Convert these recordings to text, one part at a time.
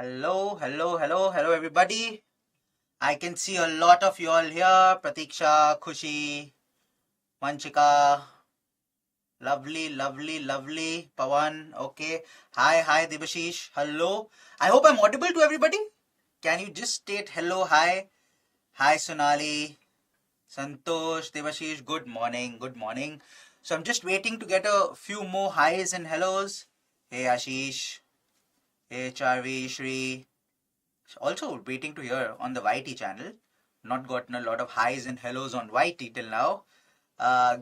Hello, everybody. I can see a lot of you all here. Pratiksha, Khushi, Manchika. Lovely. Pawan, okay. Hi, Debashish. Hello. I hope I'm audible to everybody. Can you just state hello, hi? Hi, Sonali. Santosh, Debashish, good morning. So I'm just waiting to get a few more highs and hellos. Hey, Ashish. Hey, Charvi, Shri. Also waiting to hear on the YT channel. Not gotten a lot of highs and hellos on YT till now.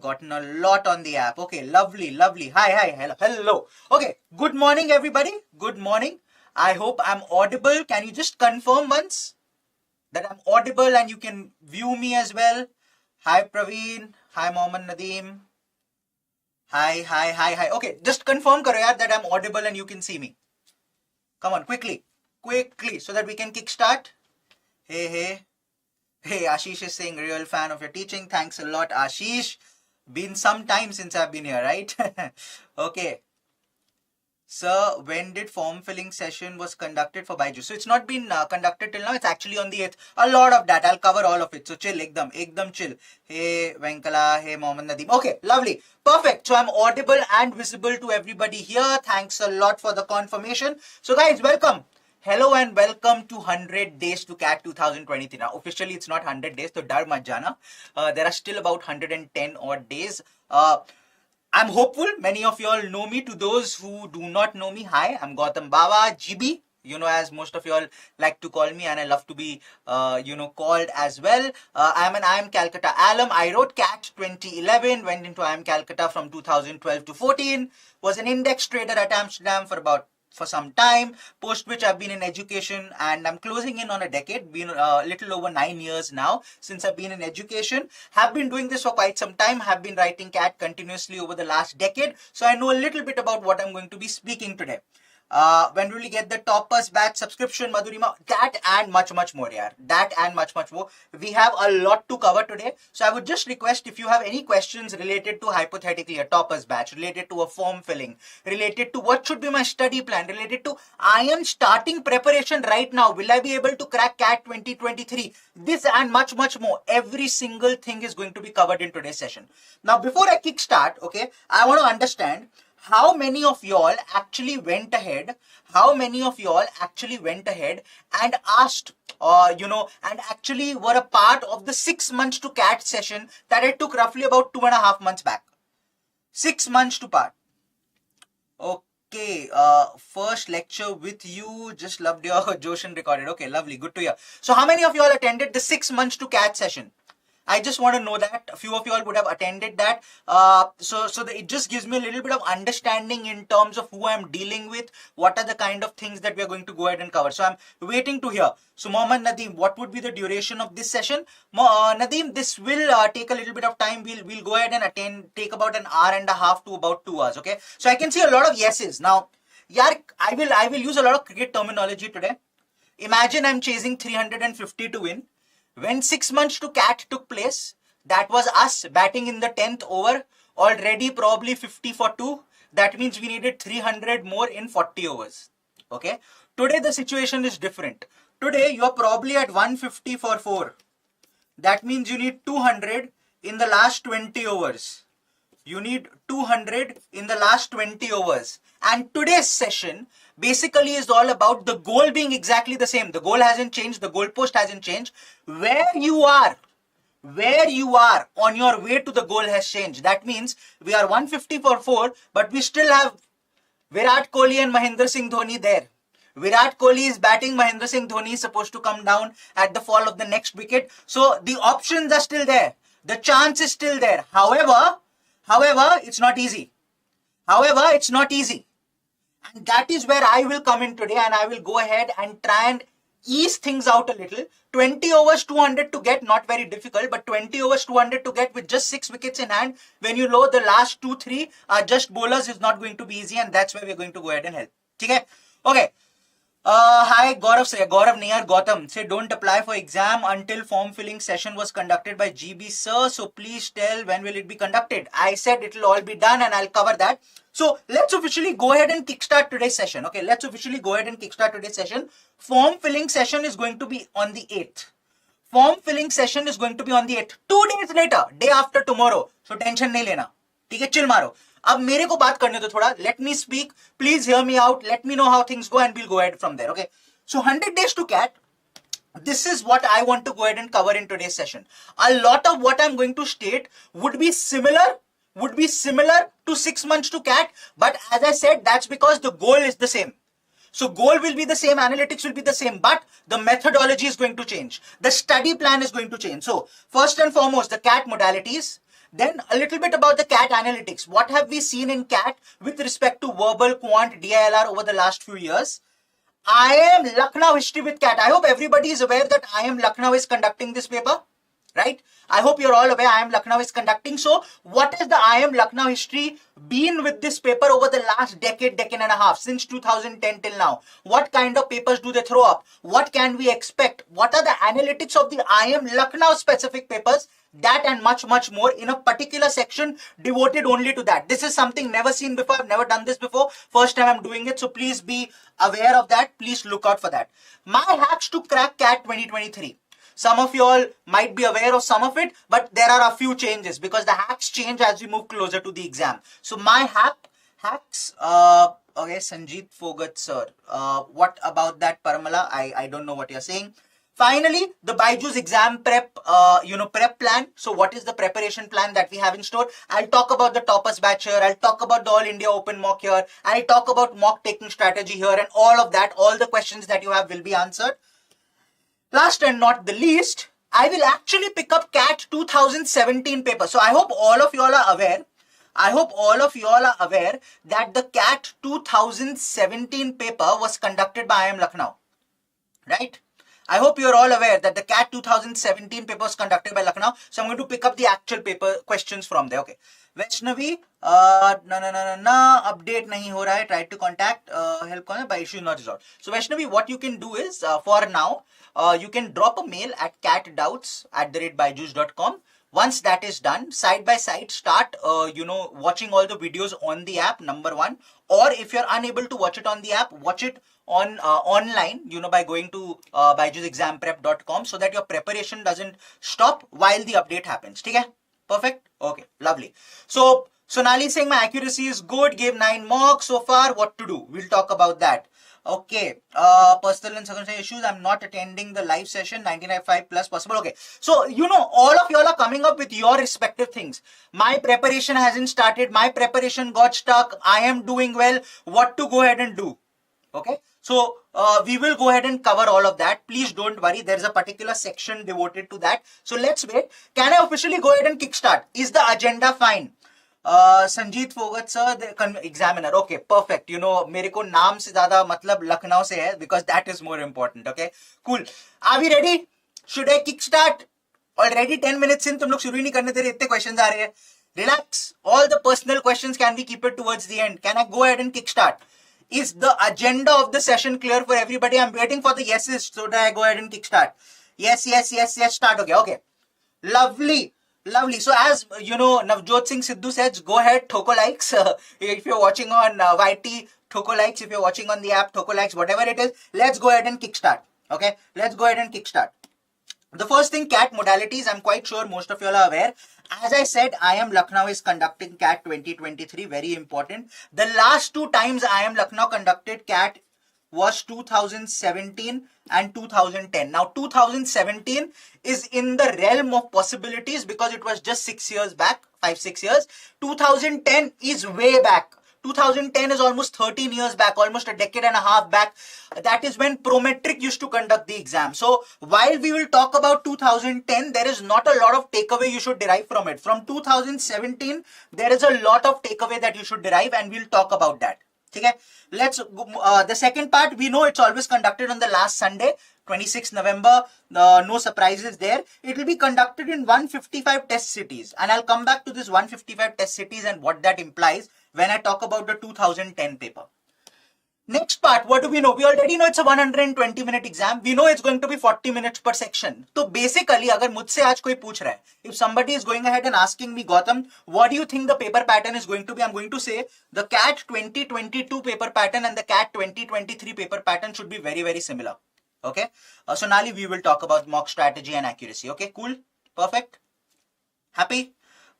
Gotten a lot on the app. Okay, lovely. Hi, hello. Okay, good morning, everybody. Good morning. I hope I'm audible. Can you just confirm once that I'm audible and you can view me as well? Hi, Praveen. Hi, Mohammed Nadeem. Hi. Okay, just confirm karo yaar that I'm audible and you can see me. Come on, quickly, so that we can kickstart. Hey, Ashish is saying real fan of your teaching. Thanks a lot, Ashish. Been some time since I've been here, right? Okay. Sir, when did form filling session was conducted for BYJU'S? So it's not been conducted till now. It's actually on the 8th. A lot of that. I'll cover all of it. So chill, ekdam chill. Hey, Venkala. Hey, Mohammed Nadeem. Okay, lovely. Perfect. So I'm audible and visible to everybody here. Thanks a lot for the confirmation. So guys, welcome. Hello and welcome to 100 Days to CAT 2023. Now, officially, it's not 100 days, so dar mat jana. There are still about 110 odd days. I'm hopeful many of you all know me. To those who do not know me, hi, I'm Gautam Bawa, GB. You know, as most of you all like to call me, and I love to be, called as well. I'm an IIM Calcutta alum. I wrote CAT 2011, went into IIM Calcutta from 2012 to 14, was an index trader at Amsterdam for some time, post which I've been in education and I'm closing in on a decade, been a little over 9 years now since I've been in education. Have been doing this for quite some time, have been writing CAT continuously over the last decade, so I know a little bit about what I'm going to be speaking today. When will we get the toppers batch subscription, Madhurima? That and much more, yaar. That and much more. We have a lot to cover today. So I would just request, if you have any questions related to hypothetically a toppers batch, related to a form filling, related to what should be my study plan, related to I am starting preparation right now, will I be able to crack CAT 2023? This and much more. Every single thing is going to be covered in today's session. Now, before I kickstart, okay, I want to understand how many of y'all actually went ahead and asked, and actually were a part of the 6 months to CAT session that I took roughly about 2.5 months back. 6 months to part. Okay, first lecture with you. Just loved your Joshan recorded. Okay, lovely. Good to hear. So how many of y'all attended the 6 months to CAT session? I just want to know that. A few of you all would have attended that. So that it just gives me a little bit of understanding in terms of who I'm dealing with, what are the kind of things that we are going to go ahead and cover. So I'm waiting to hear. So Mohammed Nadeem, what would be the duration of this session? Nadeem, this will take a little bit of time. We'll go ahead and take about an hour and a half to about 2 hours. Okay. So I can see a lot of yeses. Now, I will use a lot of cricket terminology today. Imagine I'm chasing 350 to win. When 6 months to CAT took place, that was us batting in the 10th over, already probably 50 for 2. That means we needed 300 more in 40 overs. Okay. Today the situation is different. Today you are probably at 150 for 4. That means you need 200 in the last 20 overs. You need 200 in the last 20 overs. And today's session basically is all about the goal being exactly the same. The goal hasn't changed. The goalpost hasn't changed. Where you are on your way to the goal has changed. That means we are 150 for 4, but we still have Virat Kohli and Mahendra Singh Dhoni there. Virat Kohli is batting. Mahendra Singh Dhoni is supposed to come down at the fall of the next wicket. So the options are still there. The chance is still there. However, it's not easy. And that is where I will come in today, and I will go ahead and try and ease things out a little. 20 overs 200 to get, not very difficult, but 20 overs 200 to get with just 6 wickets in hand. When you know the last 2-3 are just bowlers, is not going to be easy, and that's where we're going to go ahead and help. Okay. Hi, Gaurav Niyar Gautam. Say, don't apply for exam until form filling session was conducted by GB sir. So please tell when will it be conducted. I said it will all be done and I'll cover that. So let's officially go ahead and kickstart today's session. Okay, let's officially go ahead and kickstart today's session. Form filling session is going to be on the 8th. Form filling session is going to be on the 8th. 2 days later, day after tomorrow. So tension नहीं लेना. ठीक है, chill मारो. अब मेरे को बात करने दो थोड़ा. Let me speak. Please hear me out. Let me know how things go and we'll go ahead from there. Okay. So 100 days to CAT. This is what I want to go ahead and cover in today's session. A lot of what I'm going to state would be similar to 6 months to CAT. But as I said, that's because the goal is the same. So goal will be the same, analytics will be the same, but the methodology is going to change. The study plan is going to change. So first and foremost, the CAT modalities. Then a little bit about the CAT analytics. What have we seen in CAT with respect to verbal, quant, DILR over the last few years? IIM Lucknow history with CAT. I hope everybody is aware that IIM Lucknow is conducting this paper. Right? I hope you're all aware IIM Lucknow is conducting. So what has the IIM Lucknow history been with this paper over the last decade and a half, since 2010 till now? What kind of papers do they throw up? What can we expect? What are the analytics of the IIM Lucknow specific papers? That and much more in a particular section devoted only to that. This is something never seen before. I've never done this before. First time I'm doing it. So please be aware of that. Please look out for that. My hacks to crack CAT 2023. Some of you all might be aware of some of it, but there are a few changes because the hacks change as we move closer to the exam. So my hacks, okay, Sanjeet Fogat sir. What about that, Paramala? I don't know what you're saying. Finally, the BYJU'S Exam Prep, prep plan. So what is the preparation plan that we have in store? I'll talk about the toppers batch here. I'll talk about the All India Open mock here. I'll talk about mock taking strategy here, and all of that, all the questions that you have will be answered. Last and not the least, I will actually pick up CAT 2017 paper. So I hope all of you all are aware. That the CAT 2017 paper was conducted by IIM Lucknow. Right? I hope you're all aware that the CAT 2017 paper was conducted by Lucknow. So I'm going to pick up the actual paper questions from there. Okay. Vaishnavi, update nahi ho raha hai. Try to contact help by issue not resolved. So Vaishnavi, what you can do is for now, you can drop a mail at catdoubts@byju's.com. Once that is done, side by side, start watching all the videos on the app, number one. Or if you're unable to watch it on the app, watch it on online, by going to byju'sexamprep.com, so that your preparation doesn't stop while the update happens. Okay? Perfect? Okay, lovely. So Sonali saying my accuracy is good, gave 9 marks so far. What to do? We'll talk about that. Okay, personal and circumstantial issues. I'm not attending the live session. 99.5 plus possible. Okay, so all of y'all are coming up with your respective things. My preparation hasn't started. My preparation got stuck. I am doing well. What to go ahead and do? Okay, so we will go ahead and cover all of that. Please don't worry. There is a particular section devoted to that. So let's wait. Can I officially go ahead and kickstart? Is the agenda fine? Sanjeet Fogat sir, the examiner. Okay, perfect. मेरे को नाम से ज़्यादा मतलब लखनऊ से है, because that is more important. Okay, cool. Are we ready? Should I kickstart? Already 10 minutes in, तुम लोग शुरू ही नहीं करने दे रहे, इतने questions आ रहे हैं. Relax. All the personal questions can we keep it towards the end? Can I go ahead and kickstart? Is the agenda of the session clear for everybody? I'm waiting for the yeses, so that I go ahead and kickstart. Yes. Start. Okay. Lovely. So as Navjot Singh Sidhu says, go ahead, thoko likes. If you're watching on YT, thoko likes. If you're watching on the app, thoko likes. Whatever it is, let's go ahead and kickstart. Okay, let's go ahead and kickstart. The first thing, CAT modalities. I'm quite sure most of you are aware. As I said, IIM Lucknow is conducting CAT 2023. Very important. The last 2 times IIM Lucknow conducted CAT was 2017 and 2010. Now 2017 is in the realm of possibilities because it was just 6 years back, 5-6 years. 2010 is way back. 2010 is almost 13 years back, almost a decade and a half back. That is when Prometric used to conduct the exam. So while we will talk about 2010, there is not a lot of takeaway you should derive from it. From 2017, there is a lot of takeaway that you should derive, and we'll talk about that. Okay, let's the second part. We know it's always conducted on the last Sunday, 26 November. No surprises there. It will be conducted in 155 test cities, and I'll come back to this 155 test cities and what that implies when I talk about the 2010 paper. Next part, what do we know? We already know it's a 120-minute exam. We know it's going to be 40 minutes per section. So basically, अगर मुझसे आज कोई पूछ रहा है, if somebody is going ahead and asking me, Gautam, what do you think the paper pattern is going to be? I'm going to say the CAT 2022 paper pattern and the CAT 2023 paper pattern should be very, very similar. Okay. Sonali, we will talk about mock strategy and accuracy. Okay, cool. Perfect. Happy?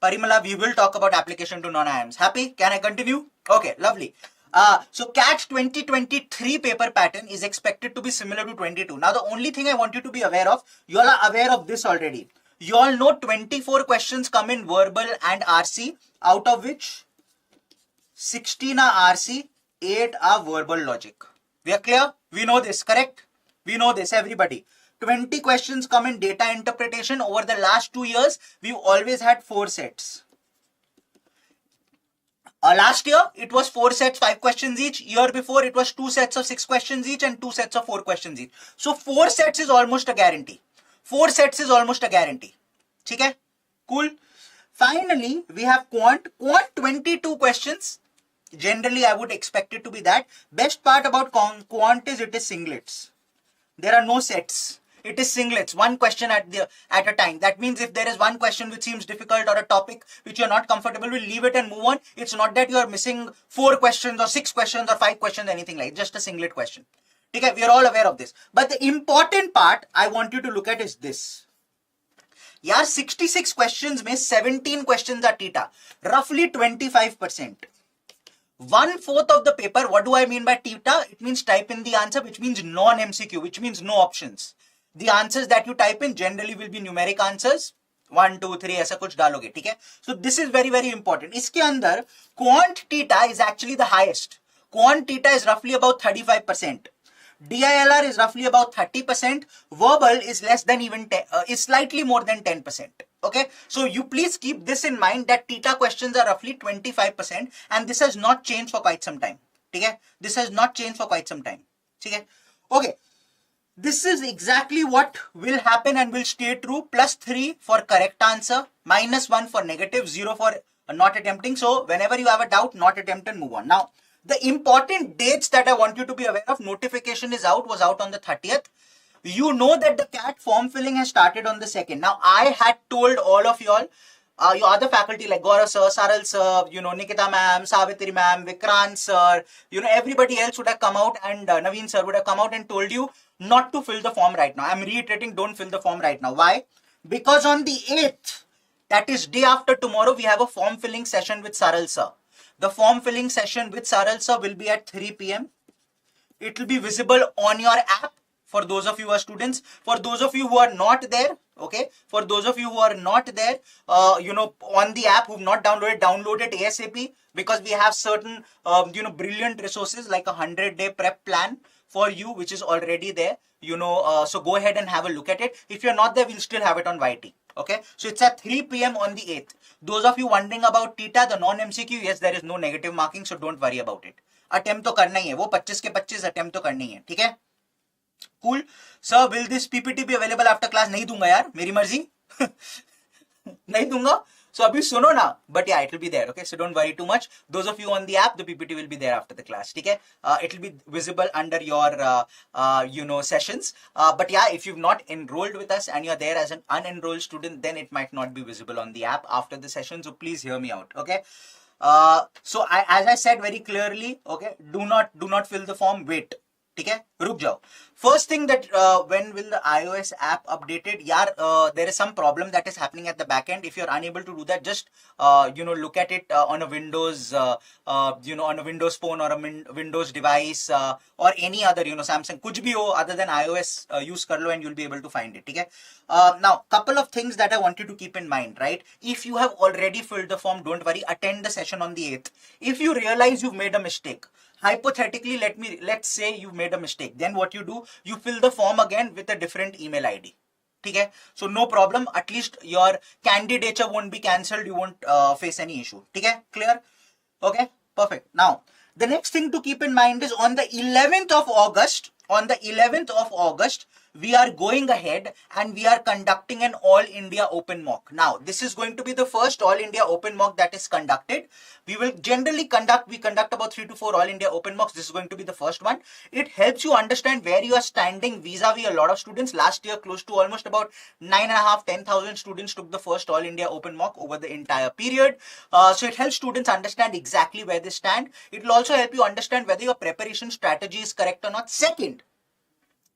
Parimala, we will talk about application to non-IIMs. Happy? Can I continue? Okay, lovely. So CAT 2023 paper pattern is expected to be similar to 22. Now, the only thing I want you to be aware of, you all are aware of this already. You all know 24 questions come in verbal and RC, out of which 16 are RC, 8 are verbal logic. We are clear? We know this, correct? We know this, everybody. 20 questions come in data interpretation. Over the last 2 years, we've always had 4 sets. Last year, it was 4 sets, 5 questions each. Year before, it was 2 sets of 6 questions each and 2 sets of 4 questions each. So, 4 sets is almost a guarantee. 4 sets is almost a guarantee. Okay? Cool. Finally, we have quant. Quant 22 questions. Generally, I would expect it to be that. Best part about quant is it is singlets. There are no sets. It is singlets, one question at a time. That means if there is one question which seems difficult or a topic which you're not comfortable with, leave it and move on. It's not that you're missing 4 questions or 6 questions or 5 questions, anything like just a singlet question. Okay, we are all aware of this. But the important part I want you to look at is this. Yeah, 66 questions mein 17 questions are theta, roughly 25%. 1/4 of the paper, what do I mean by theta? It means type in the answer, which means non-MCQ, which means no options. The answers that you type in generally will be numeric answers. 1, 2, 3 ऐसा कुछ डालोगे, ठीक है? So this is very, very important. इसके अंदर quant theta is actually the highest. Quant theta is roughly about 35%. DILR is roughly about 30%. Verbal is less than even 10, is slightly more than 10%. Okay, so you please keep this in mind that theta questions are roughly 25%, and this has not changed for quite some time. Okay, this has not changed for quite some time. Okay, this is exactly what will happen and will stay true. +3 for correct answer, -1 for negative, 0 for not attempting. So whenever you have a doubt, not attempt and move on. Now, the important dates that I want you to be aware of, notification is out, was out on the 30th. You know that the CAT form filling has started on the 2nd. Now, I had told all of y'all, your other faculty like Gaurav sir, Saral sir, you know, Nikita ma'am, Savitri ma'am, Vikrant sir, you know, everybody else would have come out and Naveen sir would have come out and told you not to fill the form right now. I'm reiterating, don't fill the form right now. Why? Because on the 8th, that is day after tomorrow, we have a form filling session with Saral sir. The form filling session with Saral sir will be at 3 p.m. It will be visible on your app for those of you who are students. For those of you who are not there, okay, for those of you who are not there, you know, on the app who've not downloaded, download it ASAP, because we have certain, you know, brilliant resources like a 100-day prep plan for you, which is already there, you know, so go ahead and have a look at it. If you're not there, we'll still have it on YT. Okay, so it's at 3 p.m. on the 8th. Those of you wondering about theta, the non-MCQ, yes, there is no negative marking, so don't worry about it. Attempt तो करना ही है, वो 25 के 25 attempt तो करनी है, ठीक है? Cool. Sir, will this PPT be available after class? नहीं दूंगा यार, मेरी मर्जी. नहीं दूंगा. So abhi suno na, but yeah, it will be there. Okay, so don't worry too much. Those of you on the app, the PPT will be there after the class. Okay, it will be visible under your you know, sessions. But yeah, if you've not enrolled with us and you're there as an unenrolled student, then it might not be visible on the app after the session. So please hear me out. Okay. So as I said very clearly, okay, do not fill the form. Wait. ठीक है, रुक जाओ. First thing that when will the iOS app updated? यार, there is some problem that is happening at the back end. If you're unable to do that, just you know, look at it on a Windows you know, on a Windows phone or a Windows device or any other, you know, Samsung, कुछ भी हो other than iOS, use कर लो and you'll be able to find it. ठीक है. Now, couple of things that I want you to keep in mind, right? If you have already filled the form, don't worry, attend the session on the 8th. If you realize you've made a mistake, hypothetically, let's say you made a mistake, then what you do, you fill the form again with a different email ID. Okay, so no problem, at least your candidature won't be cancelled, you won't face any issue. Okay, clear? Okay, perfect. Now, the next thing to keep in mind is on the 11th of August, we are going ahead and we are conducting an All India Open Mock. Now, this is going to be the first All India Open Mock that is conducted. We will generally conduct about 3 to 4 All India Open Mocks. This is going to be the first one. It helps you understand where you are standing vis-a-vis a lot of students. Last year, close to almost about 9,500-10,000 students took the first All India Open Mock over the entire period. So it helps students understand exactly where they stand. It will also help you understand whether your preparation strategy is correct or not. Second,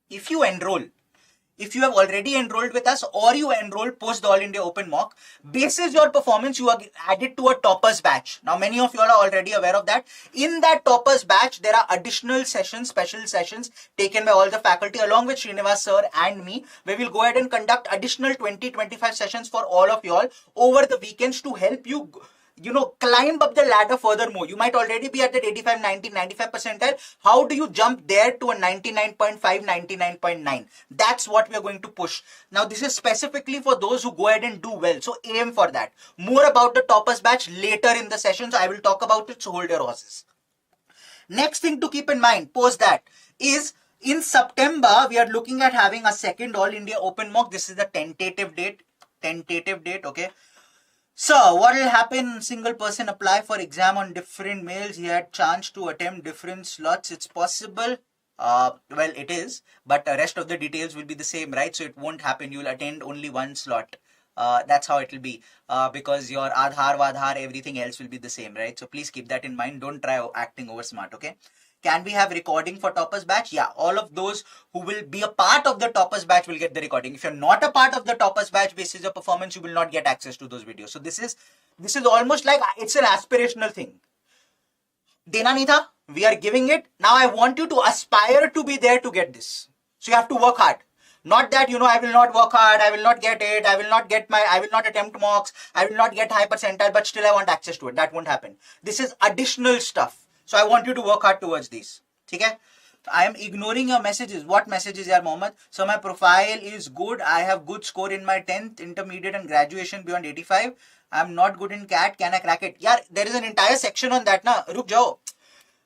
if you have already enrolled with us or you enrolled post the All India Open Mock, basis your performance, you are added to a toppers batch. Now, many of you are already aware of that. In that toppers batch, there are additional sessions, special sessions taken by all the faculty along with Srinivas sir and me, where we'll go ahead and conduct additional 20-25 sessions for all of you all over the weekends to help you climb up the ladder furthermore. You might already be at that 85, 90, 95 percentile. How do you jump there to a 99.5, 99.9? That's what we are going to push. Now, this is specifically for those who go ahead and do well. So aim for that. More about the toppers batch later in the session. So I will talk about it. So hold your horses. Next thing to keep in mind post that is in September, we are looking at having a second All India Open Mock. This is the tentative date. Okay. So, what will happen? Single person apply for exam on different mails. He had chance to attempt different slots. It's possible. Well, it is. But the rest of the details will be the same, right? So, it won't happen. You'll attend only one slot. That's how it will be. Because your Aadhaar, Vadhar, everything else will be the same, right? So, please keep that in mind. Don't try acting over smart, okay? Can we have recording for toppers batch? Yeah, all of those who will be a part of the toppers batch will get the recording. If you're not a part of the toppers batch basis your performance, you will not get access to those videos. So this is almost like it's an aspirational thing. Dena nahi tha, we are giving it. Now I want you to aspire to be there to get this. So you have to work hard. Not that, I will not work hard, I will not get it, I will not attempt mocks, I will not get high percentile, but still I want access to it. That won't happen. This is additional stuff. So I want you to work hard towards these. Okay? I am ignoring your messages. What messages, Yaar Mohammed? So my profile is good. I have good score in my 10th, intermediate and graduation beyond 85. I am not good in CAT. Can I crack it? Yeah, there is an entire section on that. Na, ruk jao.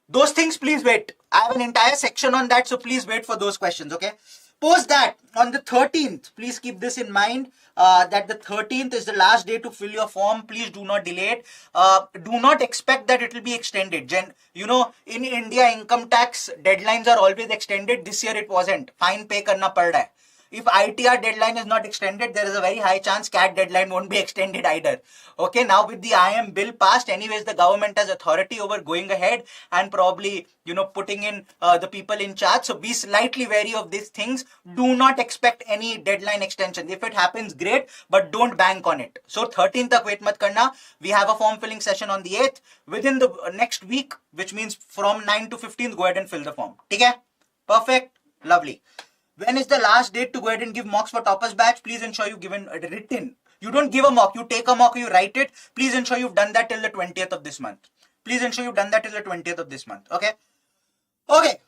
Those things, please wait. I have an entire section on that. So please wait for those questions. Okay? Post that on the 13th. Please keep this in mind. That the 13th is the last day to fill your form. Please do not delay it. Do not expect that it will be extended. In India, income tax deadlines are always extended. This year it wasn't. Fine pay karna pad raha hai. If ITR deadline is not extended, there is a very high chance CAT deadline won't be extended either. Okay, now with the IIM bill passed, anyways, the government has authority over going ahead and probably, putting in the people in charge. So be slightly wary of these things. Do not expect any deadline extension. If it happens, great, but don't bank on it. So 13th tak wait mat karna. We have a form filling session on the 8th. Within the next week, which means from 9 to 15th, go ahead and fill the form. Okay? Perfect. Lovely. When is the last date to go ahead and give mocks for toppers batch? Please ensure you've given a written. You don't give a mock. You take a mock, you write it. Please ensure you've done that till the 20th of this month. Please ensure you've done that till the 20th of this month. Okay? Okay.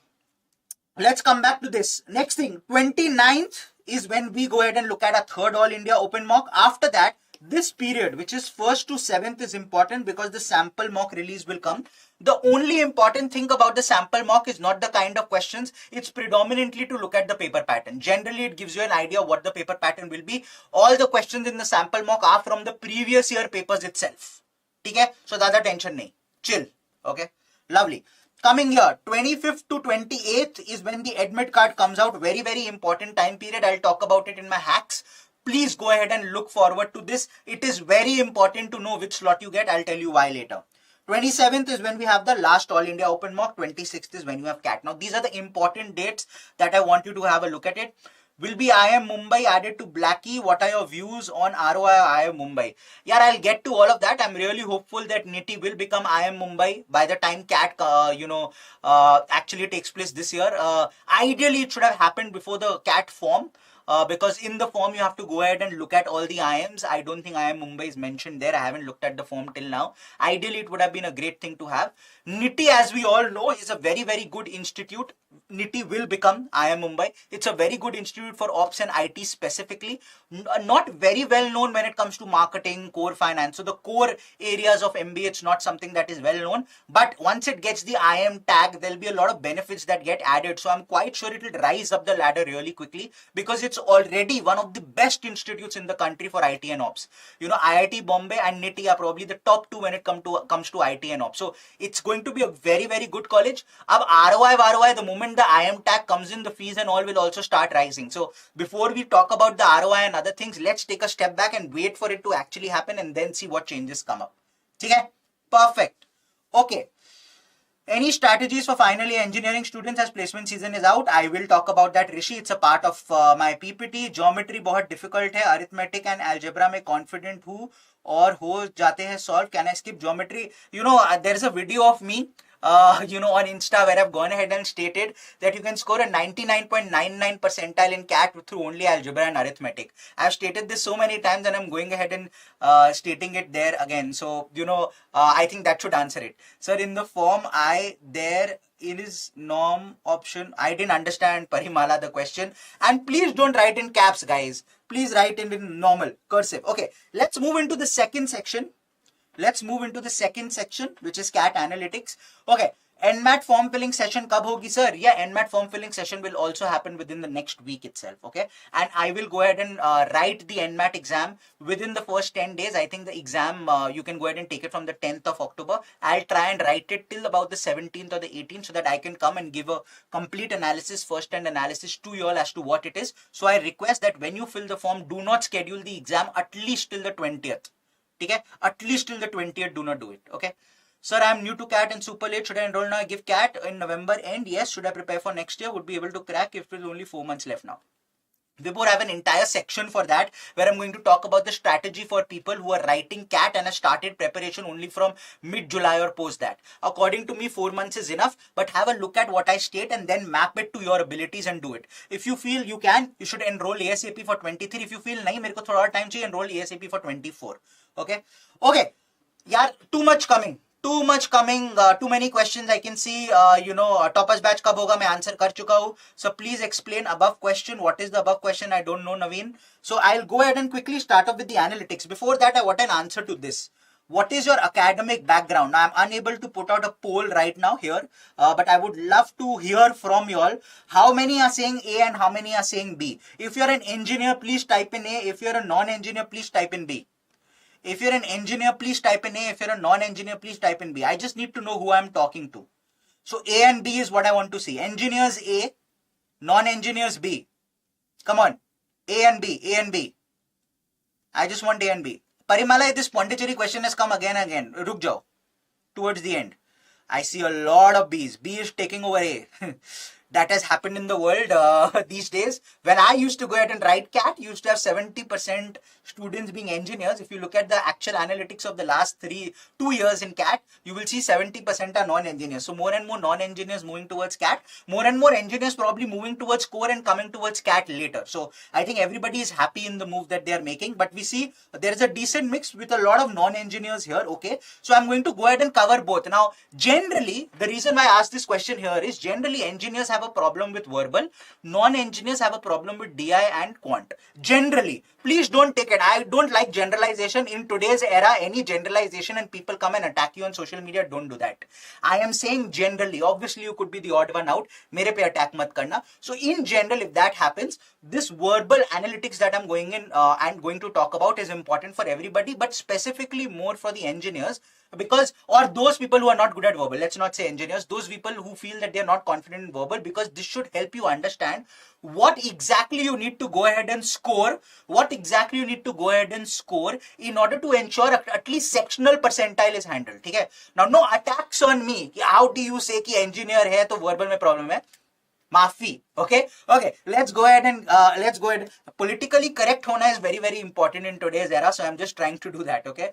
Let's come back to this. Next thing, 29th is when we go ahead and look at a third All India Open Mock. After that, this period, which is 1st to 7th, is important because the sample mock release will come. The only important thing about the sample mock is not the kind of questions. It's predominantly to look at the paper pattern. Generally, it gives you an idea of what the paper pattern will be. All the questions in the sample mock are from the previous year papers itself. Okay? So, zyada tension nahi. Chill. Okay? Lovely. Coming here, 25th to 28th is when the admit card comes out. Very, very important time period. I'll talk about it in my hacks. Please go ahead and look forward to this. It is very important to know which slot you get. I'll tell you why later. 27th is when we have the last All India Open Mock. 26th is when you have CAT. Now, these are the important dates that I want you to have a look at it. Will be IIM Mumbai added to Blackie? What are your views on ROI IIM Mumbai? Yeah, I'll get to all of that. I'm really hopeful that NITI will become IIM Mumbai by the time CAT, actually takes place this year. Ideally, it should have happened before the CAT form. because in the form you have to go ahead and look at all the IIMs. I don't think IIM Mumbai is mentioned there. I haven't looked at the form till now. Ideally, it would have been a great thing to have. NITI, as we all know, is a very, very good institute. NITI will become IIM Mumbai. It's a very good institute for ops and IT specifically. Not very well known when it comes to marketing, core finance. So the core areas of MBA, it's not something that is well known. But once it gets the IIM tag, there'll be a lot of benefits that get added. So I'm quite sure it will rise up the ladder really quickly because it's already one of the best institutes in the country for IT and ops. You know, IIT Bombay and NITI are probably the top two when it comes to IT and ops. So it's going to be a very, very good college. Ab ROI, the moment the IIM tag comes in, the fees and all will also start rising. So before we talk about the ROI and other things, let's take a step back and wait for it to actually happen and then see what changes come up. Okay? Perfect. Okay. Any strategies for final year engineering students as placement season is out? I will talk about that, Rishi. It's a part of my PPT. Geometry बहुत difficult है. Arithmetic and algebra में confident हूँ और हो जाते हैं solve. Can I skip geometry? You know, there's a video of me you know, on Insta where I've gone ahead and stated that you can score a 99.99 percentile in CAT through only algebra and arithmetic. I've stated this so many times and I'm going ahead and stating it there again. So, you know, I think that should answer it. Sir, in the form there is norm option. I didn't understand, Parimala, the question. And please don't write in caps, guys. Please write in normal, cursive. Okay, let's move into the second section. Which is CAT analytics. Okay, NMAT form filling session kab hogi, sir? Yeah, NMAT form filling session will also happen within the next week itself. Okay, and I will go ahead and write the NMAT exam within the first 10 days. I think the exam you can go ahead and take it from the 10th of October. I'll try and write it till about the 17th or the 18th so that I can come and give a complete analysis, first-hand analysis to you all as to what it is. So I request that when you fill the form, do not schedule the exam at least till the 20th. Okay? At least till the 20th, do not do it. Okay? Sir, I am new to CAT and super late. Should I enroll now? Give CAT in November end? Yes. Should I prepare for next year? Would be able to crack if there's only 4 months left now. Vibhor, I have an entire section for that where I'm going to talk about the strategy for people who are writing CAT and have started preparation only from mid-July or post that. According to me, 4 months is enough, but have a look at what I state and then map it to your abilities and do it. If you feel you can, you should enroll ASAP for 23. If you feel nahi, mere ko thoda aur time chahiye, enroll ASAP for 24. Okay? Okay. Yeah, too much coming. Too many questions. I can see, you know, toppers batch kab hoga, main answer kar chuka hu. So please explain above question. What is the above question? I don't know, Naveen. So I'll go ahead and quickly start off with the analytics. Before that, I want an answer to this. What is your academic background? Now, I'm unable to put out a poll right now here, but I would love to hear from you all. How many are saying A and how many are saying B? If you're an engineer, please type in A. If you're a non-engineer, please type in B. If you're an engineer, please type in A. If you're a non-engineer, please type in B. I just need to know who I'm talking to. So A and B is what I want to see. Engineers A, non-engineers B. Come on. A and B, A and B. I just want A and B. Parimala, this Pondicherry question has come again and again. Ruk jao. Towards the end. I see a lot of B's. B is taking over A. That has happened in the world these days. When I used to go ahead and write CAT, you used to have 70% students being engineers. If you look at the actual analytics of the last 2 years in CAT, you will see 70% are non-engineers. So more and more non-engineers moving towards CAT, more and more engineers probably moving towards core and coming towards CAT later. So I think everybody is happy in the move that they are making, but we see there is a decent mix with a lot of non-engineers here. Okay, so I'm going to go ahead and cover both. Now, generally, the reason why I asked this question here is generally engineers have a problem with verbal, non-engineers have a problem with DI and quant. Generally, please don't take it. I don't like generalization. In today's era, any generalization and people come and attack you on social media, don't do that. I am saying generally. Obviously, you could be the odd one out. Mere pe attack mat karna. So in general, if that happens, this verbal analytics that I'm going in and going to talk about is important for everybody, but specifically more for the engineers. Because, or those people who are not good at verbal, let's not say engineers, those people who feel that they're not confident in verbal, because this should help you understand what exactly you need to go ahead and score, in order to ensure at least sectional percentile is handled. Okay? Now, no attacks on me. How do you say कि engineer है तो verbal में problem है? Maafi. Okay, let's go ahead and politically correct hona is very, very important in today's era, so I'm just trying to do that. Okay,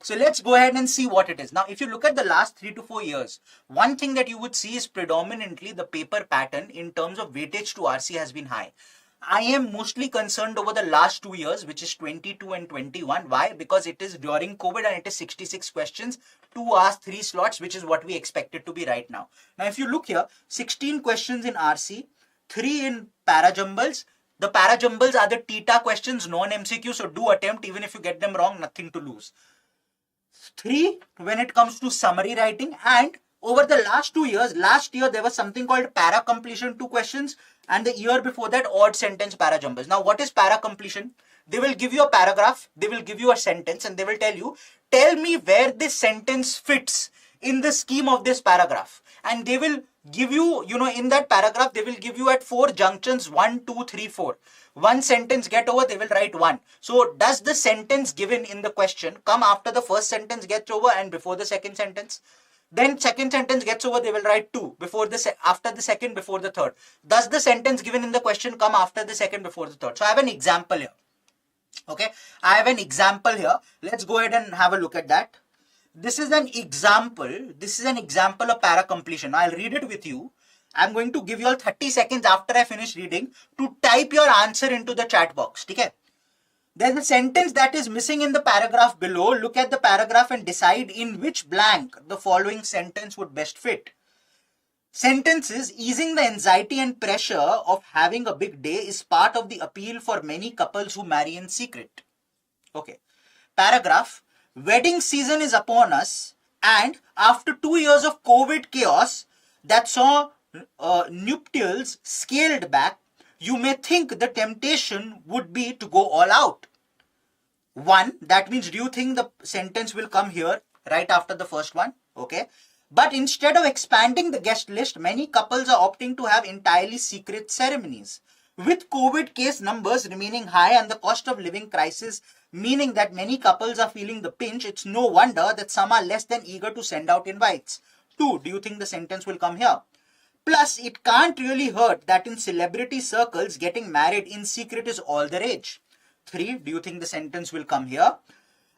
so let's go ahead and see what it is. Now, if you look at the last 3 to 4 years, one thing that you would see is predominantly the paper pattern in terms of weightage to RC has been high. I am mostly concerned over the last 2 years, which is 22 and 21. Why? Because it is during COVID and it is 66 questions, 2 hours, 3 slots, which is what we expect it to be right now. Now, if you look here, 16 questions in RC, 3 in parajumbles. The parajumbles are the theta questions, non-MCQ, so do attempt. Even if you get them wrong, nothing to lose. 3 when it comes to summary writing, and over the last 2 years, last year there was something called para completion 2 questions, and the year before that odd sentence para jumbles. Now what is para completion? They will give you a paragraph, they will give you a sentence, and they will tell you, tell me where this sentence fits in the scheme of this paragraph. And they will give you, in that paragraph, they will give you at 4 junctions, 1, 2, 3, 4. One sentence get over, they will write 1. So does the sentence given in the question come after the first sentence gets over and before the second sentence? Then second sentence gets over, they will write 2 before the after the second, before the third. Does the sentence given in the question come after the second, before the third? So I have an example here. Okay, I have an example here. Let's go ahead and have a look at that. This is an example. This is an example of para completion. I'll read it with you. I'm going to give you all 30 seconds after I finish reading to type your answer into the chat box. Okay? There's a sentence that is missing in the paragraph below. Look at the paragraph and decide in which blank the following sentence would best fit. Sentences, easing the anxiety and pressure of having a big day is part of the appeal for many couples who marry in secret. Okay. Paragraph, wedding season is upon us, and after 2 years of COVID chaos that saw nuptials scaled back, you may think the temptation would be to go all out. 1, that means do you think the sentence will come here right after the first one? Okay. But instead of expanding the guest list, many couples are opting to have entirely secret ceremonies. With COVID case numbers remaining high and the cost of living crisis meaning that many couples are feeling the pinch, it's no wonder that some are less than eager to send out invites. 2, do you think the sentence will come here? Plus, it can't really hurt that in celebrity circles, getting married in secret is all the rage. 3, do you think the sentence will come here?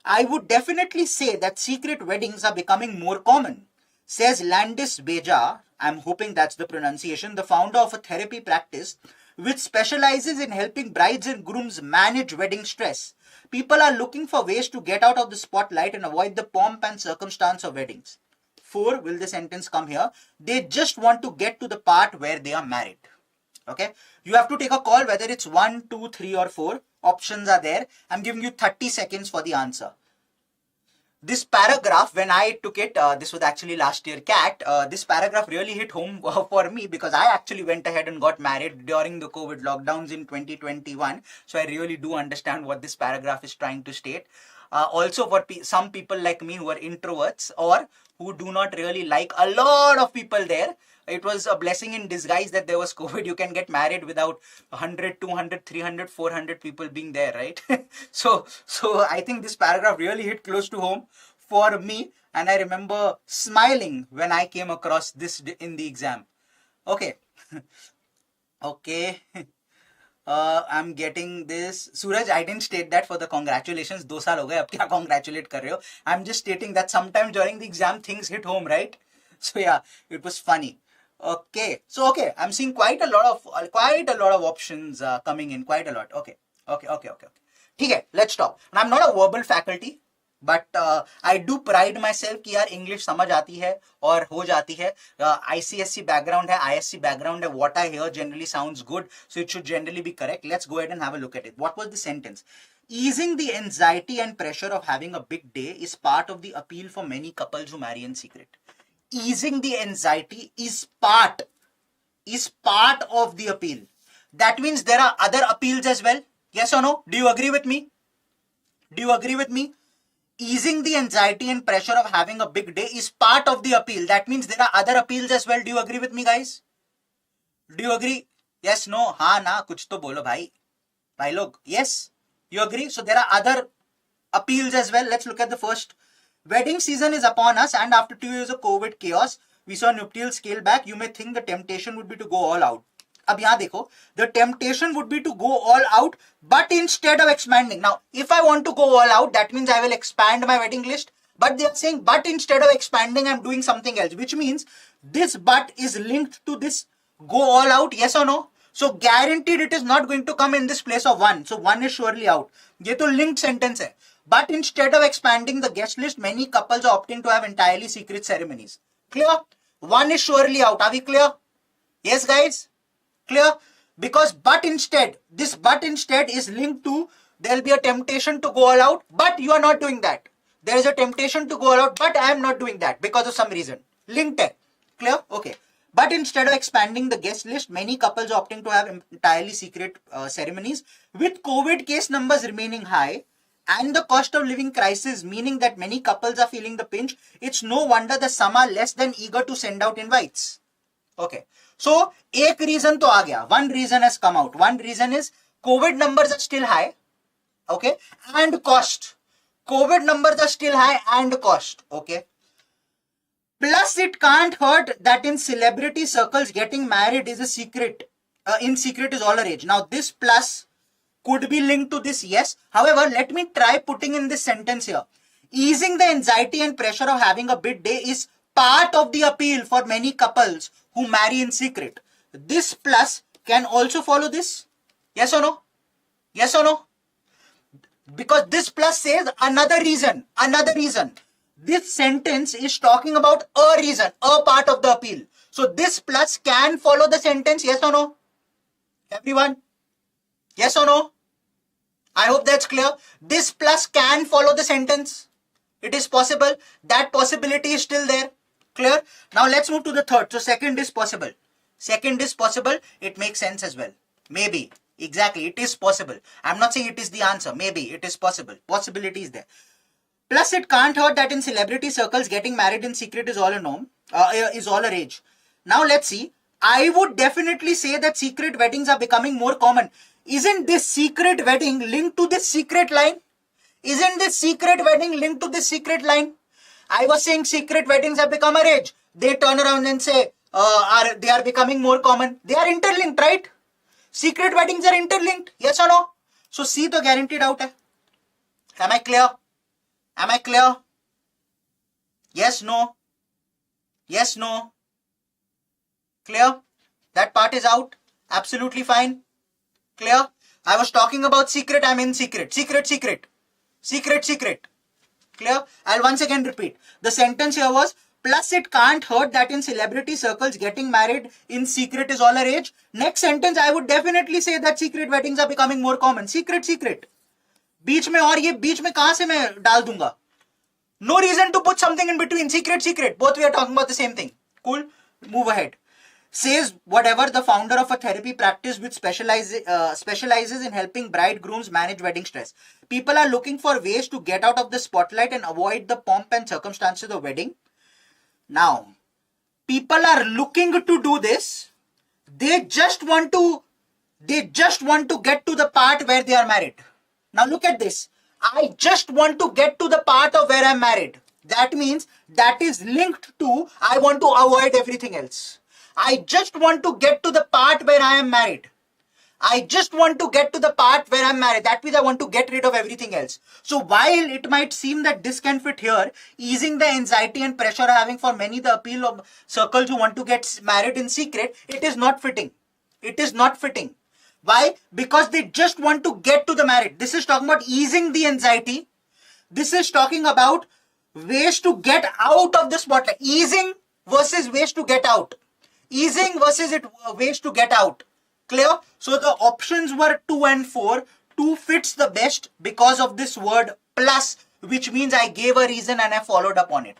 I would definitely say that secret weddings are becoming more common. Says Landis Beja, I'm hoping that's the pronunciation, the founder of a therapy practice which specializes in helping brides and grooms manage wedding stress. People are looking for ways to get out of the spotlight and avoid the pomp and circumstance of weddings. 4, will the sentence come here? They just want to get to the part where they are married. Okay, you have to take a call whether it's 1, 2, 3 or 4. Options are there. I'm giving you 30 seconds for the answer. This paragraph, when I took it, this was actually last year CAT, this paragraph really hit home for me because I actually went ahead and got married during the COVID lockdowns in 2021. So I really do understand what this paragraph is trying to state. Also for some people like me who are introverts or who do not really like a lot of people there, it was a blessing in disguise that there was COVID. You can get married without 100, 200, 300, 400 people being there, right? So I think this paragraph really hit close to home for me. And I remember smiling when I came across this in the exam. Okay. Okay. I'm getting this. Suraj, I didn't state that for the congratulations. 2 saal ho gaye, ab kya congratulate kar rahe ho? I'm just stating that sometimes during the exam things hit home, right? So yeah, it was funny. Okay, so okay, I'm seeing quite a lot of options coming in, quite a lot. Okay. Okay, let's stop. And I'm not a verbal faculty, but I do pride myself कि यार English समझ आती है और हो जाती है. ICSC background है, ISC background है. What I hear generally sounds good, so it should generally be correct. Let's go ahead and have a look at it. What was the sentence? Easing the anxiety and pressure of having a big day is part of the appeal for many couples who marry in secret. Easing the anxiety is part of the appeal. That means there are other appeals as well. Yes or no? Do you agree with me? Easing the anxiety and pressure of having a big day is part of the appeal. That means there are other appeals as well. Do you agree with me, guys? Do you agree? Yes, no, हाँ ना, कुछ तो बोलो भाई लोग. Yes, you agree? So there are other appeals as well. Let's look at the first. Wedding season is upon us, and after 2 years of COVID chaos, we saw nuptial scale back. You may think the temptation would be to go all out. अब यहाँ देखो, the temptation would be to go all out, but instead of expanding. Now, if I want to go all out, that means I will expand my wedding list. But they are saying, but instead of expanding, I'm doing something else, which means this but is linked to this go all out. Yes or no? So guaranteed it is not going to come in this place of 1. So 1 is surely out. ये तो linked sentence है. But instead of expanding the guest list, many couples are opting to have entirely secret ceremonies. Clear? 1 is surely out. Are we clear? Yes, guys? Clear? Because but instead, this but instead is linked to there will be a temptation to go all out, but you are not doing that. There is a temptation to go all out, but I am not doing that because of some reason. Linked hai. Clear? Okay. But instead of expanding the guest list, many couples are opting to have entirely secret ceremonies. With COVID case numbers remaining high and the cost of living crisis meaning that many couples are feeling the pinch, it's no wonder that some are less than eager to send out invites. Okay. So, एक reason तो आ गया. One reason has come out. One reason is COVID numbers are still high. Okay. And cost. COVID numbers are still high and cost. Okay. Plus, it can't hurt that in celebrity circles, getting married is a secret. In secret is all rage. Now, this plus could be linked to this, yes. However, let me try putting in this sentence here. Easing the anxiety and pressure of having a bid day is part of the appeal for many couples who marry in secret. This plus can also follow this. Yes or no? Yes or no? Because this plus says another reason. Another reason. This sentence is talking about a reason, a part of the appeal. So this plus can follow the sentence, yes or no? Everyone? Yes or no? I hope that's clear. This plus can follow the sentence. It is possible. That possibility is still there. Clear? Now let's move to the third. So second is possible. Second is possible. It makes sense as well. Maybe. Exactly. It is possible. I'm not saying it is the answer. Maybe. It is possible. Possibility is there. Plus, it can't hurt that in celebrity circles, getting married in secret is all a norm, is all a rage. Now, let's see. I would definitely say that secret weddings are becoming more common. Isn't this secret wedding linked to this secret line? Isn't this secret wedding linked to this secret line? I was saying secret weddings have become a rage. They turn around and say they are becoming more common. They are interlinked, right? Secret weddings are interlinked. Yes or no? So, C to guaranteed out hai. Am I clear? Am I clear? Yes, no. Yes, no. Clear? That part is out. Absolutely fine. Clear? I was talking about secret. I'm in secret. Secret, secret. Secret, secret. Clear? I'll once again repeat. The sentence here was, plus it can't hurt that in celebrity circles, getting married in secret is all a rage. Next sentence, I would definitely say that secret weddings are becoming more common. Secret, secret. बीच में और ये बीच में कहां से मैं डाल दूंगा? No reason to put something in between. Secret, secret. Both we are talking about the same thing. Cool. Move ahead. Says whatever the founder of a therapy practice which specializes in helping bridegrooms manage wedding stress. People are looking for ways to get out of the spotlight and avoid the pomp and circumstances of wedding. Now, people are looking to do this. They just want to get to the part where they are married. Now look at this. I just want to get to the part of where I'm married. That means that is linked to I want to avoid everything else. I just want to get to the part where I am married. I just want to get to the part where I'm married. That means I want to get rid of everything else. So while it might seem that this can fit here, easing the anxiety and pressure having for many the appeal of circles who want to get married in secret, it is not fitting. It is not fitting. Why? Because they just want to get to the marriage. This is talking about easing the anxiety. This is talking about ways to get out of the spotlight. Easing versus ways to get out. Easing versus ways to get out. Clear? So the options were 2 and 4. 2 fits the best because of this word plus, which means I gave a reason and I followed up on it.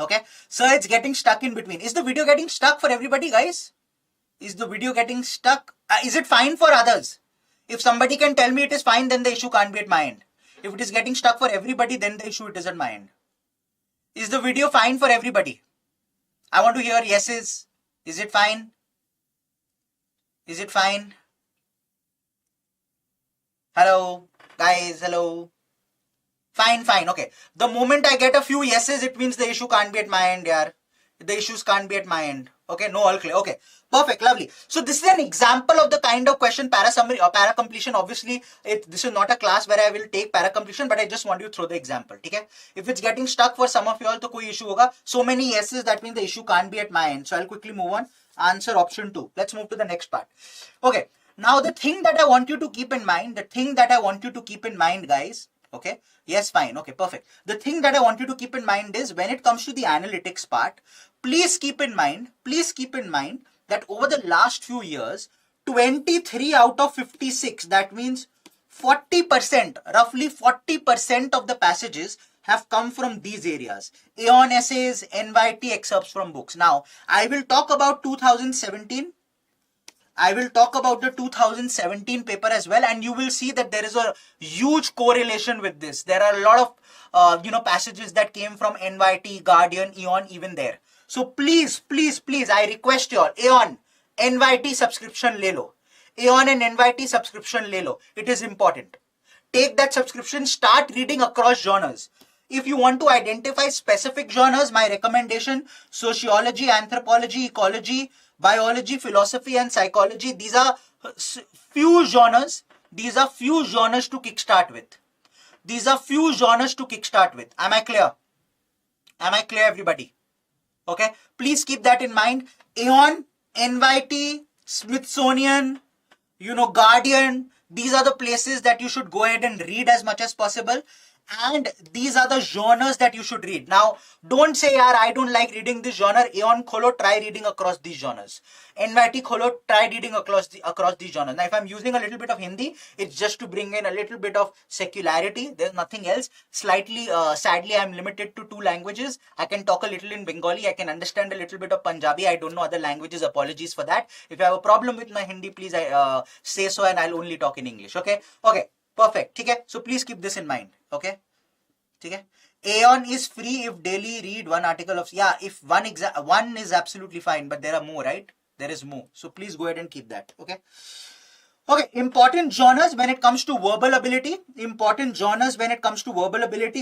Okay? So it's getting stuck in between. Is the video getting stuck for everybody, guys? Is the video getting stuck? Is it fine for others? If somebody can tell me it is fine, then the issue can't be at my end. If it is getting stuck for everybody, then the issue it is at my end. Is the video fine for everybody? I want to hear yeses. Is it fine? Is it fine? Hello, guys, hello. Fine, fine, okay. The moment I get a few yeses, it means the issue can't be at my end, yaar. The issues can't be at my end. Okay, no, all clear. Okay, perfect, lovely. So this is an example of the kind of question para summary or para completion. Obviously, this is not a class where I will take para completion, but I just want you to throw the example. Okay, if it's getting stuck for some of you all, to koi issue hoga. So many yeses, that means the issue can't be at my end. So I'll quickly move on. Answer option 2. Let's move to the next part. Okay, now the thing that I want you to keep in mind, guys. Okay, yes, fine. Okay, perfect. The thing that I want you to keep in mind is when it comes to the analytics part, please keep in mind that over the last few years, 23 out of 56, that means 40%, roughly 40% of the passages have come from these areas. Aeon essays, NYT excerpts from books. Now, I will talk about 2017. I will talk about the 2017 paper as well, and you will see that there is a huge correlation with this. There are a lot of passages that came from NYT, Guardian, Aeon, even there. So please, I request you all, Aeon, NYT subscription le lo. Aeon and NYT subscription le lo. It is important. Take that subscription, start reading across genres. If you want to identify specific genres, my recommendation, sociology, anthropology, ecology, biology, philosophy and psychology. These are few genres. These are few genres to kickstart with. Am I clear? Everybody? Okay. Please keep that in mind. Aeon, NYT, Smithsonian, Guardian. These are the places that you should go ahead and read as much as possible. And these are the genres that you should read. Now, don't say, yaar, I don't like reading this genre. Aeon kholo, try reading across these genres. NYT kholo, try reading across these genres. Now, if I'm using a little bit of Hindi, it's just to bring in a little bit of secularity. There's nothing else. Slightly, sadly, I'm limited to 2 languages. I can talk a little in Bengali. I can understand a little bit of Punjabi. I don't know other languages. Apologies for that. If you have a problem with my Hindi, please say so, and I'll only talk in English. Okay? Okay. Perfect. Okay? So please keep this in mind. Okay? Okay? Aeon is free if daily read 1 article of... Yeah, if one is absolutely fine, but there are more, right? There is more. So please go ahead and keep that. Okay? Okay, important genres when it comes to verbal ability.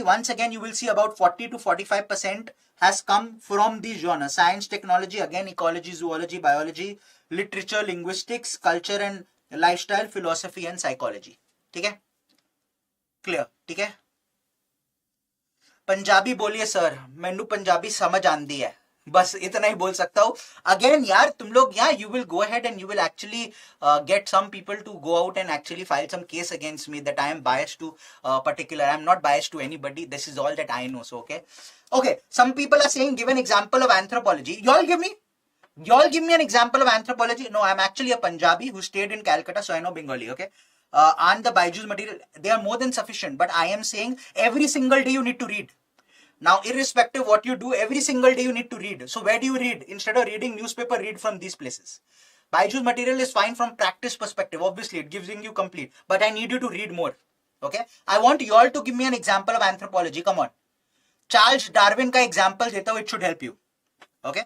Once again, you will see about 40 to 45% has come from these genres. Science, technology, again, ecology, zoology, biology, literature, linguistics, culture and lifestyle, philosophy and psychology. Okay? Clear? Okay? Punjabi बोलिए sir, मैनू पंजाबी समझ आंदी है, बस इतना ही बोल सकता हूँ. अगेन यार तुम लोग you will go ahead and you will actually get some people to go out and actually file some case against me that I am biased to particular. I am not biased to anybody. This is all that I know. So okay. Some people are saying give an example of anthropology. Y'all give me an example of anthropology. No, I am actually a Punjabi who stayed in Calcutta, so I know Bengali. Okay. And the BYJU'S material, they are more than sufficient, but I am saying every single day you need to read. Now, irrespective of what you do, every single day you need to read. So where do you read? Instead of reading newspaper, read from these places. BYJU'S material is fine from practice perspective. Obviously, it gives you complete, but I need you to read more. Okay. I want you all to give me an example of anthropology. Come on. Charles Darwin ka example deta hu, it should help you. Okay.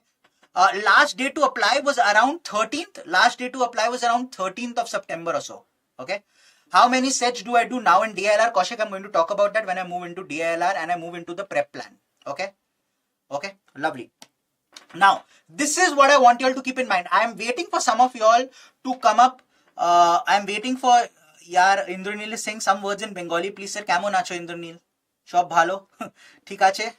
Last day to apply was around 13th. Last day to apply was around 13th of September or so. Okay. How many sets do I do now in DILR? Kaushik, I'm going to talk about that when I move into DILR and I move into the prep plan. Okay. Okay. Lovely. Now, this is what I want you all to keep in mind. I am waiting for some of you all to come up. I am waiting for, yaar, Indranil is saying some words in Bengali. Please, sir, kamo nacho Indranil? Shop bhalo. Thik ache.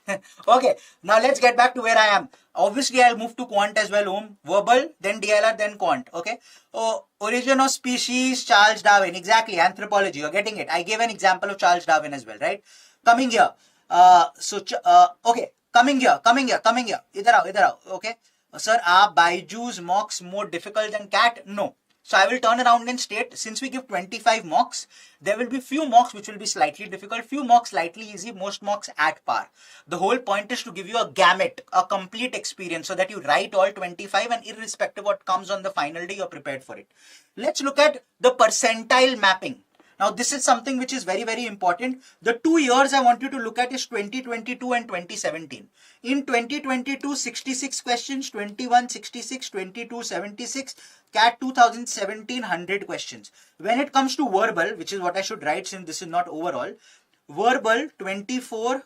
Okay. Now, let's get back to where I am. Obviously, I'll move to quant as well. Verbal, then DILR, then quant. Okay. Oh, origin of species, Charles Darwin. Exactly. Anthropology. You're getting it. I gave an example of Charles Darwin as well, right? Coming here. Okay. Coming here. Idhar aao. Okay. Sir, are BYJU'S mocks more difficult than CAT? No. So I will turn around and state, since we give 25 mocks, there will be few mocks which will be slightly difficult, few mocks slightly easy, most mocks at par. The whole point is to give you a gamut, a complete experience, so that you write all 25 and irrespective of what comes on the final day, you're prepared for it. Let's look at the percentile mapping. Now, this is something which is very, very important. The 2 years I want you to look at is 2022 and 2017. In 2022, 66 questions, 21, 66, 22, 76, CAT 2017, 100 questions. When it comes to verbal, which is what I should write since this is not overall, verbal 24,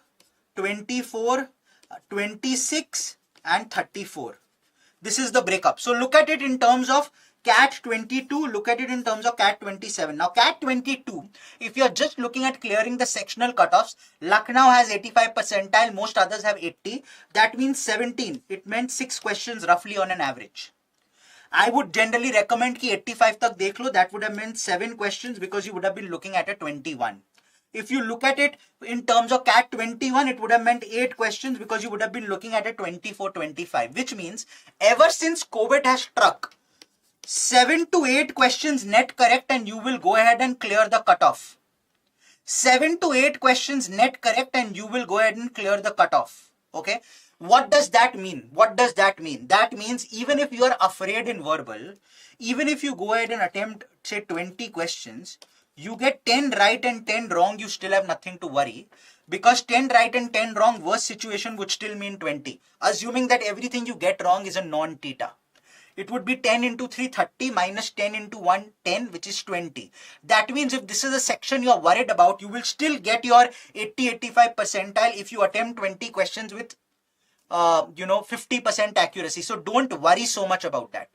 24, 26 and 34. This is the breakup. So look at it in terms of CAT 22, look at it in terms of CAT 27. Now CAT 22, if you're just looking at clearing the sectional cutoffs, Lucknow has 85 percentile, most others have 80. That means 17. It meant 6 questions roughly on an average. I would generally recommend ki 85 tak dekh lo, that would have meant 7 questions because you would have been looking at a 21. If you look at it in terms of CAT 21, it would have meant 8 questions because you would have been looking at a 24-25, which means ever since COVID has struck, 7 to 8 questions net correct and you will go ahead and clear the cutoff. 7 to 8 questions net correct and you will go ahead and clear the cutoff. Okay. What does that mean? What does that mean? That means even if you are afraid in verbal, even if you go ahead and attempt say 20 questions, you get 10 right and 10 wrong, you still have nothing to worry, because 10 right and 10 wrong worst situation would still mean 20, assuming that everything you get wrong is a non-theta. It would be 10 into 3, 30 minus 10 into 1, 10, which is 20. That means if this is a section you are worried about, you will still get your 80-85 percentile if you attempt 20 questions with 50% accuracy. So don't worry so much about that.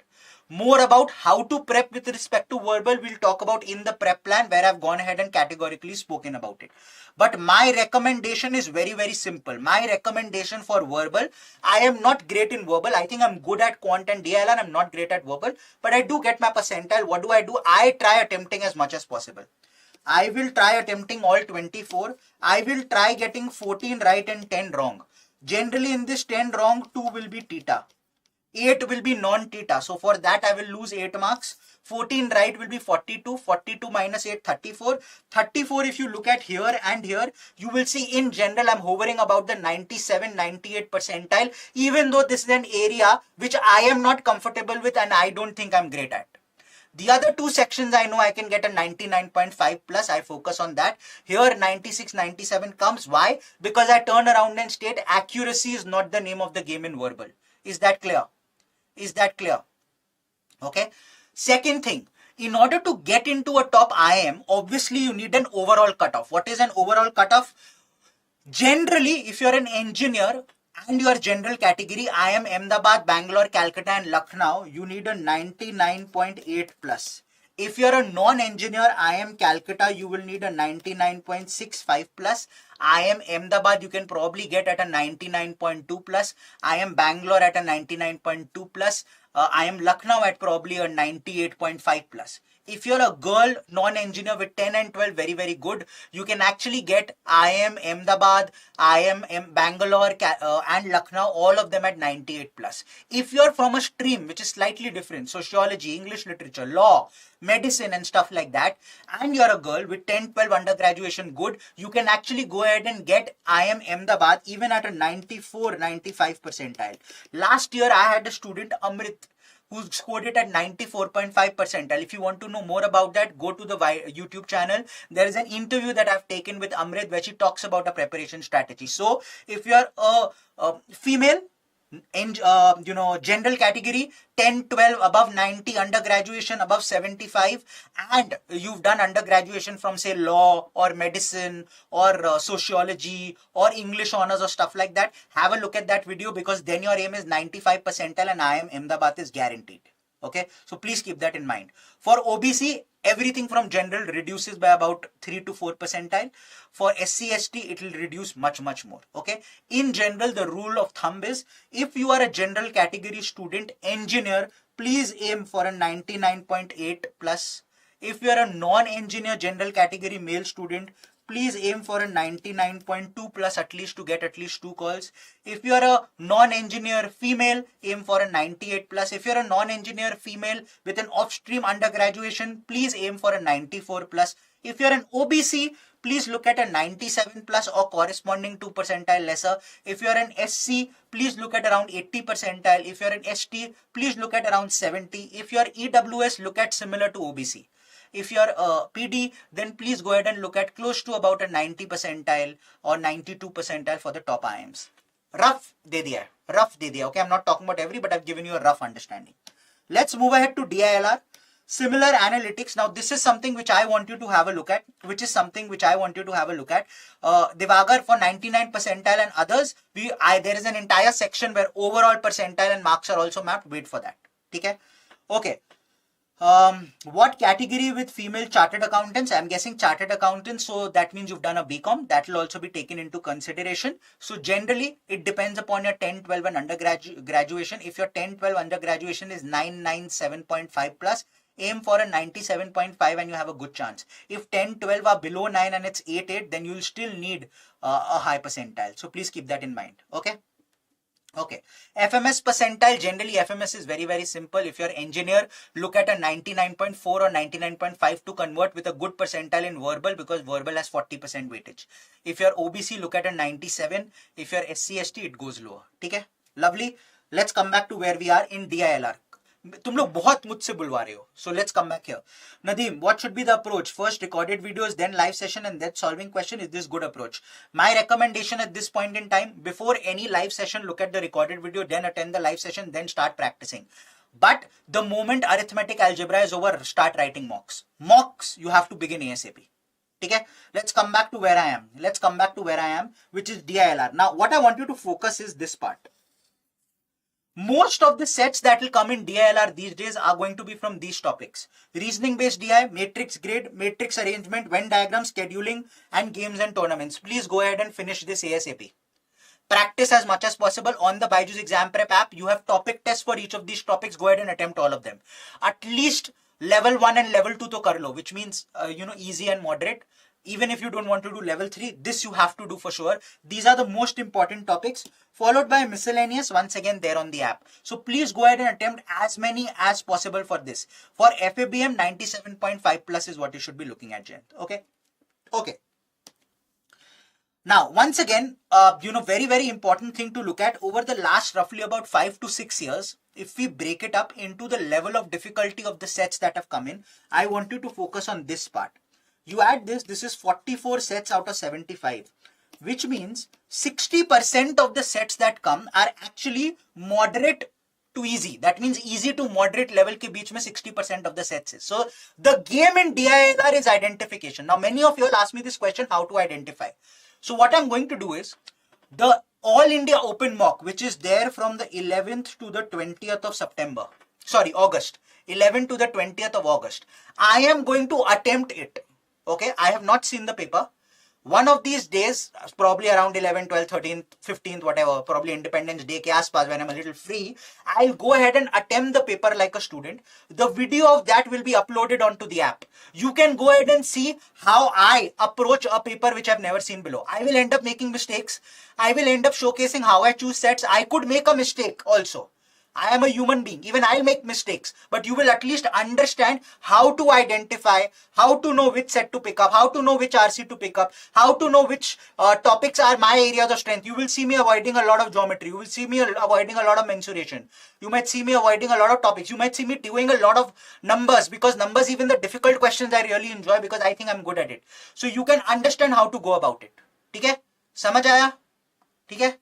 More about how to prep with respect to verbal, we'll talk about in the prep plan, where I've gone ahead and categorically spoken about it. But my recommendation is very, very simple. My recommendation for verbal, I am not great in verbal. I think I'm good at quant and DILR. I'm not great at verbal, but I do get my percentile. What do? I try attempting as much as possible. I will try attempting all 24. I will try getting 14 right and 10 wrong. Generally in this 10 wrong, 2 will be theta. 8 will be non-theta. So for that I will lose 8 marks. 14 right will be 42. 42 minus 8, 34. 34 if you look at here and here, you will see in general I'm hovering about the 97, 98 percentile, even though this is an area which I am not comfortable with and I don't think I'm great at. The other 2 sections I know I can get a 99.5 plus. I focus on that. Here 96, 97 comes. Why? Because I turn around and state accuracy is not the name of the game in verbal. Is that clear? Is that clear? Okay. Second thing, in order to get into a top IIM, obviously you need an overall cutoff. What is an overall cutoff? Generally, if you're an engineer and your general category, IIM Ahmedabad, Bangalore, Calcutta and Lucknow, you need a 99.8 plus. If you're a non-engineer, IIM Calcutta, you will need a 99.65 plus. IIM Ahmedabad, you can probably get at a 99.2 plus. IIM Bangalore at a 99.2 plus. IIM Lucknow at probably a 98.5 plus. If you're a girl non-engineer with 10 and 12, very, very good. You can actually get IIM Ahmedabad, IIM Bangalore and Lucknow, all of them at 98 plus. If you're from a stream which is slightly different, sociology, English literature, law, medicine and stuff like that, and you're a girl with 10, 12 undergraduation good, you can actually go ahead and get IIM Ahmedabad even at a 94, 95 percentile. Last year I had a student, Amrit, who scored it at 94.5 percentile. If you want to know more about that, go to the YouTube channel. There is an interview that I've taken with Amrit where she talks about a preparation strategy. So if you're a female, in general category, 10, 12, above 90, undergraduation above 75, and you've done undergraduation from say law or medicine or sociology or English honors or stuff like that, have a look at that video, because then your aim is 95 percentile and IIM Ahmedabad is guaranteed. Okay, so please keep that in mind. For OBC, everything from general reduces by about 3 to 4 percentile. For SC, ST, it will reduce much, much more. Okay, in general, the rule of thumb is, if you are a general category student, engineer, please aim for a 99.8 plus. If you are a non-engineer general category male student, please aim for a 99.2 plus at least to get at least 2 calls. If you are a non-engineer female, aim for a 98 plus. If you are a non-engineer female with an off-stream undergraduation, please aim for a 94 plus. If you are an OBC, please look at a 97 plus or corresponding 2 percentile lesser. If you are an SC, please look at around 80 percentile. If you are an ST, please look at around 70. If you are EWS, look at similar to OBC. If you are a PD, then please go ahead and look at close to about a 90 percentile or 92 percentile for the top IIMs. Rough de diya, rough de diya. Okay, I'm not talking about every, but I've given you a rough understanding. Let's move ahead to DILR. Similar analytics. Now, this is something which I want you to have a look at, Devagar, for 99 percentile and others, there is an entire section where overall percentile and marks are also mapped. Wait for that. Okay. Okay. What category with female chartered accountants? I'm guessing chartered accountants, so that means you've done a BCom. That will also be taken into consideration. So generally, it depends upon your 10, 12 and undergraduation. If your 10, 12 undergraduation is 997.5 plus, aim for a 97.5 and you have a good chance. If 10, 12 are below 9 and it's 8, 8, then you'll still need a high percentile. So please keep that in mind. Okay. Okay. FMS percentile, generally FMS is very, very simple. If you're engineer, look at a 99.4 or 99.5 to convert with a good percentile in verbal, because verbal has 40% weightage. If you're OBC, look at a 97. If you're SC, ST, it goes lower. Okay. Lovely. Let's come back to where we are in DILR. तुम लोग बहुत मुझसे बुलवा रहे हो. So let's come back here. Nadeem, what should be the approach? First recorded videos, then live session, and then solving question. Is this good approach? My recommendation at this point in time, before any live session, look at the recorded video, then attend the live session, then start practicing. But the moment arithmetic algebra is over, start writing mocks. Mocks, you have to begin ASAP. Okay, let's come back to where I am. Which is DILR. Now, what I want you to focus is this part. Most of the sets that will come in DILR these days are going to be from these topics. Reasoning based DI, matrix grid, matrix arrangement, Venn diagram, scheduling, and games and tournaments. Please go ahead and finish this ASAP. Practice as much as possible on the BYJU'S Exam Prep app. You have topic tests for each of these topics. Go ahead and attempt all of them. At least level 1 and level 2 to kar lo, which means, easy and moderate. Even if you don't want to do level 3, this you have to do for sure. These are the most important topics, followed by miscellaneous, once again there on the app. So please go ahead and attempt as many as possible for this. For FABM, 97.5 plus is what you should be looking at, Jayant. Okay. Okay. Now, once again, very, very important thing to look at over the last roughly about 5 to 6 years. If we break it up into the level of difficulty of the sets that have come in, I want you to focus on this part. You add this is 44 sets out of 75, which means 60% of the sets that come are actually moderate to easy. That means easy to moderate level ke beech mein 60% of the sets is. So the game in DILR is identification. Now many of you will ask me this question, how to identify. So what I'm going to do is the All India Open Mock, which is there from the 11th to the 20th of August. 11th to the 20th of August. I am going to attempt it. Okay, I have not seen the paper. One of these days, probably around 11, 12, 13, 15th, whatever, probably Independence Day ke aaspas, when I'm a little free, I'll go ahead and attempt the paper like a student. The video of that will be uploaded onto the app. You can go ahead and see how I approach a paper which I've never seen below. I will end up making mistakes. I will end up showcasing how I choose sets. I could make a mistake also. I am a human being. Even I'll make mistakes. But you will at least understand how to identify, how to know which set to pick up, how to know which RC to pick up, how to know which topics are my areas of strength. You will see me avoiding a lot of geometry. You will see me avoiding a lot of mensuration. You might see me avoiding a lot of topics. You might see me doing a lot of numbers, because numbers, even the difficult questions, I really enjoy because I think I'm good at it. So you can understand how to go about it. Okay? Samajh aaya? Okay?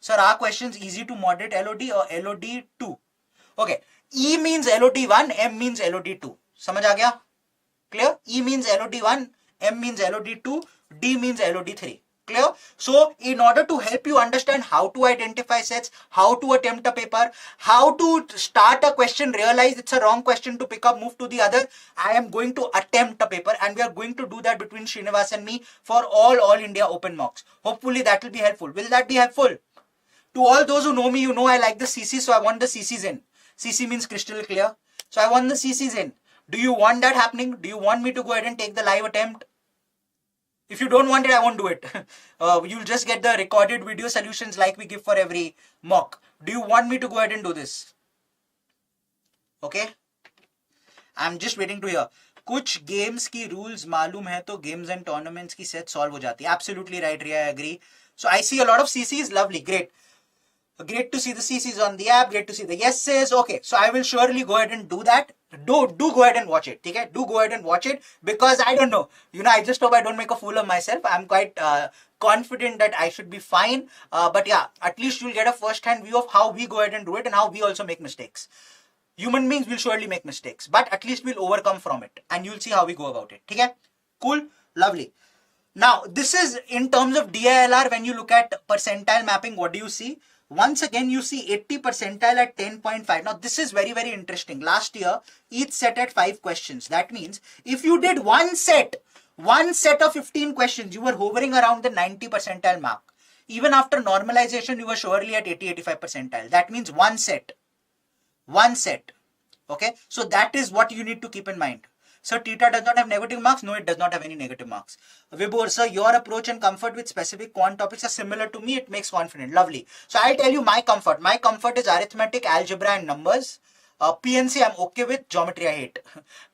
Sir, are questions easy to moderate LOD or LOD 2? Okay. E means LOD 1, M means LOD 2. Samajh aa gaya? Clear? E means LOD 1, M means LOD 2, D means LOD 3. Clear? So, in order to help you understand how to identify sets, how to attempt a paper, how to start a question, realize it's a wrong question to pick up, move to the other, I am going to attempt a paper, and we are going to do that between Srinivas and me for all India Open Mocks. Hopefully that will be helpful. Will that be helpful? To all those who know me, you know I like the CC, so I want the CCs in. CC means crystal clear. So I want the CCs in. Do you want that happening? Do you want me to go ahead and take the live attempt? If you don't want it, I won't do it. You'll just get the recorded video solutions like we give for every mock. Do you want me to go ahead and do this? Okay. I'm just waiting to hear. कुछ games की rules मालूम है तो games and tournaments की set solve हो जाती है. Absolutely right, Riya, I agree. So I see a lot of CCs. Lovely, great. Great to see the CCs on the app. Great to see the yeses. Okay, so I will surely go ahead and do that. Do go ahead and watch it. Okay? Do go ahead and watch it, because I don't know. I just hope I don't make a fool of myself. I'm quite confident that I should be fine. But yeah, at least you'll get a first-hand view of how we go ahead and do it and how we also make mistakes. Human beings will surely make mistakes, but at least we'll overcome from it, and you'll see how we go about it. Okay? Cool? Lovely. Now, this is in terms of DILR. When you look at percentile mapping, what do you see? Once again, you see 80 percentile at 10.5. Now, this is very, very interesting. Last year, each set had 5 questions. That means if you did one set of 15 questions, you were hovering around the 90 percentile mark. Even after normalization, you were surely at 80-85 percentile. That means one set. Okay, so that is what you need to keep in mind. So theta does not have negative marks. No, it does not have any negative marks. Vibhor, sir, your approach and comfort with specific quant topics are similar to me. It makes confident. Lovely. So I'll tell you my comfort. My comfort is arithmetic, algebra and numbers. PNC I'm okay with. Geometry I hate.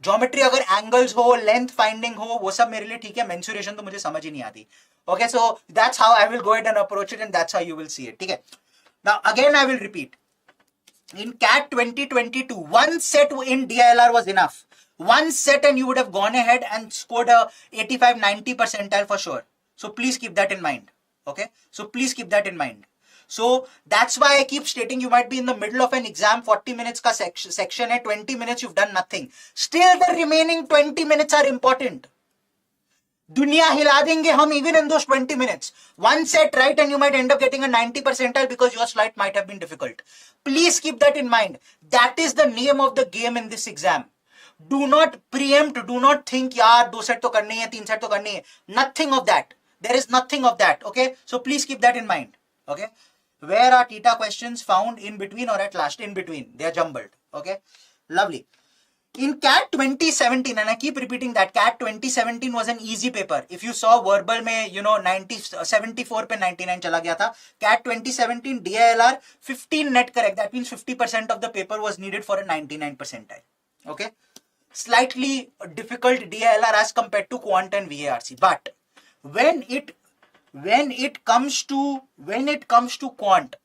Geometry अगर angles हो, length finding हो, वो सब मेरे लिए ठीक है. Mensuration तो मुझे समझ ही नहीं आती. Okay, so that's how I will go ahead and approach it, and that's how you will see it. ठीक है. Now again I will repeat. In CAT 2022, one set in DILR was enough. One set and you would have gone ahead and scored a 85-90 percentile for sure. So please keep that in mind. Okay. So please keep that in mind. So that's why I keep stating you might be in the middle of an exam, 40 minutes ka section hai, 20 minutes you've done nothing. Still the remaining 20 minutes are important. Dunya hila denge hum even in those 20 minutes. One set right and you might end up getting a 90 percentile because your slide might have been difficult. Please keep that in mind. That is the name of the game in this exam. Do not preempt, do not think, yaar, 2 set to karne hai, 3 set to karne hai. Nothing of that. There is nothing of that. Okay. So please keep that in mind. Okay. Where are theta questions found in between or at last? In between. They are jumbled. Okay. Lovely. In CAT 2017, and I keep repeating that, CAT 2017 was an easy paper. If you saw verbal mein, 74 pe 99 chala gaya tha. CAT 2017 DILR 15 net correct. That means 50% of the paper was needed for a 99 percentile. Okay. Slightly difficult DILR as compared to quant and VARC. But when it comes to quant,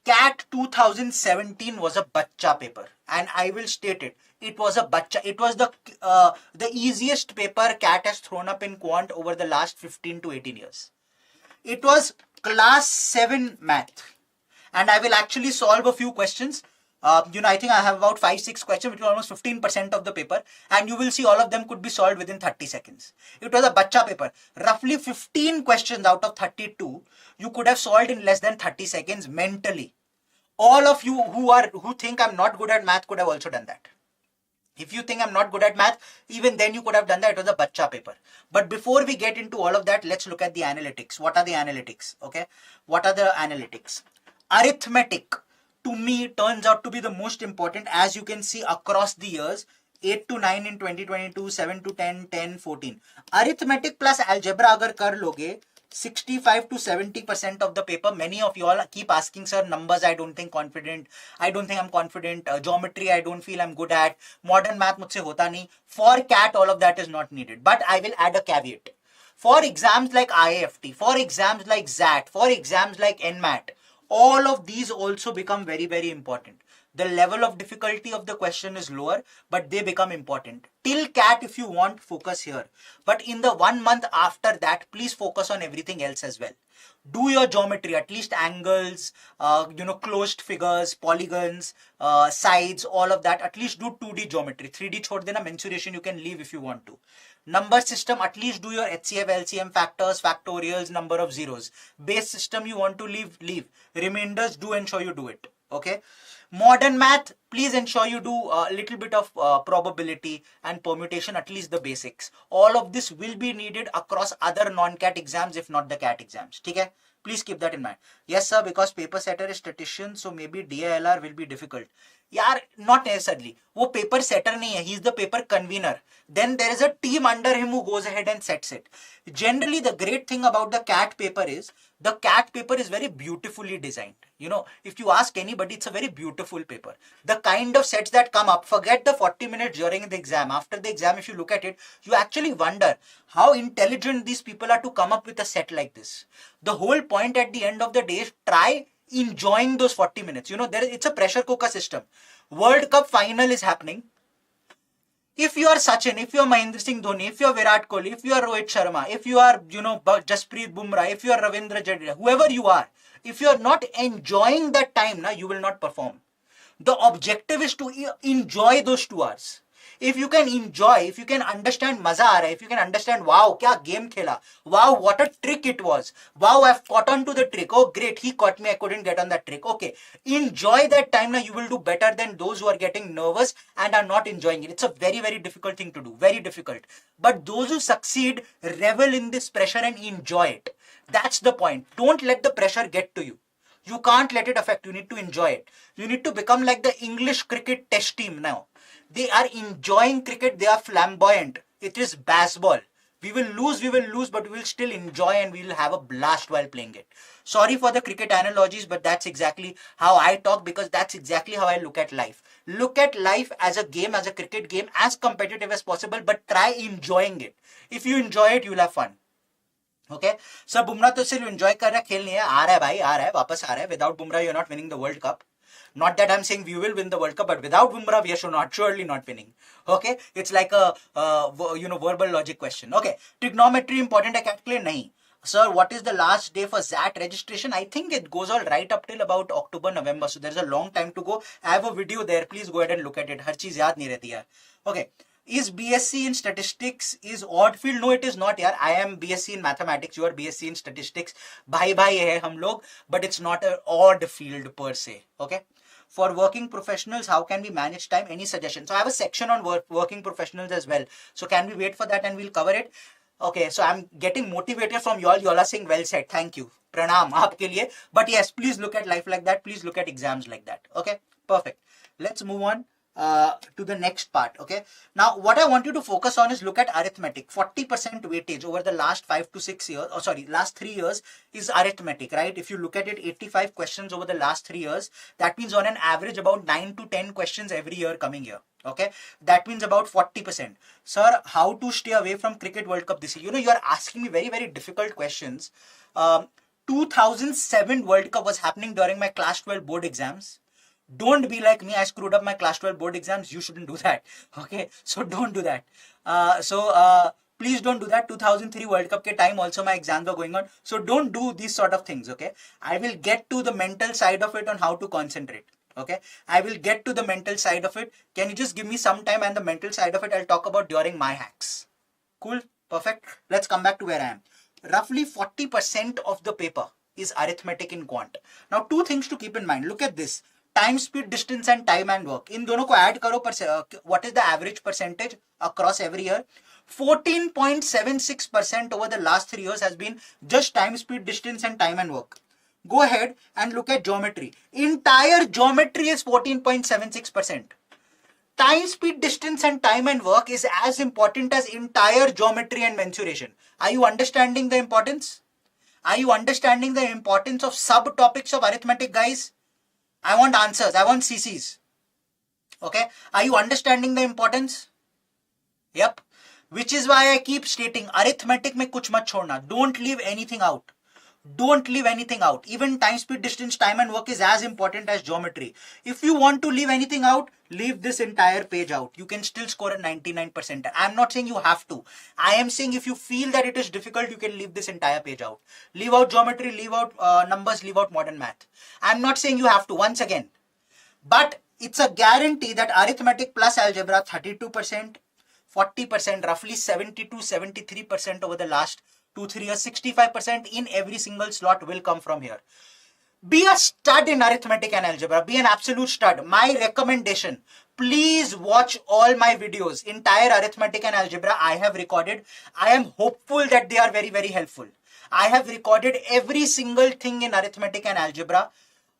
CAT 2017 was a bacha paper, and I will state it. It was a bacha. It was the easiest paper CAT has thrown up in quant over the last 15 to 18 years. It was class 7 math, and I will actually solve a few questions. I think I have about 5-6 questions, which is almost 15% of the paper, and you will see all of them could be solved within 30 seconds. It was a bacha paper. Roughly 15 questions out of 32, you could have solved in less than 30 seconds mentally. All of you who think I'm not good at math could have also done that. If you think I'm not good at math, even then you could have done that. It was a bacha paper. But before we get into all of that, let's look at the analytics. What are the analytics? Okay. What are the analytics? Arithmetic, to me, turns out to be the most important, as you can see across the years. 8 to 9 in 2022, 7 to 10, 10, 14. Arithmetic plus algebra agar kar loge, 65 to 70% of the paper. Many of you all keep asking, sir, numbers I don't think I'm confident. Geometry I don't feel I'm good at. Modern math mujhse hota nahi. For CAT, all of that is not needed. But I will add a caveat. For exams like IIFT, for exams like XAT, for exams like NMAT, all of these also become very, very important. The level of difficulty of the question is lower, but they become important. Till CAT, if you want, focus here. But in the 1 month after that, please focus on everything else as well. Do your geometry, at least angles, closed figures, polygons, sides, all of that. At least do 2D geometry. 3D chhod dena, mensuration you can leave if you want to. Number system, at least do your HCF, LCM factors, factorials, number of zeros. Base system you want to leave. Remainders, do ensure you do it. Okay. Modern math, please ensure you do a little bit of probability and permutation, at least the basics. All of this will be needed across other non-CAT exams, if not the CAT exams. Okay? Please keep that in mind. Yes, sir, because paper setter is statistician, so maybe DILR will be difficult. Yeah, not necessarily. वो paper setter नहीं है. He is the paper convener. Then there is a team under him who goes ahead and sets it. Generally, the great thing about the CAT paper is the CAT paper is very beautifully designed. If you ask anybody, it's a very beautiful paper. The kind of sets that come up, forget the 40 minutes during the exam. After the exam, if you look at it, you actually wonder how intelligent these people are to come up with a set like this. The whole point at the end of the day is try enjoying those 40 minutes. It's a pressure cooker system. World Cup final is happening. If you are Sachin, if you are Mahendra Singh Dhoni, if you are Virat Kohli, if you are Rohit Sharma, if you are, Jasprit Bumrah, if you are Ravindra Jadeja, whoever you are, if you are not enjoying that time, you will not perform. The objective is to enjoy those 2 hours. If you can enjoy, if you can understand maza aa raha hai, if you can understand, wow, kya game khela, wow, what a trick it was, wow, I've caught on to the trick, oh great, he caught me, I couldn't get on that trick. Okay, enjoy that time. Now you will do better than those who are getting nervous and are not enjoying it. It's a very, very difficult thing to do, very difficult. But those who succeed revel in this pressure and enjoy it. That's the point. Don't let the pressure get to you. You can't let it affect you. You need to enjoy it. You need to become like the English cricket test team now. They are enjoying cricket. They are flamboyant. It is baseball. We will lose, but we will still enjoy and we will have a blast while playing it. Sorry for the cricket analogies, but that's exactly how I talk, because that's exactly how I look at life. Look at life as a game, as a cricket game, as competitive as possible, but try enjoying it. If you enjoy it, you will have fun. Okay, so Bumrah तो सिर्फ enjoy कर रहा है, खेल नहीं है, आ रहा है भाई, आ रहा है, वापस आ रहा है. Without Bumrah, you're not winning the World Cup. Not that I'm saying we will win the World Cup, but without Bumrah, we are surely not winning. Okay, it's like a verbal logic question. Okay, trigonometry important है calculate नहीं. Sir, what is the last day for ZAT registration? I think it goes all right up till about October, November. So there's a long time to go. I have a video there. Please go ahead and look at it. हर चीज याद नहीं रहती है. Okay. Is BSc in statistics is odd field? No, it is not. Yaar, I am BSc in mathematics. You are BSc in statistics. Bhai hai hum log, but it's not an odd field per se. Okay. For working professionals, how can we manage time? Any suggestions? So I have a section on working professionals as well. So can we wait for that and we'll cover it? Okay. So I'm getting motivated from y'all. Y'all are saying well said. Thank you. Pranam aapke liye. But yes, please look at life like that. Please look at exams like that. Okay. Perfect. Let's move on to the next part. Okay, now what I want you to focus on is look at arithmetic. 40% weightage over the last 5 to 6 years, or sorry, last 3 years is arithmetic, right? If you look at it, 85 questions over the last 3 years, that means on an average about 9 to 10 questions every year coming here. Okay, that means about 40%. Sir, how to stay away from Cricket World Cup this year? You know, you are asking me very, very difficult questions. 2007 World Cup was happening during my class 12 board exams. Don't be like me, I screwed up my class 12 board exams. You shouldn't do that. Okay, so don't do that. Please don't do that. 2003 World Cup ke time also my exams were going on. So don't do these sort of things. Okay, I will get to the mental side of it on how to concentrate. Okay, I will get to the mental side of it. Can you just give me some time, and the mental side of it I'll talk about during my hacks. Cool, perfect. Let's come back to where I am. Roughly 40% of the paper is arithmetic in quant. Now, 2 things to keep in mind. Look at this. Time, speed, distance and time and work. इन दोनों को add करो. What is the average percentage across every year? 14.76% over the last 3 years has been just time, speed, distance and time and work. Go ahead and look at geometry. Entire geometry is 14.76%. Time, speed, distance and time and work is as important as entire geometry and mensuration. Are you understanding the importance? Are you understanding the importance of subtopics of arithmetic, guys? I want answers. I want CCs. Okay. Are you understanding the importance? Yep. Which is why I keep stating arithmetic mein kuch mat chhodna. Don't leave anything out. Don't leave anything out. Even time, speed, distance, time and work is as important as geometry. If you want to leave anything out, leave this entire page out. You can still score a 99%. I'm not saying you have to. I am saying if you feel that it is difficult, you can leave this entire page out. Leave out geometry, leave out numbers, leave out modern math. I'm not saying you have to, once again. But it's a guarantee that arithmetic plus algebra 32%, 40%, roughly 70 to 73% over the last 2-3 years, 65% in every single slot will come from here. Be a stud in arithmetic and algebra. Be an absolute stud. My recommendation, please watch all my videos. Entire arithmetic and algebra I have recorded. I am hopeful that they are very, very helpful. I have recorded every single thing in arithmetic and algebra.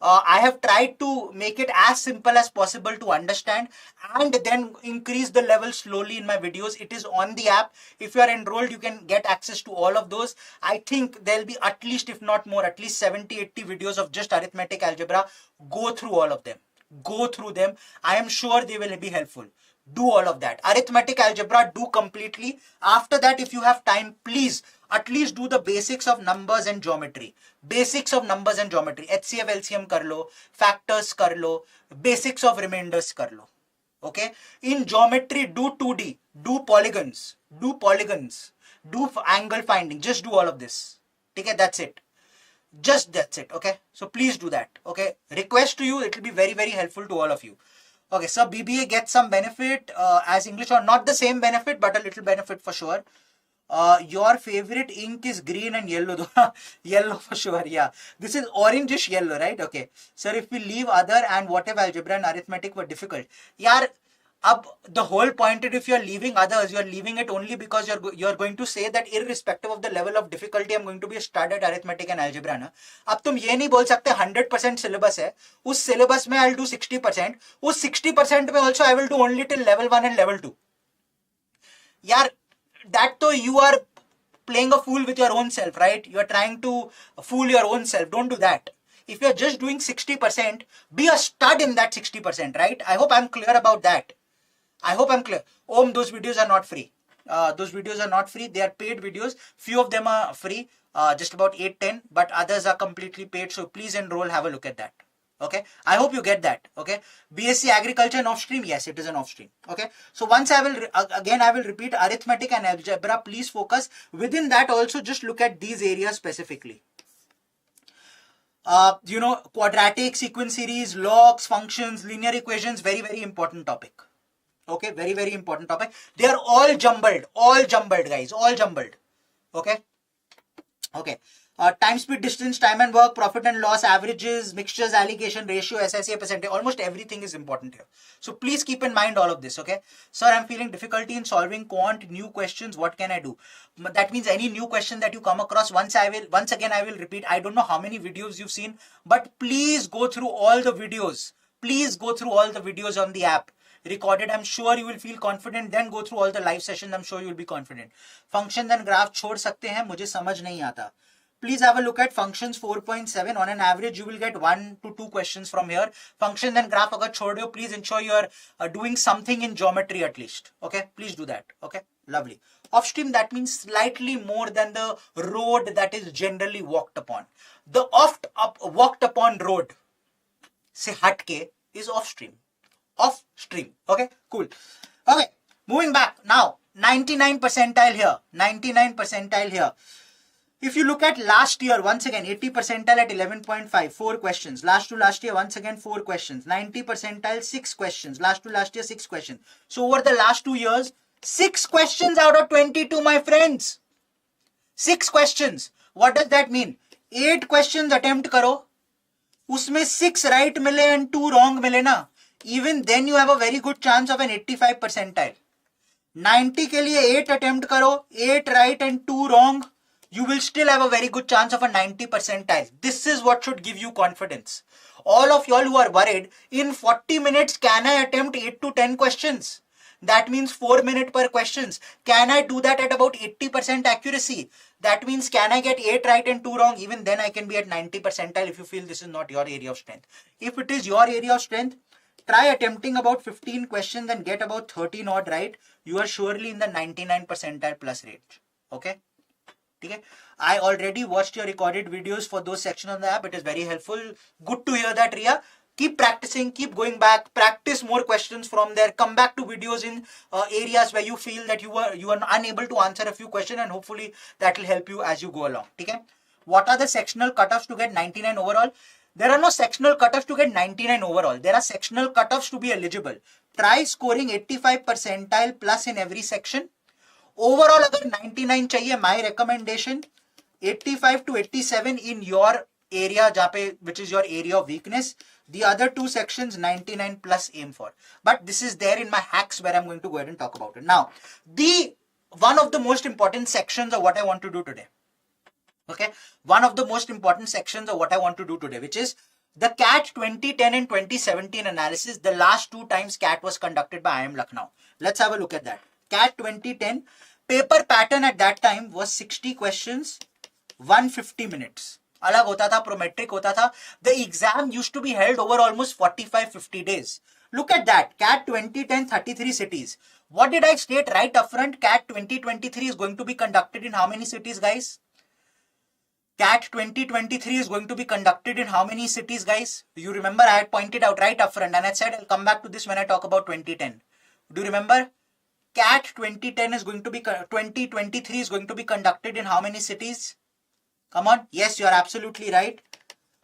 I have tried to make it as simple as possible to understand and then increase the level slowly in my videos. It is on the app. If you are enrolled, you can get access to all of those. I think there'll be at least, if not more, at least 70-80 videos of just arithmetic algebra. Go through all of them. Go through them. I am sure they will be helpful. Do all of that. Arithmetic algebra, do completely. After that, if you have time, please at least do the basics of numbers and geometry. Basics of numbers and geometry. HCF, LCM kar lo, factors kar lo, basics of remainders kar lo. Okay. In geometry, do 2D, do polygons, do angle finding. Just do all of this. Okay, that's it. Just that's it. Okay, so please do that. Okay, request to you, it will be very, very helpful to all of you. Okay, so BBA gets some benefit as English, or not the same benefit, but a little benefit for sure. Your favorite ink is green and yellow though. Yellow for sure, yeah. This is orangish yellow, right? Okay. Sir, if we leave other and whatever algebra and arithmetic were difficult. Yeah, the whole point is if you're leaving others, you're leaving it only because you're going to say that irrespective of the level of difficulty, I'm going to be a stud at arithmetic and algebra ना. अब तुम ये नहीं बोल सकते 100% syllabus है, उस syllabus में I'll do 60%, उस 60% में also I will do only till level 1 and level 2. यार, that though you are playing a fool with your own self, right? You are trying to fool your own self. Don't do that. If you're just doing 60%, be a stud in that 60%, right? I hope I'm clear about that. I hope I'm clear. Om, those videos are not free. Those videos are not free. They are paid videos. Few of them are free, just about 8-10, but others are completely paid. So please enroll, have a look at that. Okay, I hope you get that. Okay, BSc Agriculture and off stream, yes, it is an off stream. Okay, so once I will again I will repeat arithmetic and algebra. Please focus within that. Also, just look at these areas specifically. You know, quadratic, sequence series, logs, functions, linear equations. Very, very important topic. Okay, very, very important topic. They are all jumbled, guys, all jumbled. Okay, okay. Time, speed, distance, time and work, profit and loss, averages, mixtures, allocation, ratio, SSA, percentage, almost everything is important here. So please keep in mind all of this, okay? Sir, I'm feeling difficulty in solving quant new questions. What can I do? That means any new question that you come across, once again I will repeat, I don't know how many videos you've seen, but please go through all the videos. Please go through all the videos on the app. Recorded, I'm sure you will feel confident. Then go through all the live sessions, I'm sure you will be confident. Functions and graph छोड़ सकते हैं, मुझे समझ नहीं आता. Please have a look at functions 4.7. On an average, you will get 1 to 2 questions from here. Functions and graph agar chhod do, please ensure you are doing something in geometry at least. Okay, please do that. Okay, lovely. Off stream, that means slightly more than the road that is generally walked upon. The walked upon road se hatke is off stream. Off stream. Okay, cool. Okay, moving back now. 99 percentile here. 99 percentile here. If you look at last year, once again, 80 percentile at 11.5, 4 questions. Last to last year, once again, 4 questions. 90 percentile, 6 questions. Last to last year, 6 questions. So over the last 2 years, 6 questions out of 22, my friends. 6 questions. What does that mean? 8 questions attempt karo. Usme 6 right mile and 2 wrong mile na. Even then you have a very good chance of an 85 percentile. 90 ke liye 8 attempt karo, 8 right and 2 wrong. You will still have a very good chance of a 90 percentile. This is what should give you confidence. All of y'all who are worried, in 40 minutes, can I attempt 8 to 10 questions? That means 4 minutes per questions. Can I do that at about 80% accuracy? That means can I get 8 right and 2 wrong? Even then I can be at 90 percentile if you feel this is not your area of strength. If it is your area of strength, try attempting about 15 questions and get about 13 odd right. You are surely in the 99 percentile plus range. Okay? Okay. I already watched your recorded videos for those sections on the app. It is very helpful. Good to hear that, Ria. Keep practicing, keep going back, practice more questions from there. Come back to videos in areas where you feel that you are unable to answer a few questions, and hopefully that will help you as you go along. Okay. What are the sectional cutoffs to get 99 overall? There are no sectional cutoffs to get 99 overall. There are sectional cutoffs to be eligible. Try scoring 85 percentile plus in every section. Overall, अगर 99 चाहिए, my recommendation 85 to 87 in your area, जहाँ पे, which is your area of weakness. The other 2 sections 99 plus aim for. But this is there in my hacks where I'm going to go ahead and talk about it. Now, one of the most important sections of what I want to do today. Okay, one of the most important sections of what I want to do today, which is the CAT 2010 and 2017 analysis. The last 2 times CAT was conducted by IIM Lucknow. Let's have a look at that. CAT 2010, paper pattern at that time was 60 questions, 150 minutes. Alag hota tha, prometric hota tha. The exam used to be held over almost 45-50 days. Look at that. CAT 2010, 33 cities. What did I state right up front? CAT 2023 is going to be conducted in how many cities, guys? CAT 2023 is going to be conducted in how many cities, guys? You remember I had pointed out right up front and I said I'll come back to this when I talk about 2010. Do you remember? CAT 2023 is going to be conducted in how many cities? Come on. Yes, you are absolutely right.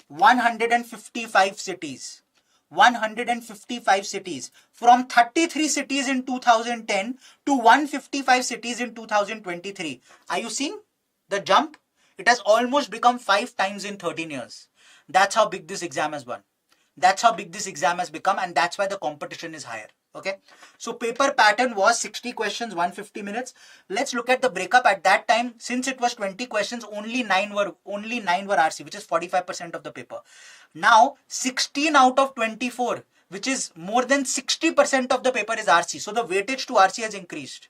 155 cities. 155 cities. From 33 cities in 2010 to 155 cities in 2023. Are you seeing the jump? It has almost become 5 times in 13 years. That's how big this exam has won. That's how big this exam has become, and that's why the competition is higher. Okay, so paper pattern was 60 questions, 150 minutes. Let's look at the breakup. At that time, since it was 20 questions, only 9 were RC, which is 45% of the paper. Now 16 out of 24, which is more than 60% of the paper, is RC. So the weightage to RC has increased.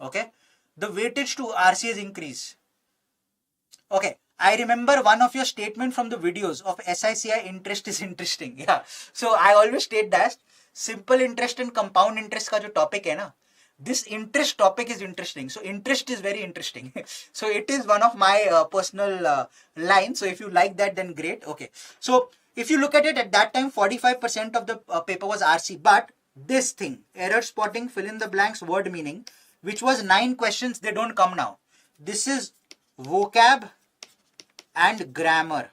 Okay, the weightage to RC has increased. Okay, I remember one of your statement from the videos of SICI interest is interesting. Yeah, so I always state that simple interest and compound interest का जो topic है ना, this interest topic is interesting. So interest is very interesting. So it is one of my personal lines. So if you like that, then great. Okay, so if you look at it, at that time 45% of the paper was RC, but this thing, error spotting, fill in the blanks, word meaning, which was 9 questions, they don't come now. This is vocab and grammar,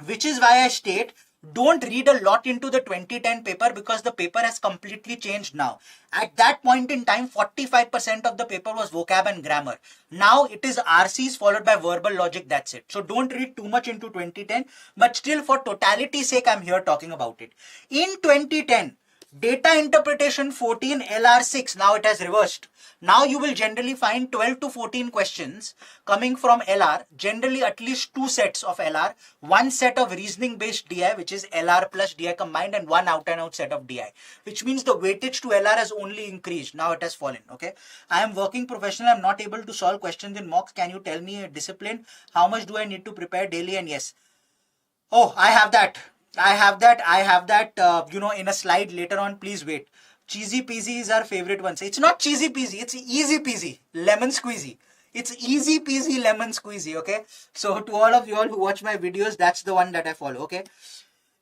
which is why I state don't read a lot into the 2010 paper, because the paper has completely changed now. At that point in time, 45% of the paper was vocab and grammar. Now it is RCs followed by verbal logic. That's it. So don't read too much into 2010, but still for totality's sake, I'm here talking about it. In 2010, data interpretation 14, LR 6, now it has reversed. Now you will generally find 12 to 14 questions coming from LR, generally at least 2 sets of LR, 1 set of reasoning based DI, which is LR plus DI combined, and 1 out and out set of DI, which means the weightage to LR has only increased. Now it has fallen. Okay, I am working professional. I'm not able to solve questions in mocks. Can you tell me a discipline? How much do I need to prepare daily? And yes. Oh, I have that, in a slide later on. Please wait. Cheesy peasy is our favorite one. So it's not cheesy peasy, it's easy peasy, lemon squeezy. It's easy peasy, lemon squeezy, okay? So to all of you all who watch my videos, that's the one that I follow, okay?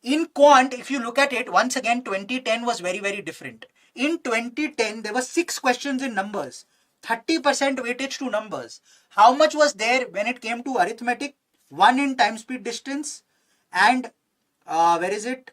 In quant, if you look at it, once again, 2010 was very, very different. In 2010, there were 6 questions in numbers, 30% weightage to numbers. How much was there when it came to arithmetic? 1 in time, speed, distance, and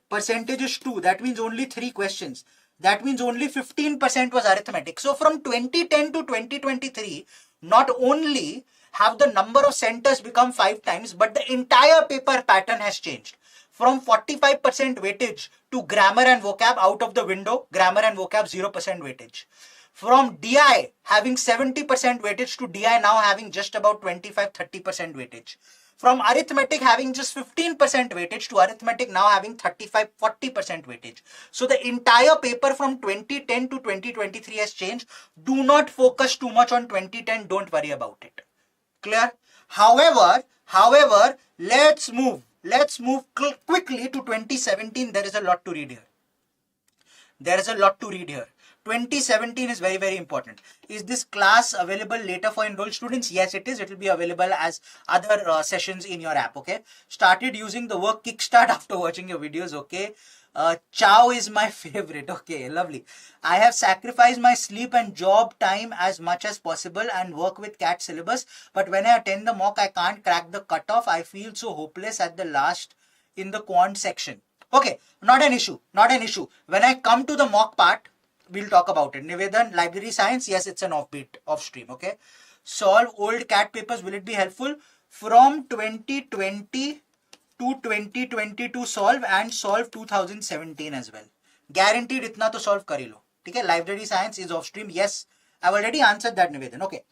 percentage is 2. That means only 3 questions. That means only 15% was arithmetic. So from 2010 to 2023, not only have the number of centers become 5 times, but the entire paper pattern has changed. From 45% weightage to grammar and vocab out of the window, grammar and vocab 0% weightage. From DI having 70% weightage to DI now having just about 25-30% weightage. From arithmetic having just 15% weightage to arithmetic now having 35-40% weightage. So the entire paper from 2010 to 2023 has changed. Do not focus too much on 2010. Don't worry about it. Clear? However, let's move quickly to 2017. There is a lot to read here. 2017 is very, very important. Is this class available later for enrolled students? Yes, it is. It will be available as other sessions in your app. Okay. Started using the work kickstart after watching your videos. Okay. Chow is my favorite. Okay, lovely. I have sacrificed my sleep and job time as much as possible and work with CAT syllabus. But when I attend the mock, I can't crack the cutoff. I feel so hopeless at the last in the quant section. Okay, not an issue. When I come to the mock part, we'll talk about it. Nivedan, library science, yes, it's an off stream, okay? Solve old CAT papers, will it be helpful? From 2020 to 2022 solve, and solve 2017 as well. Guaranteed itna to solve kari lo. Okay, library science is off stream. Yes, I've already answered that, Nivedan. Okay.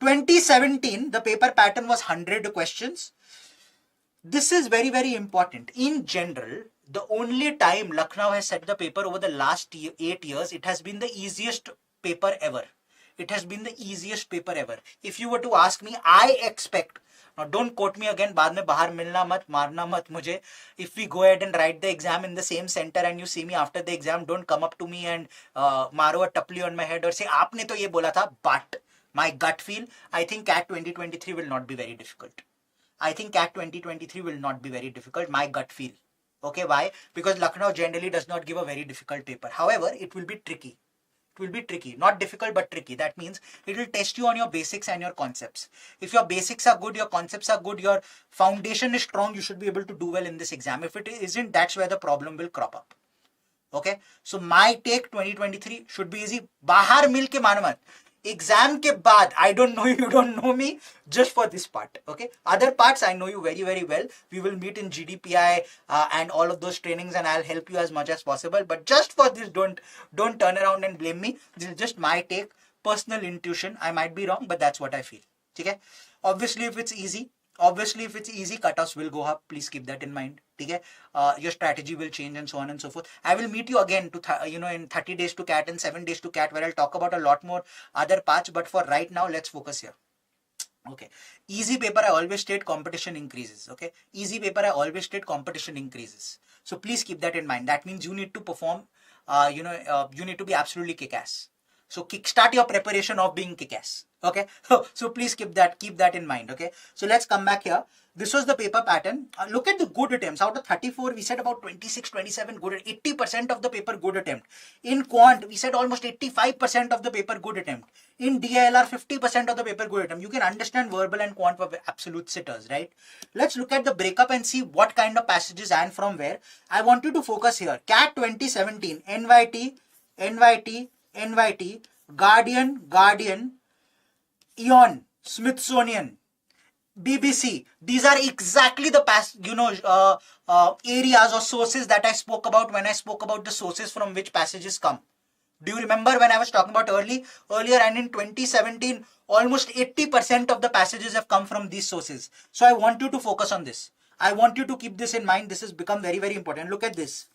2017, the paper pattern was 100 questions. This is very, very important. In general, the only time Lucknow has set the paper over the last 8 years, it has been the easiest paper ever. If you were to ask me, I expect, now don't quote me again, baad mein bahar milna mat, marna mat mujhe. If we go ahead and write the exam in the same center and you see me after the exam, don't come up to me and maro a tapli on my head or say, aapne to ye bola tha. But my gut feel, I think CAT 2023 will not be very difficult. My gut feel. Okay, why? Because Lucknow generally does not give a very difficult paper. However, it will be tricky. It will be tricky, not difficult but tricky. That means it will test you on your basics and your concepts. If your basics are good, your concepts are good, your foundation is strong, you should be able to do well in this exam. If it isn't, that's where the problem will crop up. Okay, so my take 2023 should be easy. Bahar mil ke mano mat. Exam ke baad, I don't know you, don't know me, just for this part. Okay, other parts I know you very, very well. We will meet in GDPI and all of those trainings, and I'll help you as much as possible. But just for this, don't turn around and blame me. This is just my take, personal intuition. I might be wrong, but that's what I feel. Okay, obviously if it's easy, cutoffs will go up. Please keep that in mind. Okay, your strategy will change and so on and so forth. I will meet you again to in 30 days to CAT and 7 days to CAT, where I'll talk about a lot more other parts. But for right now, let's focus here. Okay, easy paper I always state competition increases. Okay, easy paper I always state competition increases. So please keep that in mind. That means you need to perform. You need to be absolutely kick-ass. So kickstart your preparation of being kick-ass. Okay, so please keep that in mind. Okay, so let's come back here. This was the paper pattern. Look at the good attempts. Out of 34, we said about 26, 27 good, 80% of the paper good attempt. In quant, we said almost 85% of the paper good attempt. In DILR, 50% of the paper good attempt. You can understand verbal and quant were absolute sitters, right? Let's look at the breakup and see what kind of passages and from where. I want you to focus here. CAT 2017, NYT, Guardian, IIM, Smithsonian, BBC. These are exactly the areas or sources that I spoke about when I spoke about the sources from which passages come. Do you remember when I was talking about earlier, and in 2017, almost 80% of the passages have come from these sources. So I want you to focus on this. I want you to keep this in mind. This has become very, very important. Look at this.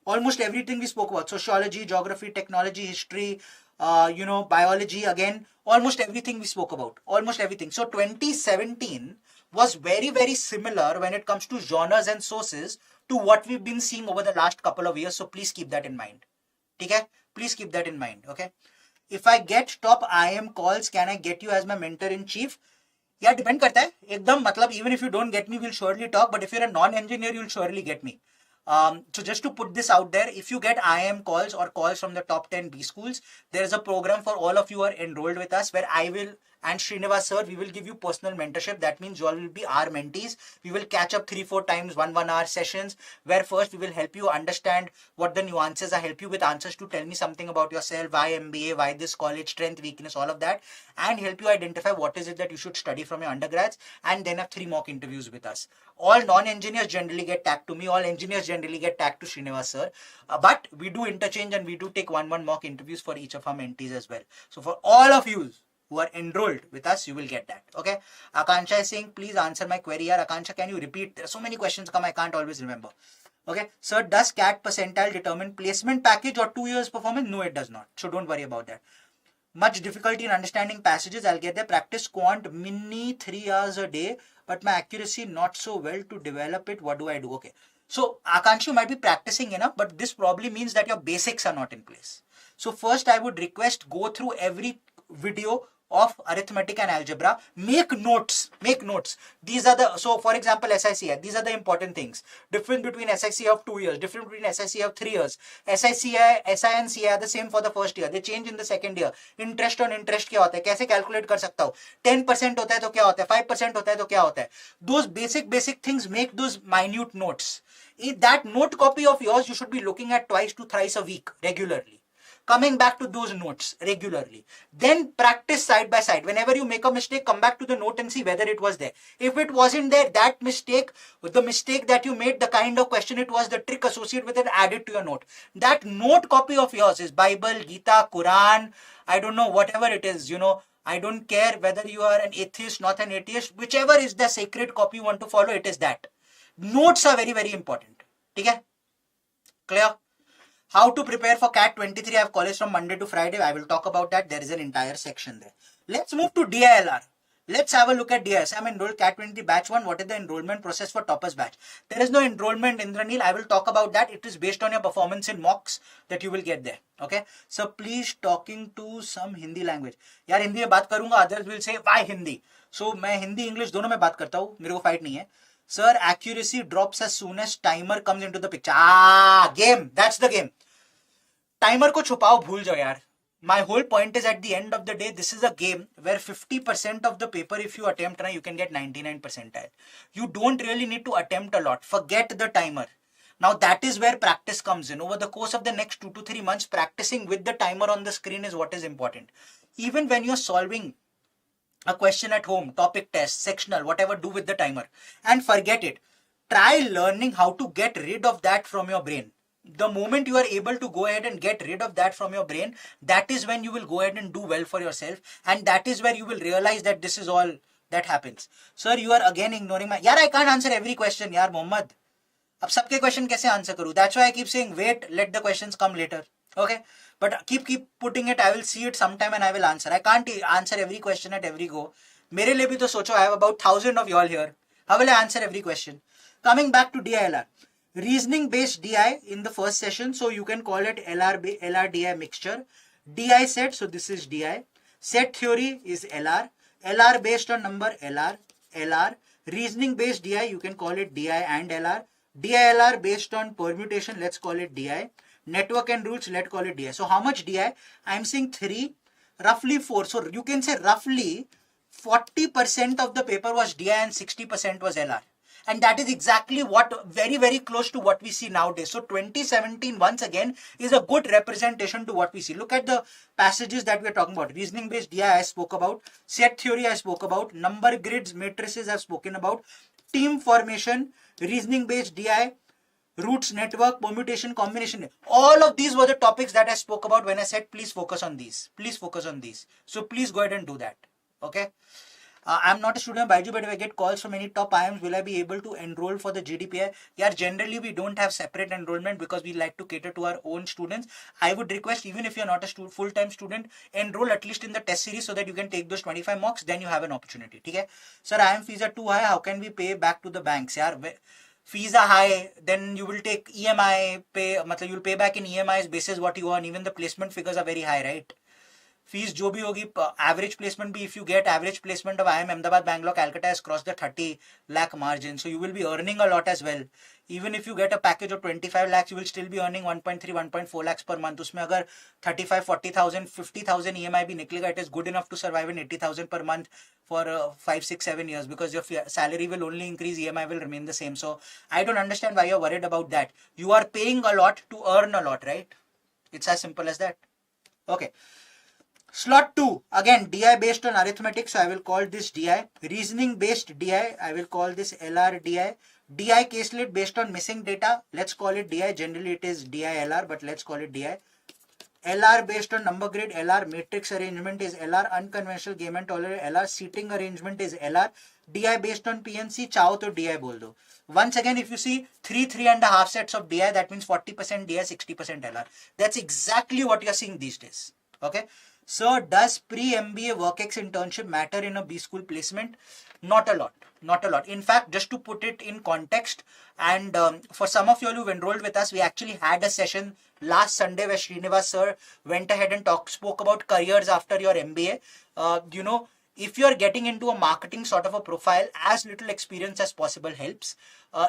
Almost everything we spoke about, sociology, geography, technology, history, biology, again, almost everything we spoke about, almost everything. So 2017 was very, very similar when it comes to genres and sources to what we've been seeing over the last couple of years. So please keep that in mind. Okay? Please keep that in mind. Okay? If I get top IIM calls, can I get you as my mentor in chief? Yeah, depend karta hai. Ekdam, matlab, even if you don't get me, we'll surely talk. But if you're a non-engineer, you'll surely get me. So just to put this out there, if you get IIM calls or calls from the top 10 B schools, there is a program for all of you who are enrolled with us where I will and Srinivas sir, we will give you personal mentorship. That means you all will be our mentees. We will catch up 3-4 times, 1 hour sessions, where first we will help you understand what the nuances are, help you with answers to tell me something about yourself, why MBA, why this college, strength, weakness, all of that, and help you identify what is it that you should study from your undergrads, and then have 3 mock interviews with us. All non-engineers generally get tagged to me, all engineers generally get tagged to Srinivas sir, but we do interchange and we do take 1 mock interviews for each of our mentees as well. So for all of you who are enrolled with us, you will get that. Okay. Akansha is saying, please answer my query. Akansha, can you repeat? There are so many questions come, I can't always remember. Okay. Sir, does CAT percentile determine placement package or 2 years performance? No, it does not. So don't worry about that. Much difficulty in understanding passages. I'll get there. Practice quant mini 3 hours a day, but my accuracy not so well to develop it. What do I do? Okay. So Akansha, you might be practicing enough, but this probably means that your basics are not in place. So first I would request, go through every video of arithmetic and algebra, make notes. These are the, so for example, SICI, these are the important things. Difference between SICI of 2 years, difference between SICI of 3 years. SI and CI are the same for the first year. They change in the second year. Interest on interest क्या होता है? कैसे calculate कर सकता हूँ? 10% होता है तो क्या होता है? 5% होता है तो क्या होता है? Those basic things, make those minute notes. That note copy of yours, you should be looking at twice to thrice a week, regularly. Coming back to those notes regularly. Then practice side by side. Whenever you make a mistake, come back to the note and see whether it was there. If it wasn't there, that mistake, the mistake that you made, the kind of question it was, the trick associated with it, add it to your note. That note copy of yours is Bible, Gita, Quran, I don't know, whatever it is, I don't care whether you are an atheist, not an atheist, whichever is the sacred copy you want to follow, it is that. Notes are very, very important. Okay? Clear? How to prepare for CAT 23? I have college from Monday to Friday. I will talk about that. There is an entire section there. Let's move to DILR. Let's have a look at DILR. I'm enrolled CAT 23 batch 1. What is the enrollment process for toppers batch? There is no enrollment, Indranil. I will talk about that. It is based on your performance in mocks that you will get there. Okay. So please talking to some Hindi language. यार हिंदी में बात करूँगा. Others will say why Hindi? So मैं Hindi English दोनों में बात करता हूँ. मेरे को फाइट नहीं है. Sir, accuracy drops as soon as timer comes into the picture. Game. That's the game. Timer को छुपाओ, भूल जाओ यार. My whole point is, at the end of the day, this is a game where 50% of the paper, if you attempt, you can get 99 percentile. You don't really need to attempt a lot. Forget the timer. Now that is where practice comes in. Over the course of the next 2 to 3 months, practicing with the timer on the screen is what is important. Even when you're solving a question at home, topic test, sectional, whatever, do with the timer and forget it. Try learning how to get rid of that from your brain. The moment you are able to go ahead and get rid of that from your brain, that is when you will go ahead and do well for yourself, and that is where you will realize that this is all that happens. Sir, you are again ignoring my... Yaar, I can't answer every question, yaar, Mohammed. Ab sabke question kaise answer karu? That's why I keep saying wait, let the questions come later. Okay? But keep putting it. I will see it sometime and I will answer. I can't answer every question at every go. Mere liye bhi to socho, I have about 1,000 of y'all here. How will I answer every question? Coming back to DILR. Reasoning based DI in the first session, so you can call it LR DI mixture. DI set, so this is DI. Set theory is LR. LR based on number, LR. Reasoning based DI, you can call it DI and LR. DILR based on permutation, let's call it DI. Network and rules, let's call it DI. So how much DI? I am saying 3, roughly 4. So you can say roughly 40% of the paper was DI and 60% was LR. And that is exactly what, very, very close to what we see nowadays. So 2017, once again, is a good representation to what we see. Look at the passages that we are talking about. Reasoning based DI I spoke about. Set theory I spoke about. Number grids, matrices I've spoken about. Team formation, reasoning based DI, roots, network, permutation, combination. All of these were the topics that I spoke about when I said please focus on these. Please focus on these. So please go ahead and do that. Okay. I'm not a student of BYJU'S, but if I get calls from any top IIMs, will I be able to enroll for the GDPI? Yeah, generally we don't have separate enrollment because we like to cater to our own students. I would request, even if you're not a full-time student, enroll at least in the test series so that you can take those 25 mocks, then you have an opportunity. Okay? Sir, IIM fees are too high. How can we pay back to the banks? Yeah, fees are high, then you will take EMI, you'll pay back in EMIs basis what you earn. Even the placement figures are very high, right? Fees जो भी होगी, average placement भी, if you get average placement of IIM Ahmedabad, Bangalore, Calcutta has crossed the 30 lakh margin. So you will be earning a lot as well. Even if you get a package of 25 lakhs, you will still be earning 1.3, 1.4 lakhs per month. उसमें अगर 35, 40,000, 50,000 EMI भी निकलेगा, it is good enough to survive in 80,000 per month for 5, 6, 7 years because your salary will only increase, EMI will remain the same. So I don't understand why you're worried about that. You are paying a lot to earn a lot, right? It's as simple as that. Okay. Slot 2, again DI based on arithmetic, so I will call this DI. Reasoning based DI, I will call this LR DI. DI caselet based on missing data, let's call it DI. Generally it is DILR, but let's call it DI. LR based on number grid, LR. Matrix arrangement is LR. Unconventional game and tolerance, LR. Seating arrangement is LR. DI based on PNC, चाहो तो DI बोल दो. Once again, if you see 3.5 sets of DI, that means 40% DI, 60% LR. That's exactly what you're seeing these days. Okay. So does pre-MBA WorkX internship matter in a B school placement? Not a lot. Not a lot. In fact, just to put it in context, and for some of you who've enrolled with us, we actually had a session last Sunday where Srinivas sir went ahead and spoke about careers after your MBA. If you're getting into a marketing sort of a profile, as little experience as possible helps.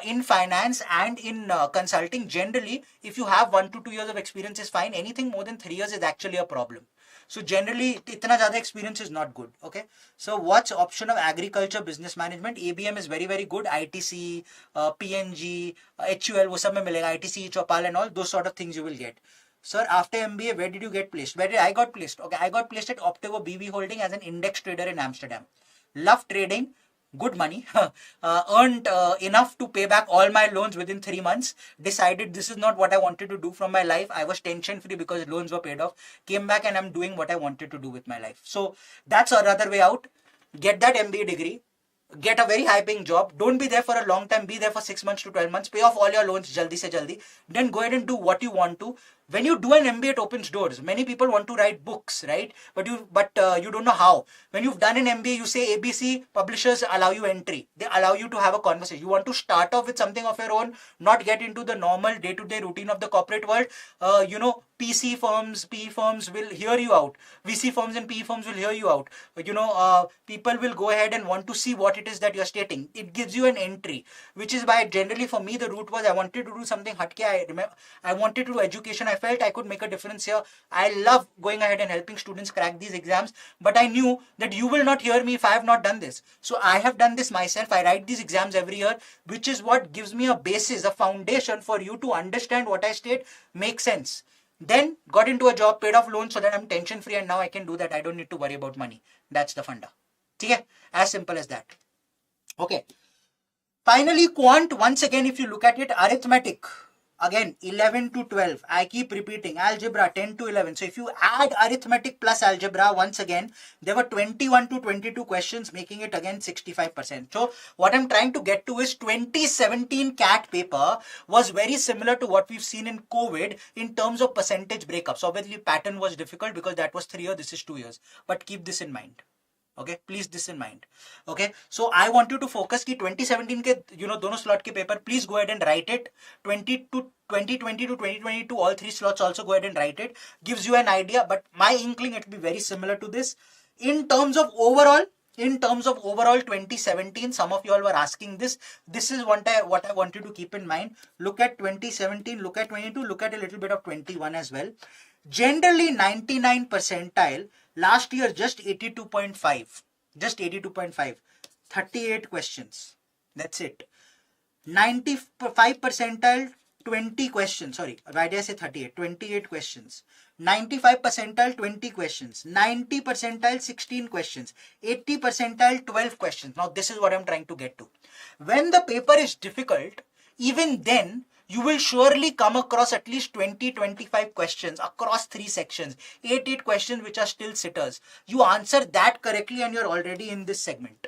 In finance and in consulting, generally, if you have 1 to 2 years of experience is fine. Anything more than 3 years is actually a problem. So generally, itna zyada experience is not good. Okay. So what's option of agriculture business management? ABM is very, very good. ITC, PNG, HUL, wo sab mein milega. ITC, Chopal and all, those sort of things you will get. Sir, after MBA, where did you get placed? Where did I got placed? Okay, I got placed at Optivo BV Holding as an index trader in Amsterdam. Loved trading. Good money, earned enough to pay back all my loans within 3 months, decided this is not what I wanted to do from my life. I was tension free because loans were paid off, came back and I'm doing what I wanted to do with my life. So that's another way out. Get that MBA degree, get a very high paying job, don't be there for a long time, be there for 6 months to 12 months, pay off all your loans jaldi se jaldi, then go ahead and do what you want to. When you do an MBA, it opens doors. Many people want to write books, right? But you don't know how. When you've done an MBA, you say ABC, publishers allow you entry. They allow you to have a conversation. You want to start off with something of your own, not get into the normal day-to-day routine of the corporate world. PC firms, PE firms will hear you out. VC firms and PE firms will hear you out. People will go ahead and want to see what it is that you're stating. It gives you an entry, which is why generally for me the route was I wanted to do something hatke. I wanted to do education. I felt I could make a difference here. I love going ahead and helping students crack these exams, but I knew that you will not hear me if I have not done this. So I have done this myself. I write these exams every year, which is what gives me a basis, a foundation for you to understand what I state makes sense. Then got into a job, paid off loans so that I'm tension free, and now I can do that. I don't need to worry about money. That's the funda. Okay? As simple as that. Okay. Finally, quant, once again, if you look at it, arithmetic. Again, 11 to 12. I keep repeating. Algebra, 10 to 11. So if you add arithmetic plus algebra, once again, there were 21 to 22 questions, making it again 65%. So what I'm trying to get to is 2017 CAT paper was very similar to what we've seen in COVID in terms of percentage breakups. Obviously, pattern was difficult because that was 3 years, this is 2 years. But keep this in mind. Okay, please this in mind. Okay, so I want you to focus ki 2017 ke dono slot ke paper, please go ahead and write it. 2020 to 2022, all 3 slots also go ahead and write it. Gives you an idea, but my inkling it will be very similar to this. In terms of overall 2017, some of you all were asking this. This is what I want you to keep in mind. Look at 2017, look at 22, look at a little bit of 21 as well. Generally 99 percentile. Last year, just 82.5. Just 82.5. 38 questions. That's it. 95 percentile, 20 questions. Sorry, why did I say 38? 28 questions. 95 percentile, 20 questions. 90 percentile, 16 questions. 80 percentile, 12 questions. Now, this is what I'm trying to get to. When the paper is difficult, even then, you will surely come across at least 20-25 questions across 3 sections, 8 questions which are still sitters. You answer that correctly and you're already in this segment.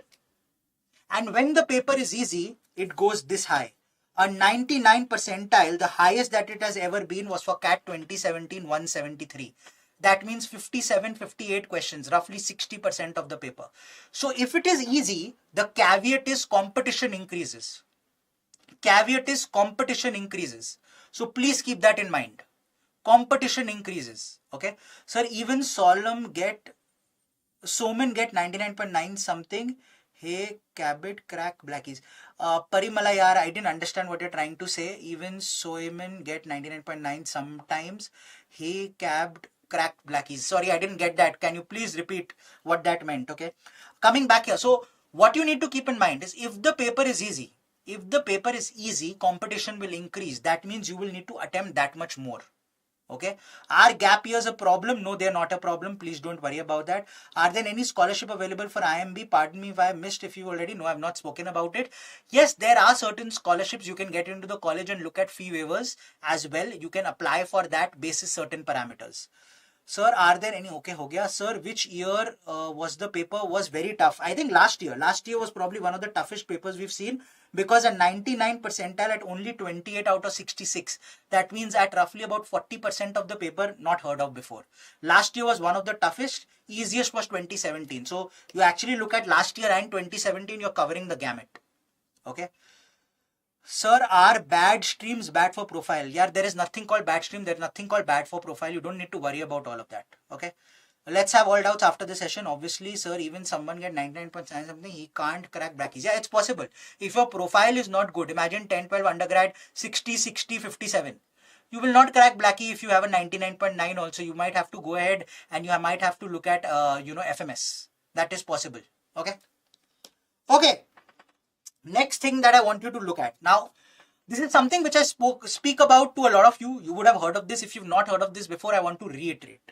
And when the paper is easy, it goes this high. A 99 percentile, the highest that it has ever been was for CAT 2017, 173. That means 57, 58 questions, roughly 60% of the paper. So if it is easy, the caveat is competition increases. Caveat is competition increases. So please keep that in mind. Competition increases. Okay. Sir, even Soman get 99.9 something. Hey, Cabot, crack blackies. Parimalayar, I didn't understand what you're trying to say. Even Soman get 99.9 sometimes. Hey, cabbed, crack blackies. Sorry, I didn't get that. Can you please repeat what that meant? Okay. Coming back here. So what you need to keep in mind is if the paper is easy, competition will increase. That means you will need to attempt that much more. Okay. Are gap years a problem? No, they are not a problem. Please don't worry about that. Are there any scholarship available for IMB? Pardon me if I missed, if you already know, I have not spoken about it. Yes, there are certain scholarships. You can get into the college and look at fee waivers as well. You can apply for that basis certain parameters. Sir, are there any? Okay, ho gaya. Sir, which year was the paper was very tough? I think last year. Last year was probably one of the toughest papers we've seen because a 99 percentile at only 28 out of 66. That means at roughly about 40% of the paper not heard of before. Last year was one of the toughest. Easiest was 2017. So you actually look at last year and 2017, you're covering the gamut. Okay. Sir, are bad streams bad for profile? Yeah, there is nothing called bad stream. There is nothing called bad for profile. You don't need to worry about all of that. Okay. Let's have all doubts after the session. Obviously, sir, even someone get 99.9 something, he can't crack brackies. Yeah, it's possible. If your profile is not good, imagine 10, 12 undergrad, 60, 60, 57. You will not crack blackie if you have a 99.9 also. You might have to go ahead and you might have to look at, FMS. That is possible. Okay. Okay. Next thing that I want you to look at. Now, this is something which I speak about to a lot of you. You would have heard of this. If you've not heard of this before, I want to reiterate.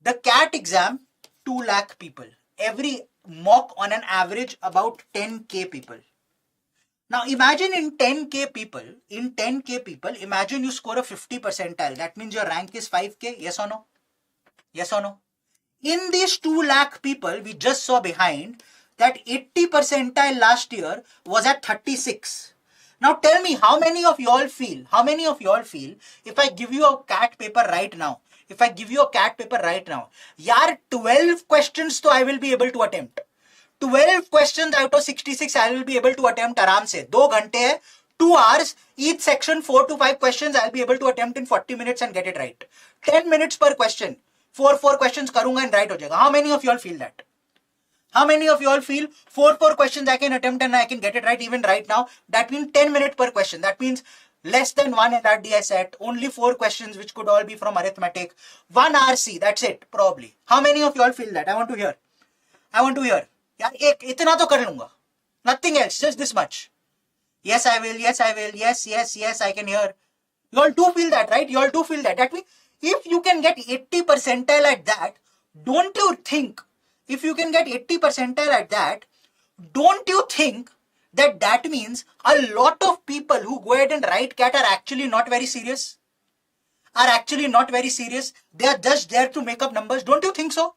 The CAT exam, 2 lakh people. Every mock on an average about 10k people. Now imagine in 10k people, imagine you score a 50 percentile. That means your rank is 5k. Yes or no? Yes or no? In these 2 lakh people, we just saw behind that 80 percentile last year was at 36. Now tell me, how many of you all feel, if I give you a CAT paper right now, yaar 12 questions to I will be able to attempt. 12 questions out of 66 I will be able to attempt aram se. 2 घंटे है, 2 hours, each section 4 to 5 questions I'll be able to attempt in 40 minutes and get it right. 10 minutes per question. 4 questions karunga and right ho jayega. How many of you all feel that? How many of you all feel 4 questions I can attempt and I can get it right even right now? That means 10 minutes per question. That means less than 1 NRDI set, only 4 questions which could all be from arithmetic. 1 RC, that's it, probably. How many of you all feel that? I want to hear. I want to hear. Yeah, itna to kar lunga. Nothing else, just this much. Yes, I will. Yes, I will. Yes, yes, yes, I can hear. You all do feel that, right? You all do feel that. That means if you can get 80 percentile at that, don't you think, if you can get 80 percentile at that, don't you think that that means a lot of people who go ahead and write CAT are actually not very serious? Are actually not very serious. They are just there to make up numbers. Don't you think so?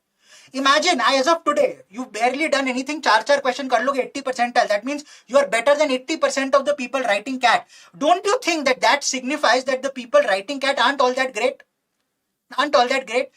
Imagine, as of today, you've barely done anything. 4 question kar loge 80 percentile. That means you are better than 80% of the people writing CAT. Don't you think that that signifies that the people writing CAT aren't all that great? Aren't all that great?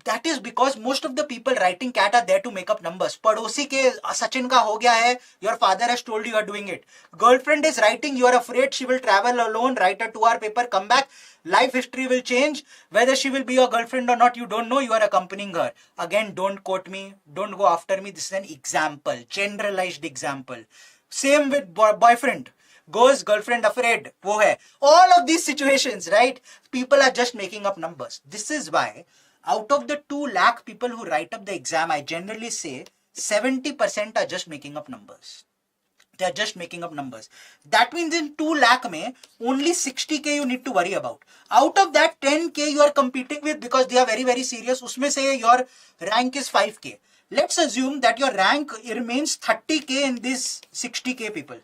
That is because most of the people writing CAT are there to make up numbers. Padosi ke Sachin ka ho gaya hai. Your father has told you are doing it. Girlfriend is writing. You are afraid she will travel alone. Write a 2-hour paper. Come back. Life history will change. Whether she will be your girlfriend or not, you don't know. You are accompanying her. Again, don't quote me. Don't go after me. This is an example. Generalized example. Same with boyfriend. Goes, girlfriend afraid. Wo hai. All of these situations, right? People are just making up numbers. This is why out of the 2 lakh people who write up the exam, I generally say 70% are just making up numbers. They are just making up numbers. That means in 2 lakh mein, only 60k you need to worry about. Out of that, 10k you are competing with because they are very, very serious. Usme se your rank is 5k. Let's assume that your rank remains 30k in this 60k people.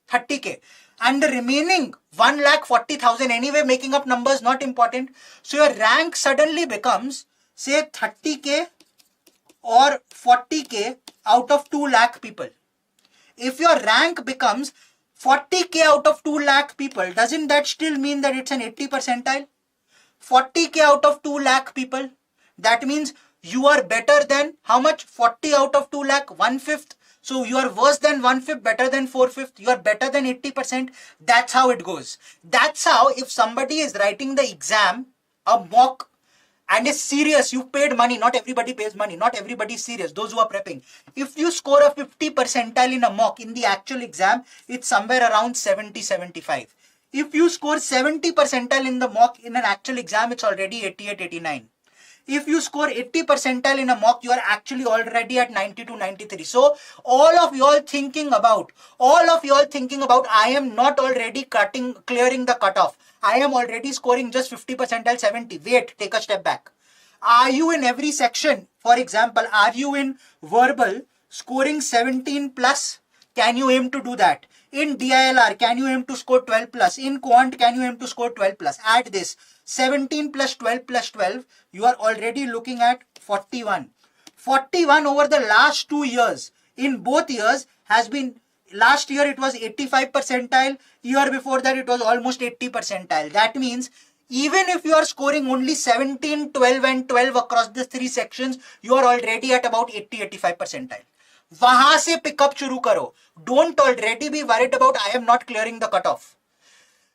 30k. And the remaining 1,40,000 anyway, making up numbers, not important. So your rank suddenly becomes, say, 30k or 40k out of 2 lakh people. If your rank becomes 40k out of 2 lakh people, doesn't that still mean that it's an 80 percentile? 40k out of 2 lakh people. That means you are better than how much? 40 out of 2 lakh, 1/5. So you are worse than 1/5, better than 4/5. You are better than 80%. That's how it goes. That's how if somebody is writing the exam, a mock, and is serious, you paid money. Not everybody pays money. Not everybody is serious. Those who are prepping. If you score a 50 percentile in a mock, in the actual exam, it's somewhere around 70, 75. If you score 70 percentile in the mock, in an actual exam, it's already 88, 89. If you score 80 percentile in a mock, you are actually already at 92, 93. So all of you all thinking about, I am not already clearing the cutoff. I am already scoring just 50 percentile, 70. Wait, take a step back. Are you in every section? For example, are you in verbal scoring 17 plus? Can you aim to do that? In DILR, can you aim to score 12 plus? In quant, can you aim to score 12 plus? Add this. 17 plus 12 plus 12, you are already looking at 41. 41 over the last 2 years. In both years has been, last year it was 85 percentile. Year before that it was almost 80 percentile. That means even if you are scoring only 17, 12 and 12 across the 3 sections, you are already at about 80-85 percentile. वहां से pickup शुरू करो. Don't already be worried about I am not clearing the cutoff.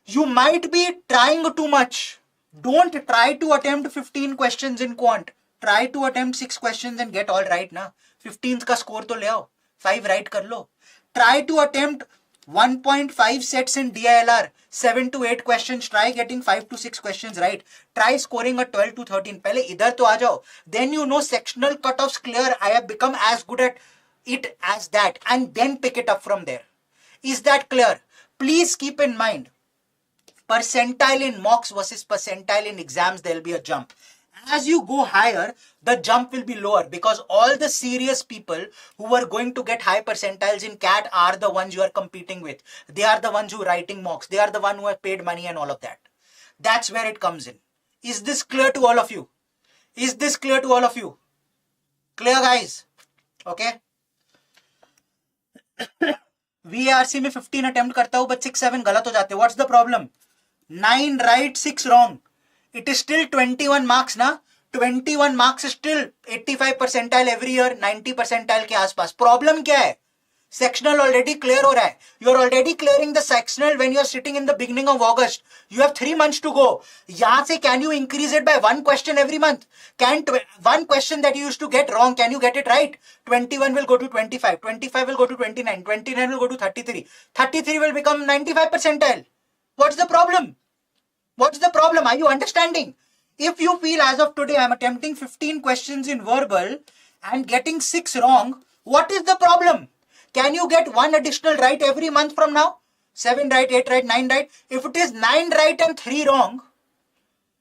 You might be trying too much. Don't try to attempt 15 questions in quant. Try to attempt 6 questions and get all right na. 15th का score तो ले आओ. 5 right कर लो. Try to attempt 1.5 sets in DILR. 7 to 8 questions. Try getting 5 to 6 questions right. Try scoring a 12 to 13. पहले इधर तो आ जाओ. Then you know sectional cutoffs clear. I have become as good at it as that. And then pick it up from there. Is that clear? Please keep in mind, percentile in mocks versus percentile in exams, there will be a jump. As you go higher, the jump will be lower because all the serious people who are going to get high percentiles in CAT are the ones you are competing with. They are the ones who are writing mocks. They are the ones who have paid money and all of that. That's where it comes in. Is this clear to all of you? Is this clear to all of you? Clear, guys? Okay. VARC में 15 attempt करता हूँ but 6-7 गलत हो जाते. What's the problem? 9 right, 6 wrong. It is still 21 marks ना. 21 marks is still 85 percentile every year, 90 percentile के आसपास. Problem क्या है? Sectional already clear हो रहा है. You are already clearing the sectional when you are sitting in the beginning of August. You have 3 months to go. यहाँ से can you increase it by 1 question every month? Can 1 question that you used to get wrong, can you get it right? 21 will go to 25. 25 will go to 29. 29 will go to 33. 33 will become 95 percentile. What's the problem? What's the problem? Are you understanding? If you feel as of today I'm attempting 15 questions in verbal and getting 6 wrong, what is the problem? Can you get 1 additional right every month from now? 7 right, 8 right, 9 right. If it is 9 right and 3 wrong,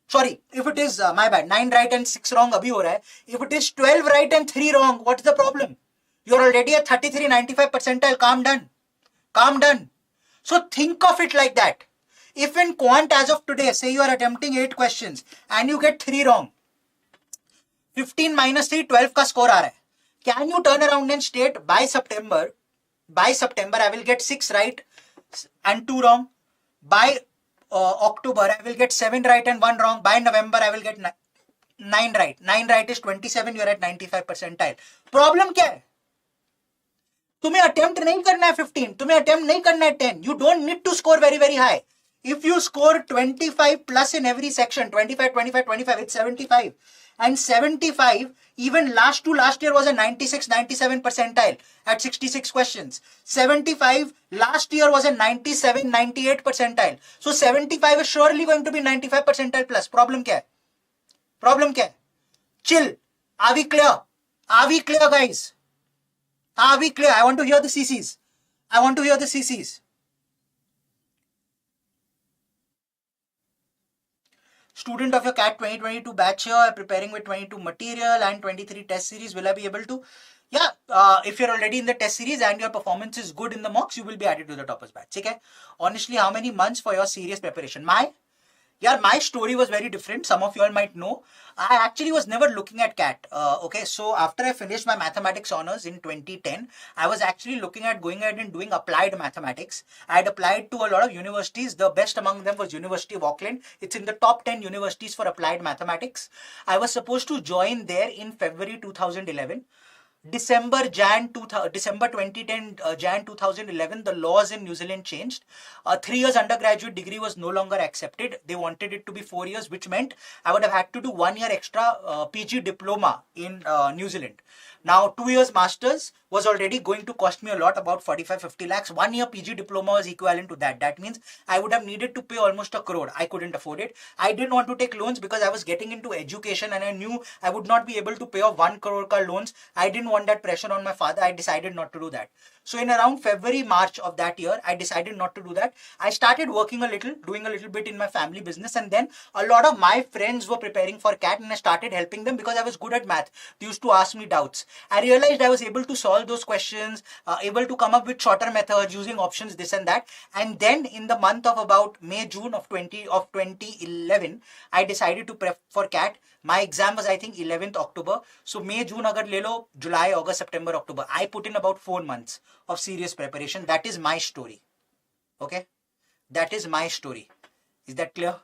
sorry, if it is, my bad, 9 right and 6 wrong abhi ho raha hai. If it is 12 right and 3 wrong, what's the problem? You're already at 33, 95 percentile. Calm down. Calm down. So think of it like that. If in quant as of today, say you are attempting 8 questions and you get 3 wrong, 15 minus 3, 12 ka score aa raha hai. Can you turn around and state by September I will get 6 right and 2 wrong. By October I will get 7 right and 1 wrong. By November I will get 9 right. 9 right is 27. You are at 95 percentile. Problem क्या है? तुम्हें attempt नहीं करना है 15. तुम्हें attempt नहीं करना है 10. You don't need to score very very high. If you score 25 plus in every section, 25, 25, 25, it's 75. And 75, even last year was a 96, 97 percentile at 66 questions. 75 last year was a 97, 98 percentile. So 75 is surely going to be 95 percentile plus. Problem क्या है? Problem क्या है? Chill. Are we clear? Are we clear, guys? Are we clear? I want to hear the CCs. I want to hear the CCs. Student of your CAT 2022 batch here, preparing with 22 material and 23 test series. Will I be able to? Yeah, if you're already in the test series and your performance is good in the mocks, you will be added to the toppers batch. Okay? Honestly, how many months for your serious preparation? My story was very different. Some of you all might know. I actually was never looking at CAT. Okay, so after I finished my mathematics honors in 2010, I was actually looking at going ahead and doing applied mathematics. I had applied to a lot of universities. The best among them was University of Auckland. It's in the top 10 universities for applied mathematics. I was supposed to join there in February 2011. December 2010, Jan 2011, the laws in New Zealand changed. 3 years undergraduate degree was no longer accepted. They wanted it to be 4 years, which meant I would have had to do 1 year extra PG diploma in New Zealand. Now 2 years masters was already going to cost me a lot, about 45-50 lakhs. 1 year PG diploma was equivalent to that. That means I would have needed to pay almost a crore. I couldn't afford it. I didn't want to take loans because I was getting into education and I knew I would not be able to pay off 1 crore ka loans. I didn't want that pressure on my father. I decided not to do that. So in around February, March of that year, I decided not to do that. I started working a little, doing a little bit in my family business, and then a lot of my friends were preparing for CAT and I started helping them because I was good at math. They used to ask me doubts. I realized I was able to solve those questions, able to come up with shorter methods using options, this and that. And then in the month of about May, June of 2011, I decided to prep for CAT. My exam was, I think, 11th October. So May, June agar le lo, July, August, September, October. I put in about 4 months of serious preparation. That is my story. Okay? That is my story. Is that clear?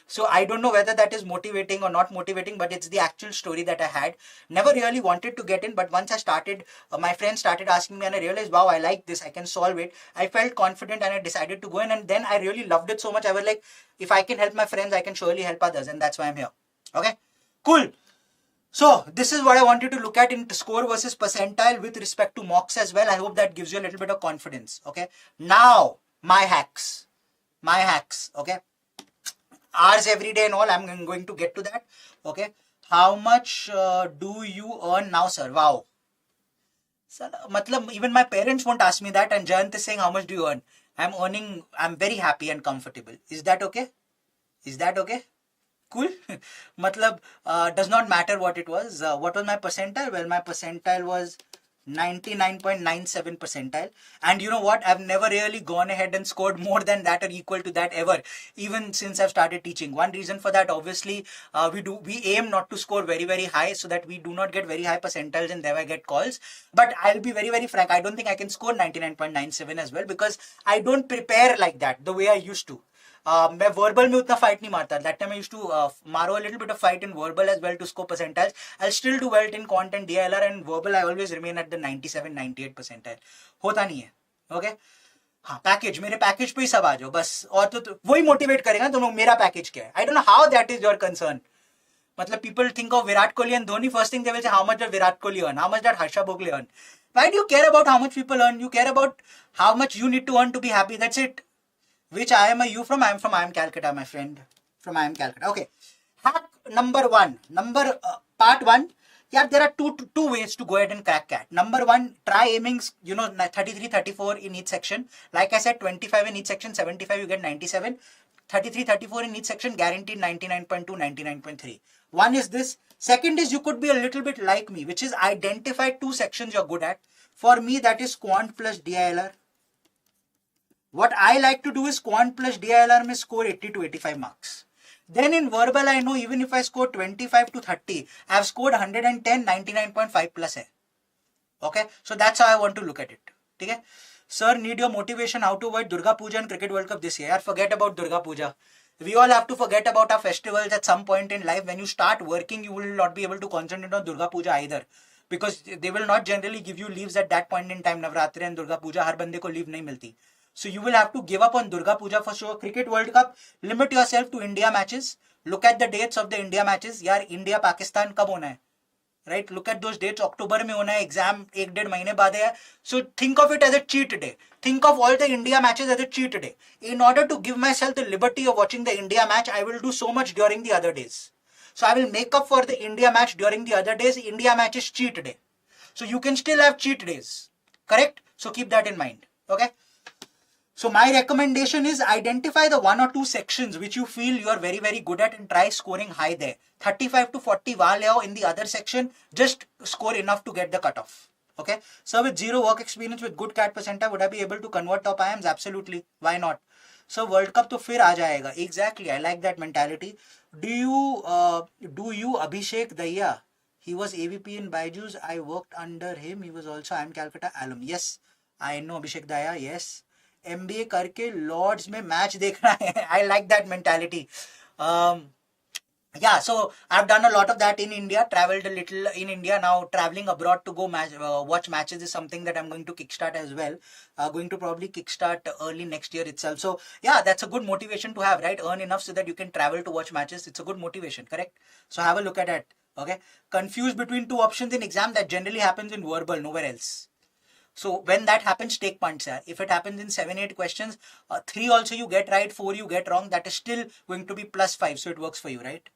So I don't know whether that is motivating or not motivating, but it's the actual story that I had. Never really wanted to get in, but once I started, my friends started asking me and I realized, wow, I like this, I can solve it. I felt confident and I decided to go in, and then I really loved it so much. I was like, if I can help my friends, I can surely help others, and that's why I'm here. Okay? Cool. So this is what I want you to look at in score versus percentile with respect to mocks as well. I hope that gives you a little bit of confidence. Okay? Now, my hacks. My hacks. Okay? Hours every day and all, I'm going to get to that. Okay? How much do you earn now, sir? Wow. Sir, matlab, even my parents won't ask me that, and Jayant is saying, how much do you earn? I'm very happy and comfortable. Is that okay? Is that okay? Cool. Matlab, does not matter what it was. What was my percentile? Well, my percentile was 99.97 percentile. And you know what? I've never really gone ahead and scored more than that or equal to that ever, even since I've started teaching. One reason for that, obviously, we aim not to score very, very high so that we do not get very high percentiles and never get calls. But I'll be very, very frank. I don't think I can score 99.97 as well because I don't prepare like that the way I used to. मैं verbal में उतना fight नहीं मारता. That time I used to मारो a little bit of fight in verbal as well to score percentiles. I'll still do well in quant and DILR, and verbal I always remain at the 97-98 percentile. होता नहीं है. Okay? हाँ, package, मेरे package पे ही सब आ जाओ बस. और तो वही मोटिवेट करेगा तुम लोग. मेरा पैकेज क्या है? I don't know how that is your concern. मतलब people think of Virat Kohli and Dhoni, first thing they will say, how much did Virat Kohli earn? How much did Harsha Bhogle earn? Why do you care about how much people earn? You care about how much you need to earn to be happy. That's it. Which IIM are you from? I am from IIM Calcutta, my friend. From IIM Calcutta. Okay. Hack number one. Part one. Yeah, there are two ways to go ahead and crack CAT. Number one, try aiming, 33, 34 in each section. Like I said, 25 in each section, 75 you get 97. 33, 34 in each section, guaranteed 99.2, 99.3. One is this. Second is you could be a little bit like me, which is identify two sections you're good at. For me, that is quant plus DILR. What I like to do is quant plus DILR may score 80 to 85 marks. Then in verbal, I know even if I score 25 to 30, I have scored 110, 99.5 plus hai. Okay, so that's how I want to look at it. Okay? Sir, need your motivation how to avoid Durga Puja and Cricket World Cup this year. Forget about Durga Puja. We all have to forget about our festivals at some point in life. When you start working, you will not be able to concentrate on Durga Puja either. Because they will not generally give you leaves at that point in time. Navratri and Durga Puja, har bande ko leave nahi milti. So you will have to give up on Durga Puja for sure. Cricket World Cup, limit yourself to India matches. Look at the dates of the India matches. Yaar, India, Pakistan kab hona hai? Right? Look at those dates. October mein hona hai, exam 1-1.5 mahine baad hai. So think of it as a cheat day. Think of all the India matches as a cheat day. In order to give myself the liberty of watching the India match, I will do so much during the other days. So I will make up for the India match during the other days. India match is cheat day. So you can still have cheat days. Correct? So keep that in mind. Okay? So my recommendation is identify the 1 or 2 sections which you feel you are very, very good at and try scoring high there. 35 to 40 wahan le aao in the other section, just score enough to get the cutoff. Okay. So with zero work experience with good CAT percentile, would I be able to convert top IIMs? Absolutely. Why not? So World Cup to fir aa jayega. Exactly. I like that mentality. Do you Abhishek Daya? He was AVP in BYJU'S. I worked under him. He was also IIM Calcutta Alumnus. Yes. I know Abhishek Daya. Yes. MBA करके Lord's में match देखना है. I like that mentality. Yeah, so I've done a lot of that in India, traveled a little in India. Now traveling abroad to go watch matches is something that I'm going to kickstart as well. Going to probably kickstart early next year itself. So yeah, that's a good motivation to have, right? Earn enough so that you can travel to watch matches. It's a good motivation, correct? So have a look at it. Okay. Confused between two options in exam, that generally happens in verbal, nowhere else. So when that happens, take punts. If it happens in 7-8 questions, 3 also you get right, 4 you get wrong, that is still going to be +5. So it works for you, right?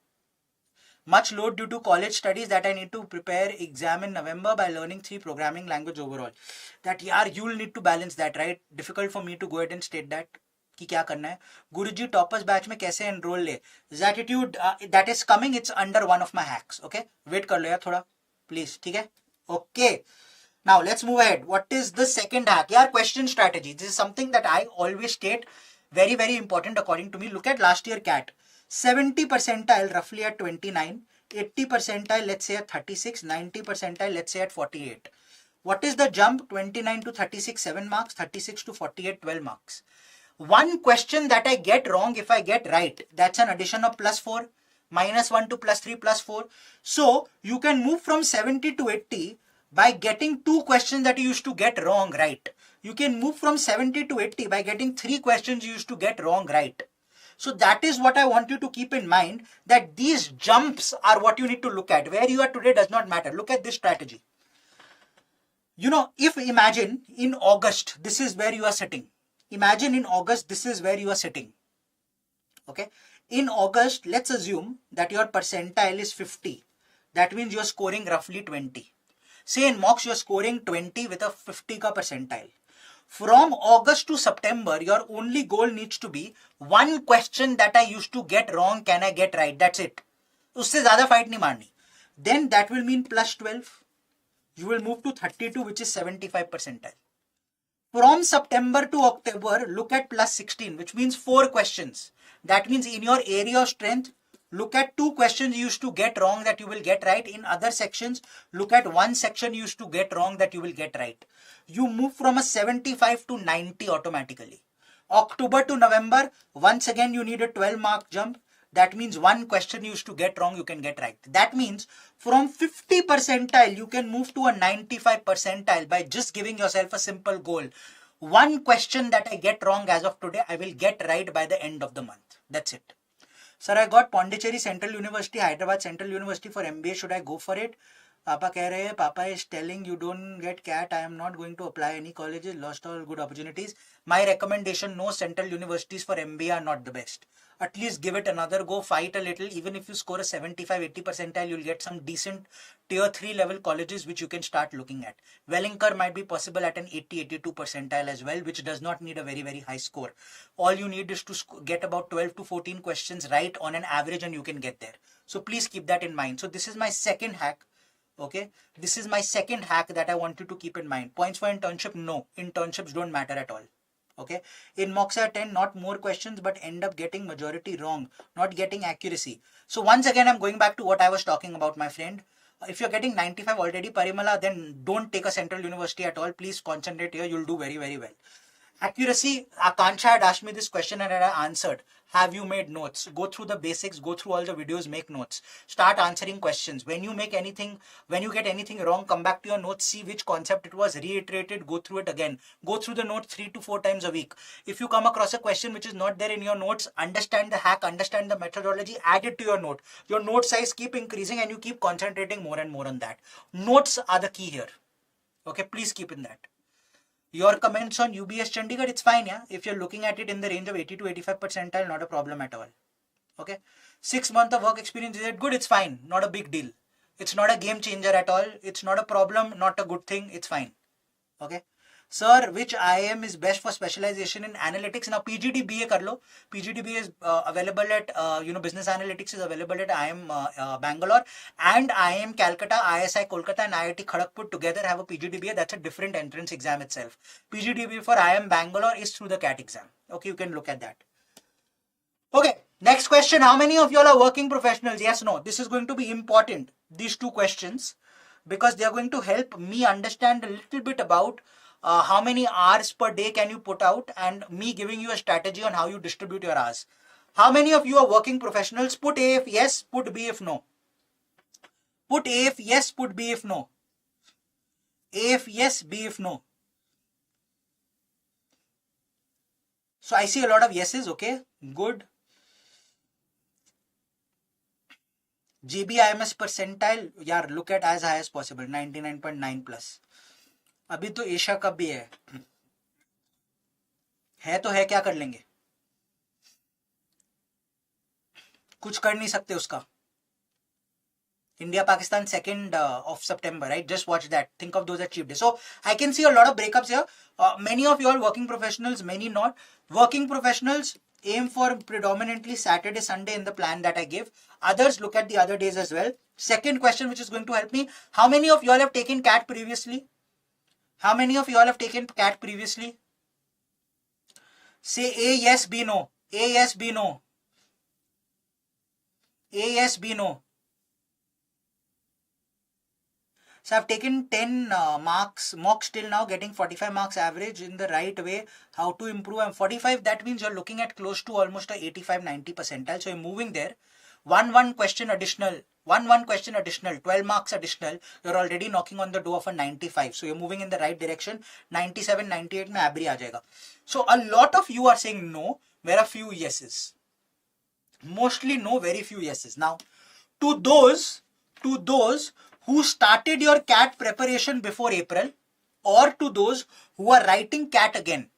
Much load due to college studies that I need to prepare exam in November by learning 3 programming language overall. That yaar, you will need to balance that, right? Difficult for me to go ahead and state that. कि क्या करना है. गुरुजी toppers batch में कैसे enrol ले? Attitude that is coming, it's under one of my hacks. Okay, wait कर लो यार थोड़ा please. ठीक है? Okay. Now let's move ahead. What is the second hack? Yeah, question strategy. This is something that I always state, very, very important according to me. Look at last year CAT. 70 percentile roughly at 29, 80 percentile let's say at 36, 90 percentile let's say at 48. What is the jump? 29 to 36, 7 marks, 36 to 48, 12 marks. One question that I get wrong, if I get right, that's an addition of +4, -1 to +3, +4. So you can move from 70 to 80 by getting 2 questions that you used to get wrong right. You can move from 70 to 80 by getting 3 questions you used to get wrong right. So that is what I want you to keep in mind, that these jumps are what you need to look at. Where you are today does not matter. Look at this strategy. You know, if imagine in August, this is where you are sitting. Imagine in August, this is where you are sitting. Okay. In August, let's assume that your percentile is 50. That means you are scoring roughly 20. Say in mocks you are scoring 20 with a 50 ka percentile. From August to September, your only goal needs to be one question that I used to get wrong, can I get right? That's it. Usse zyada fight nahi marni. Then that will mean +12. You will move to 32, which is 75 percentile. From September to October, look at +16, which means 4 questions. That means in your area of strength, look at 2 questions you used to get wrong that you will get right. In other sections, look at 1 section you used to get wrong that you will get right. You move from a 75 to 90 automatically. October to November, once again you need a 12-mark jump. That means one question you used to get wrong, you can get right. That means from 50 percentile, you can move to a 95 percentile by just giving yourself a simple goal. One question that I get wrong as of today, I will get right by the end of the month. That's it. Sir, I got Pondicherry Central University, Hyderabad Central University for MBA. Should I go for it? Papa कह रहे हैं, Papa is telling you don't get CAT. I am not going to apply any colleges. Lost all good opportunities. My recommendation, no central universities for MBA are not the best. At least give it another go. Fight a little. Even if you score a 75-80 percentile, you'll get some decent tier 3 level colleges which you can start looking at. Wellinger might be possible at an 80-82 percentile as well, which does not need a very high score. All you need is to get about 12 to 14 questions right on an average and you can get there. So please keep that in mind. So this is my second hack. Okay, this is my second hack that I want you to keep in mind. Points for internship, no. Internships don't matter at all. Okay, in mocks I attend not more questions but end up getting majority wrong, not getting accuracy. So once again, I'm going back to what I was talking about, my friend. If you're getting 95 already, Parimala, then don't take a central university at all. Please concentrate here. You'll do very well. Accuracy, Akansha had asked me this question and I answered. Have you made notes? Go through the basics, go through all the videos, make notes. Start answering questions. When you get anything wrong, come back to your notes, see which concept it was, reiterate it, go through it again. Go through the notes 3 to 4 times a week. If you come across a question which is not there in your notes, understand the hack, understand the methodology, add it to your note. Your note size keep increasing and you keep concentrating more and more on that. Notes are the key here. Okay, please keep in that. Your comments on UBS Chandigarh, it's fine, yeah. If you're looking at it in the range of 80 to 85 percentile, not a problem at all. Okay. 6 months of work experience, is it good? It's fine. Not a big deal. It's not a game changer at all. It's not a problem, not a good thing. It's fine. Okay. Sir, which IIM is best for specialization in analytics? Now, PGDBA kar lo. PGDBA is available at, business analytics is available at IIM Bangalore and IIM Calcutta, ISI Kolkata and IIT Kharagpur together have a PGDBA. That's a different entrance exam itself. PGDBA for IIM Bangalore is through the CAT exam. Okay, you can look at that. Okay, next question. How many of you all are working professionals? Yes, no. This is going to be important, these two questions, because they are going to help me understand a little bit about how many hours per day can you put out and me giving you a strategy on how you distribute your hours. How many of you are working professionals? Put A if yes, put B if no. Put A if yes, put B if no. A if yes, B if no. So I see a lot of yeses, okay, good. GBIMS percentile, yaar, look at as high as possible, 99.9 plus. अभी तो Asia cup भी है तो है, क्या कर लेंगे, कुछ कर नहीं सकते उसका. India Pakistan 2nd of September, right? Just watch that. Think of those as cheap days. So I can see a lot of breakups here. Many of you are working professionals, many not. Working professionals aim for predominantly Saturday, Sunday in the plan that I give. Others look at the other days as well. Second question which is going to help me. How many of you all have taken CAT previously? How many of you all have taken CAT previously? Say A, yes, B, no. A, yes, B, no. A, yes, B, no. So I've taken 10 marks, mocks till now, getting 45 marks average in the right way. How to improve? I'm 45, that means you're looking at close to almost a 85-90 percentile. So you're moving there. One question additional, 12 marks additional, you're already knocking on the door of a 95. So you're moving in the right direction. 97, 98 mein abri aa jayega. So a lot of you are saying no, where a few yeses. Mostly no, very few yeses. Now, to those who started your CAT preparation before April, or to those who are writing CAT again,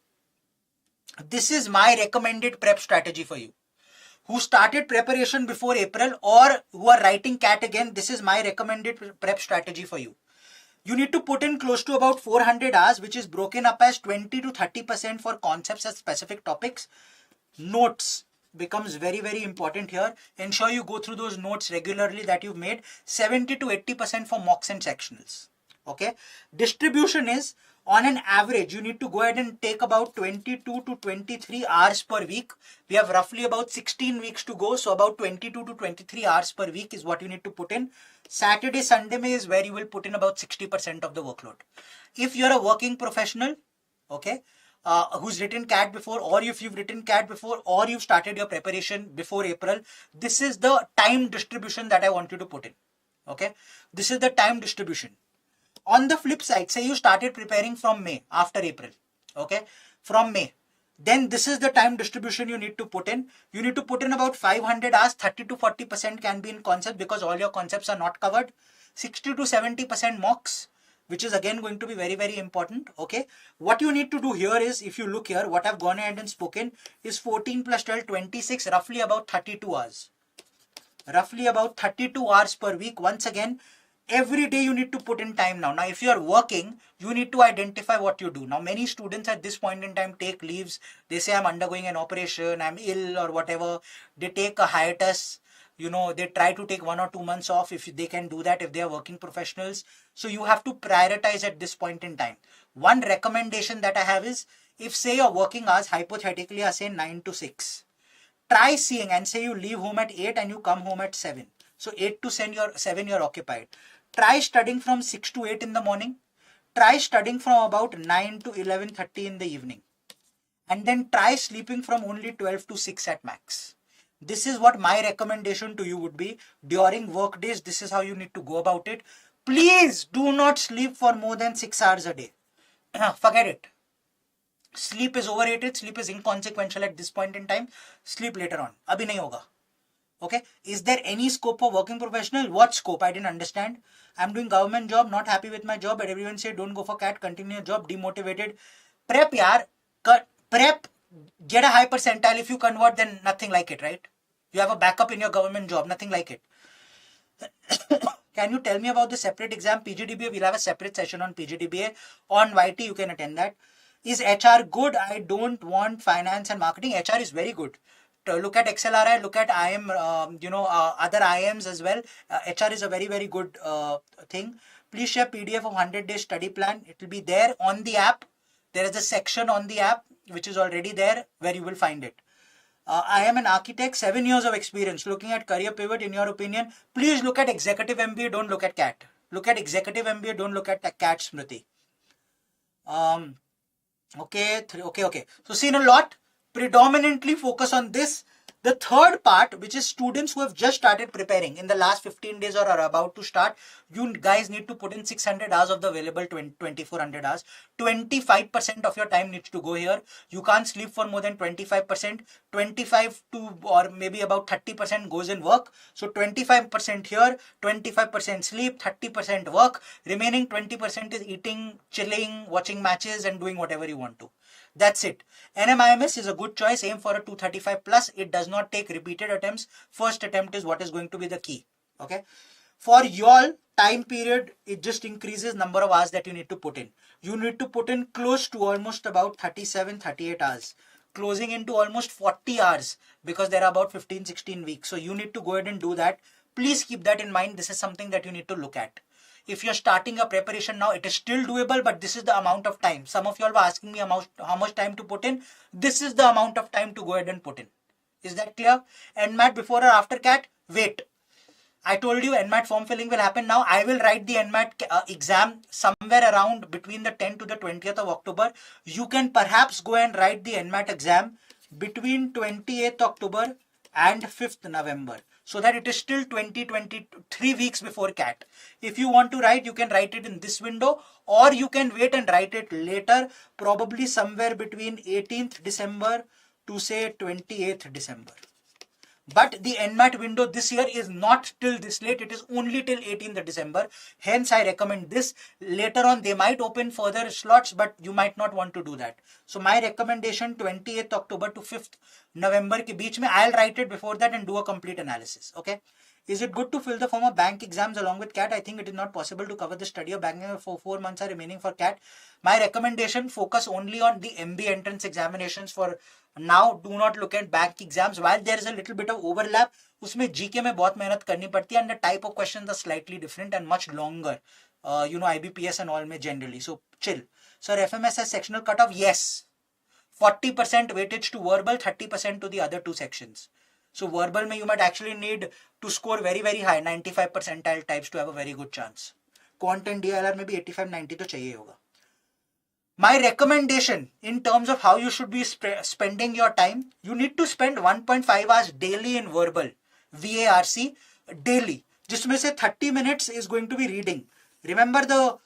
this is my recommended prep strategy for you. Who started preparation before April or who are writing CAT again, this is my recommended prep strategy for you. You need to put in close to about 400 hours, which is broken up as 20 to 30% for concepts and specific topics. Notes becomes very important here. Ensure you go through those notes regularly that you've made. 70 to 80% for mocks and sectionals. Okay. Distribution is, on an average, you need to go ahead and take about 22 to 23 hours per week. We have roughly about 16 weeks to go. So about 22 to 23 hours per week is what you need to put in. Saturday, Sunday is where you will put in about 60% of the workload. If you're a working professional, okay, who's written CAT before, or if you've written CAT before, or you've started your preparation before April, this is the time distribution that I want you to put in. Okay, this is the time distribution. On the flip side, say you started preparing from May, after April, okay, from May, then this is the time distribution you need to put in. You need to put in about 500 hours, 30 to 40% can be in concept because all your concepts are not covered, 60 to 70% mocks, which is again going to be very, very important. Okay, what you need to do here is, if you look here, what I've gone ahead and spoken is 14 plus 12, 26, roughly about 32 hours. Roughly about 32 hours per week. Once again, every day you need to put in time now. Now, if you are working, you need to identify what you do. Now, many students at this point in time take leaves. They say, I'm undergoing an operation, I'm ill or whatever. They take a hiatus. You know, they try to take 1 or 2 months off if they can do that, if they are working professionals. So you have to prioritize at this point in time. One recommendation that I have is, if say your working hours hypothetically are say 9 to 6, try seeing, and say you leave home at 8 and you come home at 7. So 8 to 7 you're occupied. Try studying from 6 to 8 in the morning. Try studying from about 9 to 11:30 in the evening. And then try sleeping from only 12 to 6 at max. This is what my recommendation to you would be. During work days, this is how you need to go about it. Please do not sleep for more than 6 hours a day. Forget it. Sleep is overrated. Sleep is inconsequential at this point in time. Sleep later on. Abhi nahi hoga. Okay. Is there any scope for working professional? What scope? I didn't understand. I'm doing government job, not happy with my job, but everyone say don't go for CAT, continue your job, demotivated. Prep yaar. Prep, get a high percentile. If you convert, then nothing like it, right? You have a backup in your government job, nothing like it. Can you tell me about the separate exam, PGDBA? We'll have a separate session on PGDBA. On YT, you can attend that. Is HR good? I don't want finance and marketing. HR is very good. Look at XLRI, look at IIM, other IIMs as well. HR is a very, very good thing. Please share PDF of 100-day study plan. It will be there on the app. There is a section on the app which is already there where you will find it. I am an architect, 7 years of experience. Looking at career pivot, in your opinion, please look at executive MBA, don't look at CAT. Look at executive MBA, don't look at the CAT, Smriti. Okay. So seen a lot. Predominantly focus on this. The third part, which is students who have just started preparing in the last 15 days or are about to start, you guys need to put in 600 hours of the available 2400 hours. 25% of your time needs to go here. You can't sleep for more than 25%. 25 to or maybe about 30% goes in work. So 25% here, 25% sleep, 30% work. Remaining 20% is eating, chilling, watching matches and doing whatever you want to. That's it. NMIMS is a good choice. Aim for a 235 plus. It does not take repeated attempts. First attempt is what is going to be the key. Okay. For y'all, time period, it just increases number of hours that you need to put in. You need to put in close to almost about 37, 38 hours. Closing into almost 40 hours because there are about 15, 16 weeks. So you need to go ahead and do that. Please keep that in mind. This is something that you need to look at. If you're starting a preparation now, it is still doable, but this is the amount of time. Some of you all were asking me how much time to put in. This is the amount of time to go ahead and put in. Is that clear? NMAT before or after CAT? Wait. I told you NMAT form filling will happen now. I will write the NMAT exam somewhere around between the 10th to the 20th of October. You can perhaps go and write the NMAT exam between 28th October and 5th November. So that it is still 23 weeks before CAT. If you want to write, you can write it in this window, or you can wait and write it later, probably somewhere between 18th December to say 28th December. But the NMAT window this year is not till this late. It is only till 18th December. Hence, I recommend this. Later on, they might open further slots, but you might not want to do that. So my recommendation, 28th October to 5th November ke beech mein, I'll write it before that and do a complete analysis. Okay. Is it good to fill the form of bank exams along with CAT? I think it is not possible to cover the study of banking for 4 months are remaining for CAT. My recommendation, focus only on the MBA entrance examinations for now. Do not look at bank exams. While there is a little bit of overlap, उसमें GK में बहुत मेहनत करनी पड़ती है and the type of questions are slightly different and much longer. IBPS and all में generally. So chill. Sir, FMS has sectional cutoff? Yes. 40% weightage to verbal, 30% to the other two sections. So verbal mein you might actually need to score very, very high, 95 percentile types to have a very good chance. Quant and DILR में भी 85-90 तो चाहिए होगा. My recommendation in terms of how you should be spending your time, you need to spend 1.5 hours daily in verbal, VARC, daily. जिसमें से 30 minutes is going to be reading. Remember the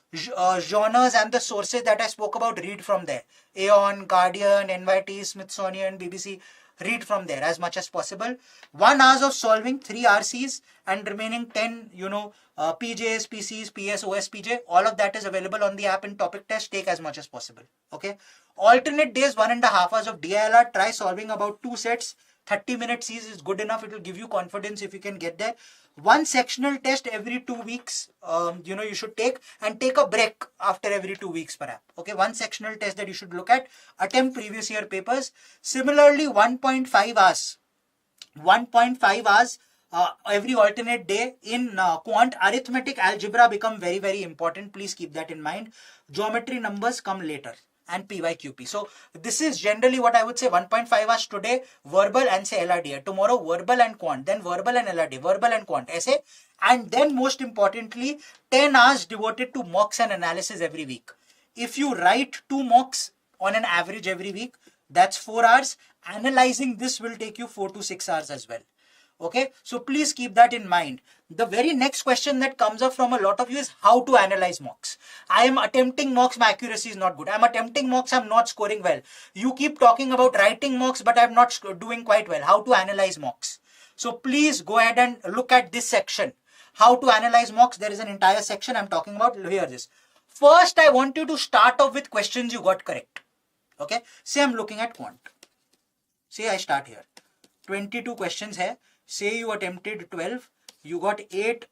genres and the sources that I spoke about, read from there. Aeon, Guardian, NYT, Smithsonian, BBC, read from there as much as possible. 1 hour of solving, 3 RCs, and remaining 10, PJs, PCs, PS, OSPJ, all of that is available on the app in topic test. Take as much as possible. Okay. Alternate days, 1.5 hours of DILR. Try solving about 2 sets. 30-minute Cs is good enough. It will give you confidence if you can get there. 1 sectional test every 2 weeks, you should take, and take a break after every 2 weeks per app. Okay, 1 sectional test that you should look at. Attempt previous year papers. Similarly, 1.5 hours. 1.5 hours every alternate day in quant. Arithmetic, algebra become very, very important. Please keep that in mind. Geometry numbers come later, and PYQP. So this is generally what I would say. 1.5 hours today, verbal and say LRD. Tomorrow, verbal and quant. Then verbal and LRD, verbal and quant, essay. And then most importantly, 10 hours devoted to mocks and analysis every week. If you write 2 mocks on an average every week, that's 4 hours. Analyzing this will take you 4 to 6 hours as well. Okay, so please keep that in mind. The very next question that comes up from a lot of you is how to analyze mocks. I am attempting mocks, my accuracy is not good. I'm attempting mocks, I'm not scoring well. You keep talking about writing mocks, but I'm not doing quite well. How to analyze mocks. So please go ahead and look at this section. How to analyze mocks. There is an entire section I'm talking about. Here this. First, I want you to start off with questions you got correct. Okay, say I'm looking at quant. Say I start here. 22 questions here. Say you attempted 12, you got 8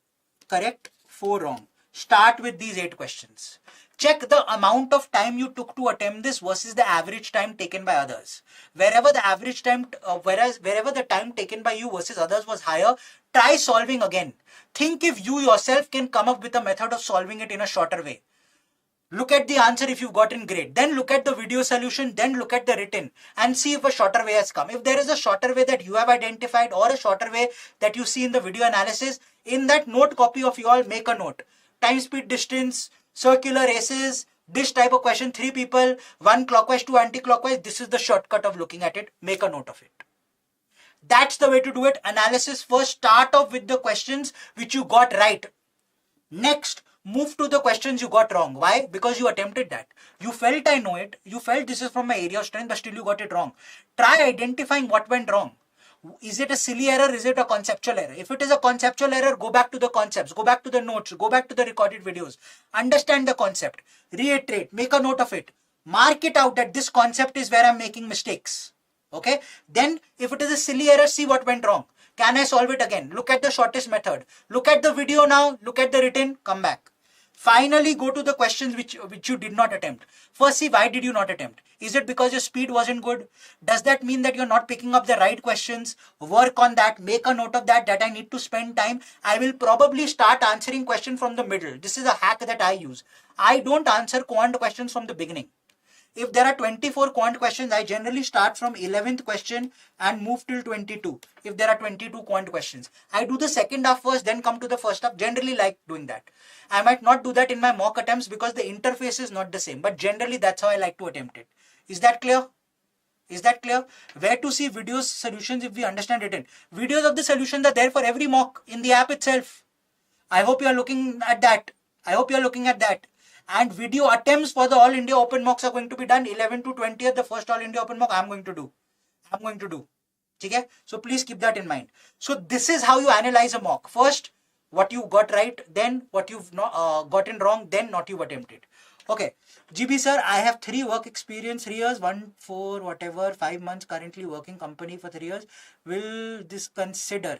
correct, 4 wrong. Start with these 8 questions. Check the amount of time you took to attempt this versus the average time taken by others. Wherever the average time, wherever the time taken by you versus others was higher, try solving again. Think if you yourself can come up with a method of solving it in a shorter way. Look at the answer if you've gotten great. Then look at the video solution. Then look at the written and see if a shorter way has come. If there is a shorter way that you have identified or a shorter way that you see in the video analysis, in that note copy of you all, make a note. Time, speed, distance, circular races, this type of question, 3 people, 1 clockwise, 2 anti-clockwise. This is the shortcut of looking at it. Make a note of it. That's the way to do it. Analysis first. Start off with the questions which you got right. Next, move to the questions you got wrong. Why? Because you attempted that. You felt I know it. You felt this is from my area of strength, but still you got it wrong. Try identifying what went wrong. Is it a silly error? Is it a conceptual error? If it is a conceptual error, go back to the concepts, go back to the notes, go back to the recorded videos. Understand the concept. Reiterate. Make a note of it. Mark it out that this concept is where I'm making mistakes. Okay? Then if it is a silly error, see what went wrong. Can I solve it again? Look at the shortest method. Look at the video now. Look at the written. Come back. Finally, go to the questions which you did not attempt. First, see why did you not attempt? Is it because your speed wasn't good? Does that mean that you're not picking up the right questions? Work on that. Make a note of that I need to spend time. I will probably start answering question from the middle. This is a hack that I use. I don't answer quant questions from the beginning. If there are 24 quant questions, I generally start from 11th question and move till 22. If there are 22 quant questions, I do the second half first, then come to the first half. Generally like doing that. I might not do that in my mock attempts because the interface is not the same. But generally that's how I like to attempt it. Is that clear? Is that clear? Where to see videos, solutions if we understand written? Videos of the solutions are there for every mock in the app itself. I hope you are looking at that. I hope you are looking at that. And video attempts for the All India Open mocks are going to be done 11 to 20th. The first All India Open mock I'm going to do. Okay? So please keep that in mind. So this is how you analyze a mock. First, what you got right, then what you've not, gotten wrong, then not you've attempted. Okay. GB sir, I have 3 work experience, 3 years, 1 for whatever, 5 months, currently working company for 3 years. Will this consider?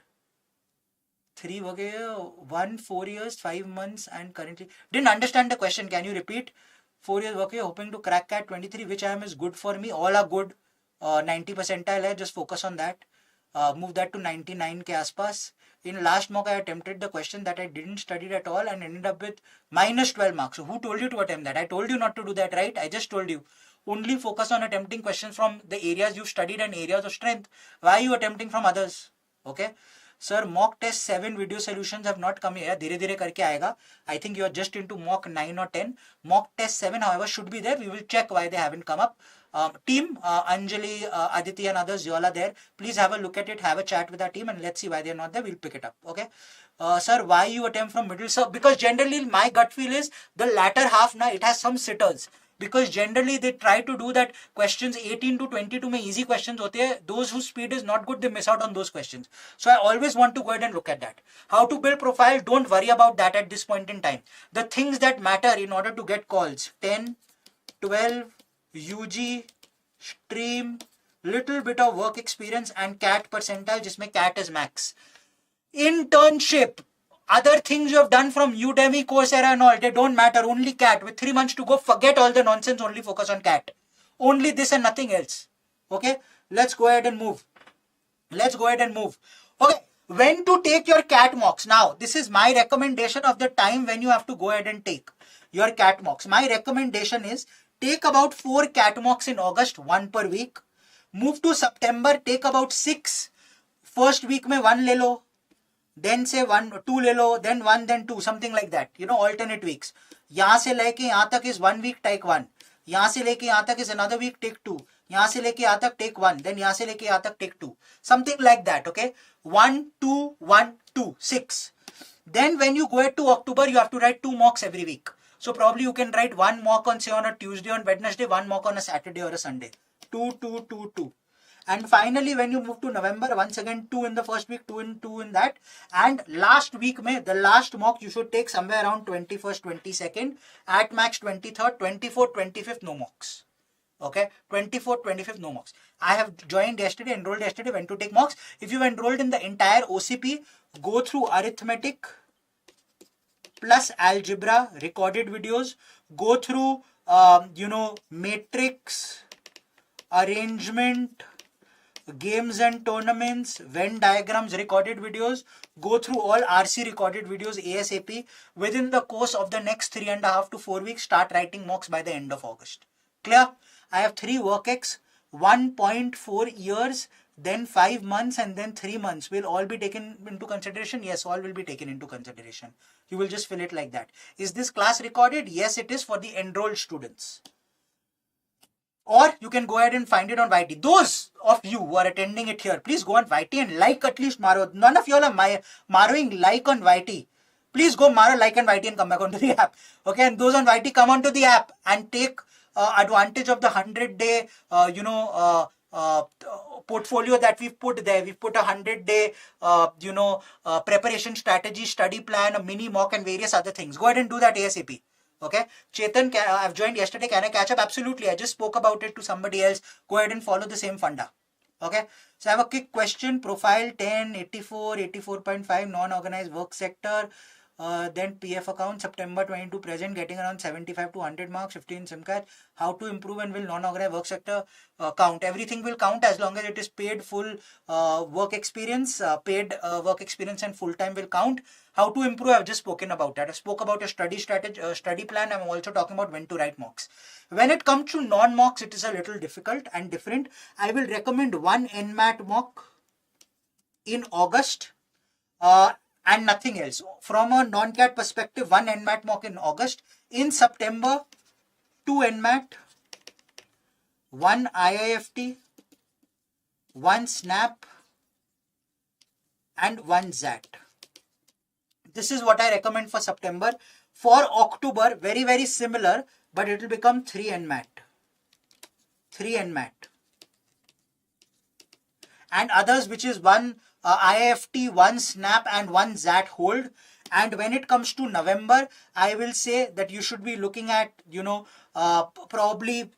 3 okay, 1 4 years, 5 months, and currently didn't understand the question. Can you repeat? 4 years okay, hoping to crack at 23. Which IIM is good for me? All are good. 90 percentile hai, just focus on that. Move that to 99 ke aspas. In last mock I attempted the question that I didn't study at all and ended up with minus 12 marks. So who told you to attempt that? I told you not to do that, right? I just told you. Only focus on attempting questions from the areas you've studied and areas of strength. Why are you attempting from others? Okay. Sir, mock test 7 video solutions have not come here. धीरे धीरे करके आएगा. I think you are just into mock 9 or 10. Mock test 7, however, should be there. We will check why they haven't come up. Team, Anjali, Aditi and others, you all are there. Please have a look at it, have a chat with our team, and let's see why they're not there. We'll pick it up. Okay. Sir, why you attempt from middle? Sir, because generally my gut feel is the latter half now it has some sitters. Because generally they try to do that questions 18 to 22 में easy questions होते हैं. Those whose speed is not good, they miss out on those questions. So I always want to go ahead and look at that. How to build profile, don't worry about that at this point in time. The things that matter in order to get calls, 10, 12, UG, stream, little bit of work experience and CAT percentile, जिसमें CAT is max. Internship. Other things you have done from Udemy, Coursera and all, they don't matter. Only CAT. With 3 months to go, forget all the nonsense. Only focus on CAT. Only this and nothing else. Okay? Let's go ahead and move. Okay. When to take your CAT mocks? Now, this is my recommendation of the time when you have to go ahead and take your CAT mocks. My recommendation is take about 4 CAT mocks in August, 1 per week. Move to September, take about 6. First week mein 1 le lo. Then say 1, 2 ले लो, then 1, then 2, something like that. You know, alternate weeks. यहाँ से लेके यहाँ तक is 1 week, take 1. यहाँ से लेके यहाँ तक is another week, take 2. यहाँ से लेके यहाँ तक take 1. Then यहाँ से लेके यहाँ तक take 2. Something like that, okay? 1, 2, 1, 2, 6. Then when you go to October, you have to write 2 mocks every week. So probably you can write 1 mock on say on a Tuesday, on Wednesday, 1 mock on a Saturday or a Sunday. 2, 2, 2, 2. And finally, when you move to November, once again 2 in the first week, 2 in that. And last week, the last mock you should take somewhere around 21st, 22nd, at max 23rd, 24th, 25th, no mocks. Okay, 24th, 25th, no mocks. I have joined yesterday, enrolled yesterday, went to take mocks. If you enrolled in the entire OCP, go through arithmetic plus algebra, recorded videos, go through, matrix, arrangement, games and tournaments, Venn diagrams, recorded videos, go through all RC recorded videos ASAP. Within the course of the next 3.5 to 4 weeks, start writing mocks by the end of August. Clear? I have 3 work-ex, 1.4 years, then 5 months and then 3 months will all be taken into consideration. Yes, all will be taken into consideration. You will just fill it like that. Is this class recorded? Yes, it is for the enrolled students. Or you can go ahead and find it on YT. Those of you who are attending it here, please go on YT and like at least Maro. None of you all are Maroing like on YT. Please go Maro, like and YT and come back onto the app. Okay, and those on YT, come onto the app and take advantage of the 100-day, portfolio that we've put there. We've put a 100-day, preparation strategy, study plan, a mini mock and various other things. Go ahead and do that ASAP. Okay, Chetan, I've joined yesterday. Can I catch up? Absolutely. I just spoke about it to somebody else. Go ahead and follow the same funda. Okay, so I have a quick question. Profile 10, 84, 84.5, non-organized work sector. Then PF account, September 22 present, getting around 75 to 100 marks, 15 SIMCAT. How to improve and will non-organized work sector count? Everything will count as long as it is paid full work experience. Paid work experience and full-time will count. How to improve, I've just spoken about that. I spoke about a study strategy, study plan. I'm also talking about when to write mocks. When it comes to non-mocks, it is a little difficult and different. I will recommend 1 NMAT mock in August. And nothing else. From a non-CAT perspective, 1 NMAT mock in August. In September, 2 NMAT, 1 IIFT, 1 SNAP, and 1 ZAT. This is what I recommend for September. For October, very, very similar, but it will become 3 NMAT. 3 NMAT. And others, which is 1 IIFT, 1 SNAP and 1 ZAT hold. And when it comes to November, I will say that you should be looking at, probably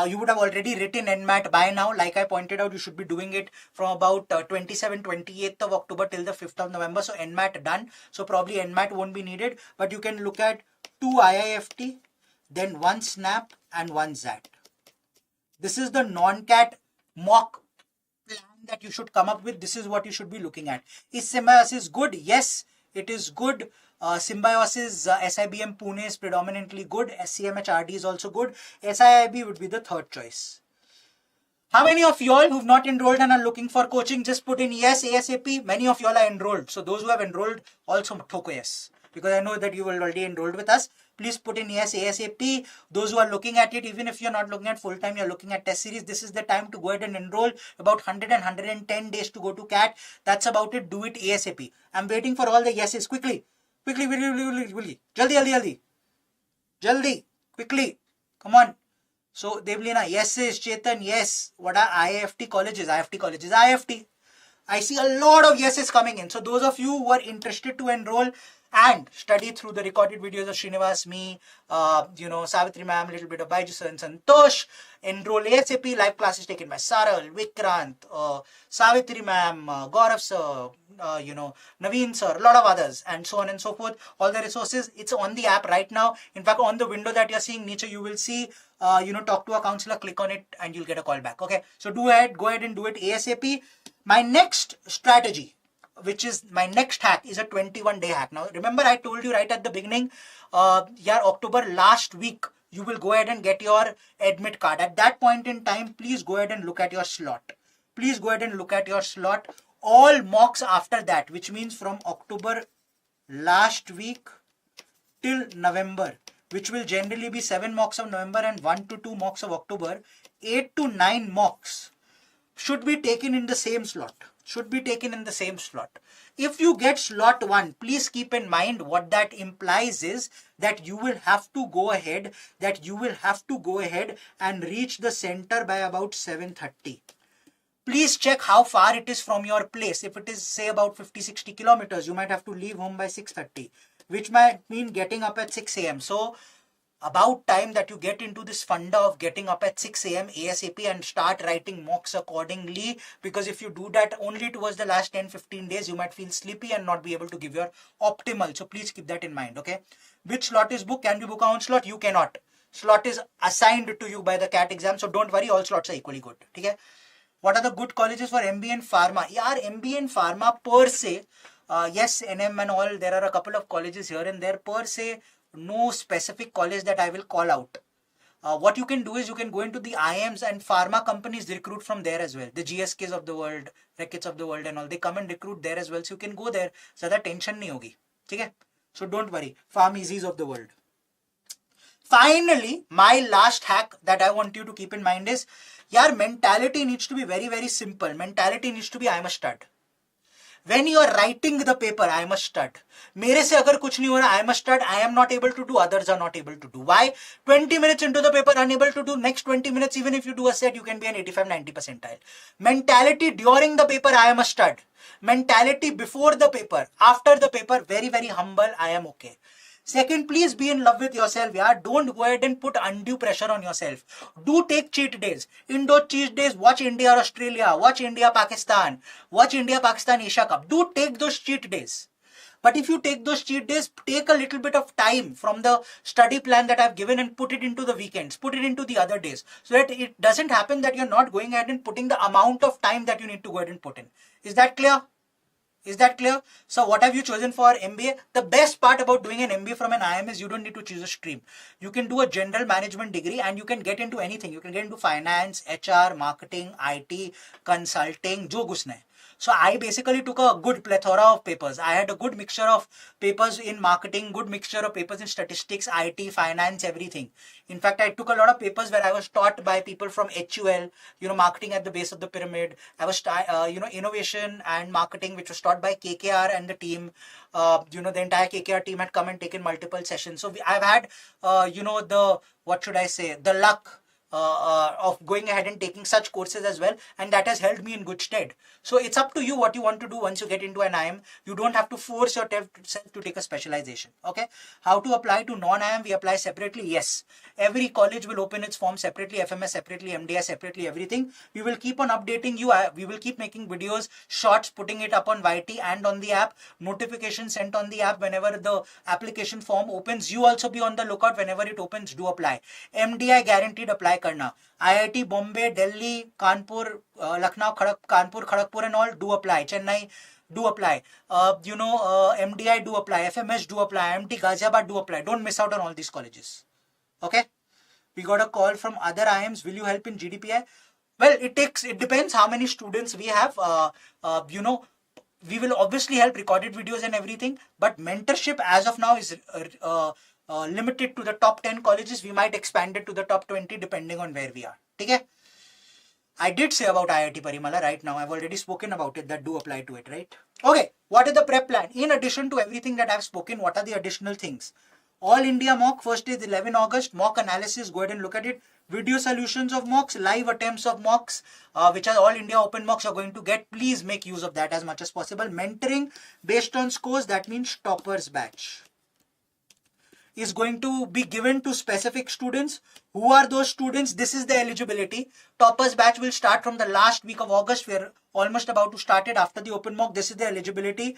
you would have already written NMAT by now. Like I pointed out, you should be doing it from about 27th, 28th of October till the 5th of November. So NMAT done. So probably NMAT won't be needed. But you can look at 2 IIFT, then 1 SNAP and 1 ZAT. This is the non-CAT mock plan that you should come up with. This is what you should be looking at. Is Symbiosis good? Yes, it is good. Symbiosis SIBM Pune is predominantly good. SCMHRD is also good. SIIB would be the third choice. How many of y'all who've not enrolled and are looking for coaching, just put in yes ASAP. Many of y'all are enrolled. So those who have enrolled also thoko yes. Because I know that you will already enrolled with us. Please put in yes ASAP. Those who are looking at it, even if you're not looking at full time, you're looking at test series, this is the time to go ahead and enroll. About 100 and 110 days to go to CAT. That's about it. Do it ASAP. I'm waiting for all the yeses. Quickly. Quickly. Jaldi. Jaldi. Quickly. Come on. So Devlina, yes is Chetan, yes. What are IFT colleges? IFT. I see a lot of yeses coming in. So those of you who are interested to enroll and study through the recorded videos of Srinivas, me, Savitri ma'am, a little bit of BYJU'S and Santosh, enroll ASAP. Live classes taken by Saral, Vikrant, Savitri ma'am, Gaurav sir, Naveen sir, a lot of others, and so on and so forth. All the resources, it's on the app right now. In fact, on the window that you're seeing, Nietzsche, you will see, talk to a counselor, click on it, and you'll get a call back. Okay, so go ahead and do it ASAP. My next strategy, which is my next hack, is a 21-day hack. Now, remember I told you right at the beginning, October last week, you will go ahead and get your admit card. At that point in time, please go ahead and look at your slot. All mocks after that, which means from October last week till November, which will generally be 7 mocks of November and 1 to 2 mocks of October, 8 to 9 mocks should be taken in the same slot. If you get slot 1, please keep in mind what that implies is that you will have to go ahead and reach the center by about 7:30. Please check how far it is from your place. If it is say about 50-60 kilometers, you might have to leave home by 6:30, which might mean getting up at 6 a.m. So about time that you get into this funda of getting up at 6 a.m. ASAP and start writing mocks accordingly, because if you do that only towards the last 10-15 days, you might feel sleepy and not be able to give your optimal. So please keep that in mind, okay? Which slot is booked? Can we book our own slot? You cannot. Slot is assigned to you by the CAT exam, so don't worry, all slots are equally good, okay? What are the good colleges for MBA and Pharma? Yeah, MBA and Pharma per se, yes, NM and all, there are a couple of colleges here and there per se. No specific college that I will call out. What you can do is you can go into the IIMs and pharma companies recruit from there as well. The GSKs of the world, Reckitt's of the world and all, they come and recruit there as well. So you can go there. Zyada tension nahi hogi. Okay? So don't worry. Pharmacies of the world. Finally, my last hack that I want you to keep in mind is, your mentality needs to be very, very simple. Mentality needs to be, I must stud. When you are writing the paper, I must stud. मेरे से अगर कुछ नहीं हो रहा, I must stud. I am not able to do, others are not able to do. Why? 20 minutes into the paper, unable to do. Next 20 minutes, even if you do a set, you can be an 85-90 percentile. Mentality during the paper, I am a stud. Mentality before the paper, after the paper, very, very humble, I am okay. Second, please be in love with yourself. Yeah, don't go ahead and put undue pressure on yourself. Do take cheat days. In those cheat days, watch India or Australia, watch India, Pakistan, Asia Cup. Do take those cheat days. But if you take those cheat days, take a little bit of time from the study plan that I've given and put it into the weekends, put it into the other days, so that it doesn't happen that you're not going ahead and putting the amount of time that you need to go ahead and put in. Is that clear? Is that clear? So what have you chosen for MBA? The best part about doing an MBA from an IIM is you don't need to choose a stream. You can do a general management degree and you can get into anything. You can get into finance, HR, marketing, IT, consulting, jo kuch nahi. So I basically took a good plethora of papers. I had a good mixture of papers in marketing, good mixture of papers in statistics, IT, finance, everything. In fact, I took a lot of papers where I was taught by people from HUL, marketing at the base of the pyramid. I was, innovation and marketing, which was taught by KKR and the team. The entire KKR team had come and taken multiple sessions. So I've had, the luck of going ahead and taking such courses as well, and that has held me in good stead. So it's up to you what you want to do once you get into an IIM. You don't have to force yourself to take a specialization. Okay, how to apply to non-IIM? We apply separately. Yes, every college will open its form separately, FMS separately, MDI separately, everything. We will keep on updating you. We will keep making videos, shorts, putting it up on YT and on the app, notifications sent on the app whenever the application form opens. You also be on the lookout. Whenever it opens, do apply. MDI guaranteed apply karna. IIT Bombay, Delhi, Kanpur, Lucknow, Kanpur, Kharagpur and all, do apply. Chennai, do apply. MDI, do apply. FMS, do apply. IMT Ghaziabad, do apply. Don't miss out on all these colleges. Okay? We got a call from other IIMs. Will you help in GDPI? Well, it depends how many students we have. You know, we will obviously help recorded videos and everything, but mentorship as of now is limited to the top 10 colleges. We might expand it to the top 20 depending on where we are. Okay? I did say about IIT Parimala right now. I've already spoken about it, that do apply to it, right? Okay, what is the prep plan? In addition to everything that I've spoken, what are the additional things? All India mock, first is 11 August, mock analysis, go ahead and look at it. Video solutions of mocks, live attempts of mocks, which are all India open mocks you're going to get. Please make use of that as much as possible. Mentoring based on scores, that means toppers batch is going to be given to specific students. Who are those students? This is the eligibility. Toppers batch will start from the last week of August. We're almost about to start it after the open mock. This is the eligibility.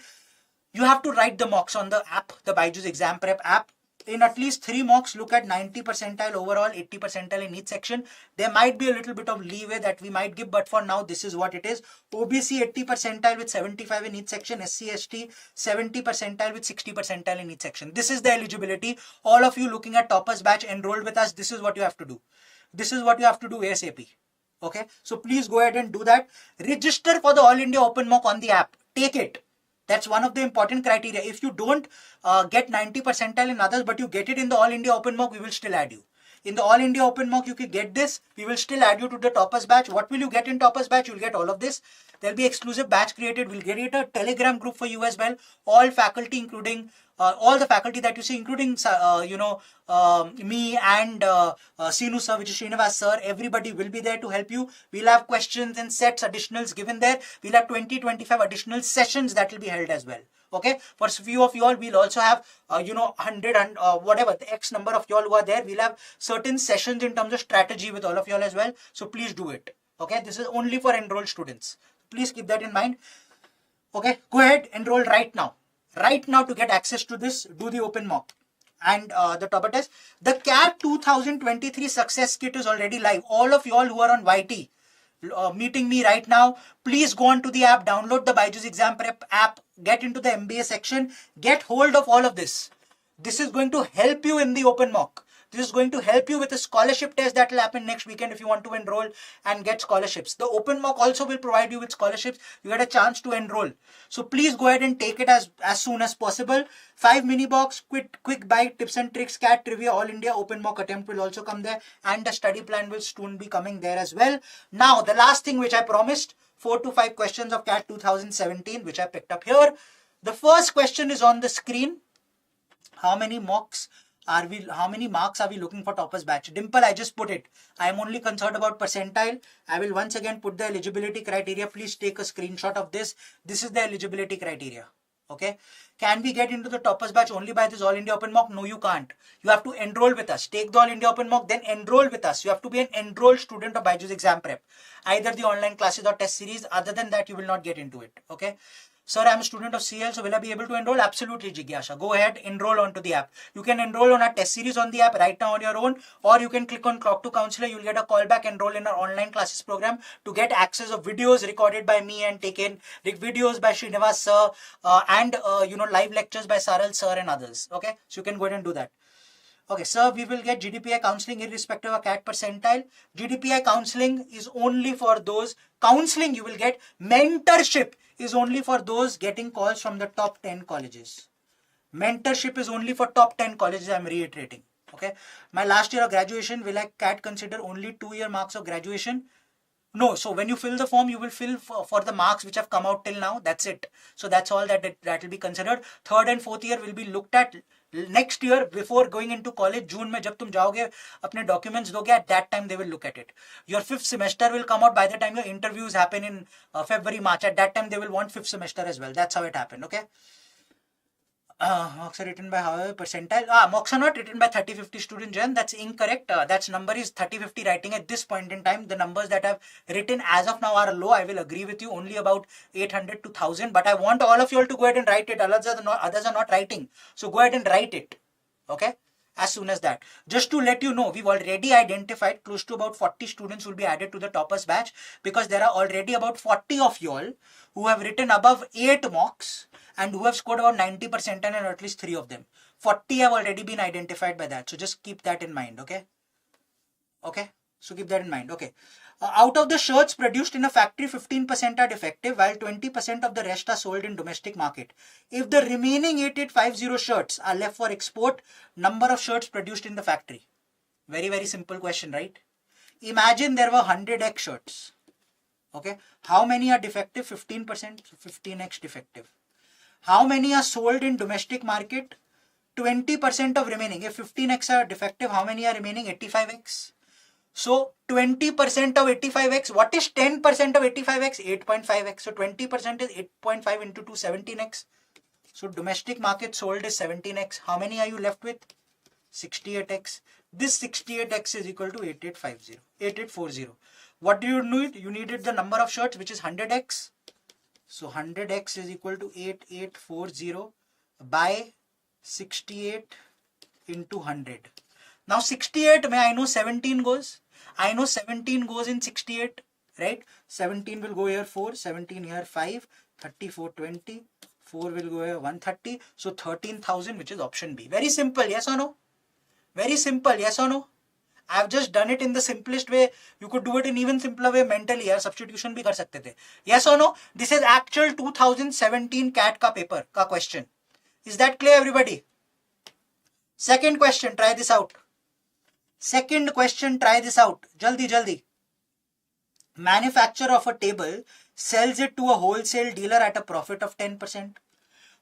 You have to write the mocks on the app, the BYJU'S Exam Prep app. In at least 3 mocks, look at 90 percentile overall, 80 percentile in each section. There might be a little bit of leeway that we might give, but for now, this is what it is. OBC 80 percentile with 75 in each section. SC, ST 70 percentile with 60 percentile in each section. This is the eligibility. All of you looking at toppers batch enrolled with us, this is what you have to do. This is what you have to do ASAP. Okay, so please go ahead and do that. Register for the All India Open Mock on the app. Take it. That's one of the important criteria. If you don't get 90 percentile in others, but you get it in the All India Open Mock, we will still add you. In the All India Open Mock, you can get this. We will still add you to the toppers batch. What will you get in toppers batch? You'll get all of this. There'll be exclusive batch created. We'll create a Telegram group for you as well. All faculty, including all the faculty that you see, including me and Sinu sir, which is Srinivas sir. Everybody will be there to help you. We'll have questions and sets, additionals given there. We'll have 20-25 additional sessions that will be held as well. Okay, for few of you all, we'll also have 100 and whatever the X number of y'all who are there. We'll have certain sessions in terms of strategy with all of y'all as well. So please do it. Okay, this is only for enrolled students. Please keep that in mind. Okay, go ahead, enroll right now. Right now to get access to this, do the open mock and the topper test. The CAT 2023 success kit is already live. All of y'all who are on YT meeting me right now, please go on to the app, download the BYJU'S Exam Prep app, get into the MBA section, get hold of all of this. This is going to help you in the open mock. This is going to help you with a scholarship test that will happen next weekend if you want to enroll and get scholarships. The open mock also will provide you with scholarships. You get a chance to enroll. So please go ahead and take it as soon as possible. 5 mini box, quick bite, tips and tricks, CAT trivia, all India open mock attempt will also come there. And the study plan will soon be coming there as well. Now, the last thing which I promised, 4 to 5 questions of CAT 2017, which I picked up here. The first question is on the screen. How many marks are we looking for toppers batch? Dimple, I just put it. I am only concerned about percentile. I will once again put the eligibility criteria. Please take a screenshot of this. This is the eligibility criteria. Okay. Can we get into the toppers batch only by this All India Open Mock? No, you can't. You have to enroll with us. Take the All India Open Mock, then enroll with us. You have to be an enrolled student of BYJU'S Exam Prep. Either the online classes or test series. Other than that, you will not get into it. Okay. Sir, I'm a student of CL, so will I be able to enroll? Absolutely, Jigyasha. Go ahead, enroll onto the app. You can enroll on our test series on the app right now on your own, or you can click on Clock to Counselor. You'll get a call back, enroll in our online classes program to get access of videos recorded by me and taken, videos by Srinivas sir, and live lectures by Saral sir and others. Okay, so you can go ahead and do that. Okay, sir, we will get GDPI counseling irrespective of CAT percentile. GDPI counseling is only for those. Counseling you will get. Mentorship is only for those getting calls from the top 10 colleges. Mentorship is only for top 10 colleges, I am reiterating. Okay. My last year of graduation, will I CAT consider only 2-year marks of graduation? No. So when you fill the form, you will fill for the marks which have come out till now. That's it. So that's all that will be considered. 3rd and 4th year will be looked at next year before going into college. June mein jab tum jaoge, apne documents doge, at that time they will look at it. Your 5th semester will come out by the time your interviews happen in February, March. At that time they will want 5th semester as well. That's how it happened. Okay. Mocks are written by however percentile. Mocks are not written by 30-50 student Jan. That's incorrect. That's number is 30-50 writing at this point in time. The numbers that I've written as of now are low. I will agree with you. Only about 800 to 1000. But I want all of you all to go ahead and write it. Others are not writing. So go ahead and write it. Okay. As soon as that. Just to let you know, we've already identified close to about 40 students will be added to the toppers batch, because there are already about 40 of y'all who have written above 8 mocks and who have scored about 90% and at least 3 of them. 40 have already been identified by that. So just keep that in mind. Okay. Okay. So keep that in mind. Okay. Out of the shirts produced in a factory, 15% are defective, while 20% of the rest are sold in domestic market. If the remaining 8850 shirts are left for export, number of shirts produced in the factory. Very, very simple question, right? Imagine there were 100x shirts. Okay. How many are defective? 15%. So 15x defective. How many are sold in domestic market? 20% of remaining. If 15x are defective, how many are remaining? 85x. So 20% of 85x, what is 10% of 85x? 8.5x. So 20% is 8.5 into 2, 17x. So domestic market sold is 17x. How many are you left with? 68x. This 68x is equal to 8840. What do you need? You needed the number of shirts, which is 100x. So 100x is equal to 8840 by 68 into 100. Now 68, I know 17 goes. I know 17 goes in 68, right? 17 will go here 4, 17 here 5, 34, 20, 4 will go here 130. So 13,000, which is option B. Very simple, yes or no? Very simple, yes or no? I've just done it in the simplest way. You could do it in even simpler way mentally. यार substitution भी कर सकते थे. Yes or no? This is actual 2017 CAT का paper का question. Is that clear, everybody? Second question, try this out. Second question, try this out. Jaldi, jaldi. Manufacturer of a table sells it to a wholesale dealer at a profit of 10%.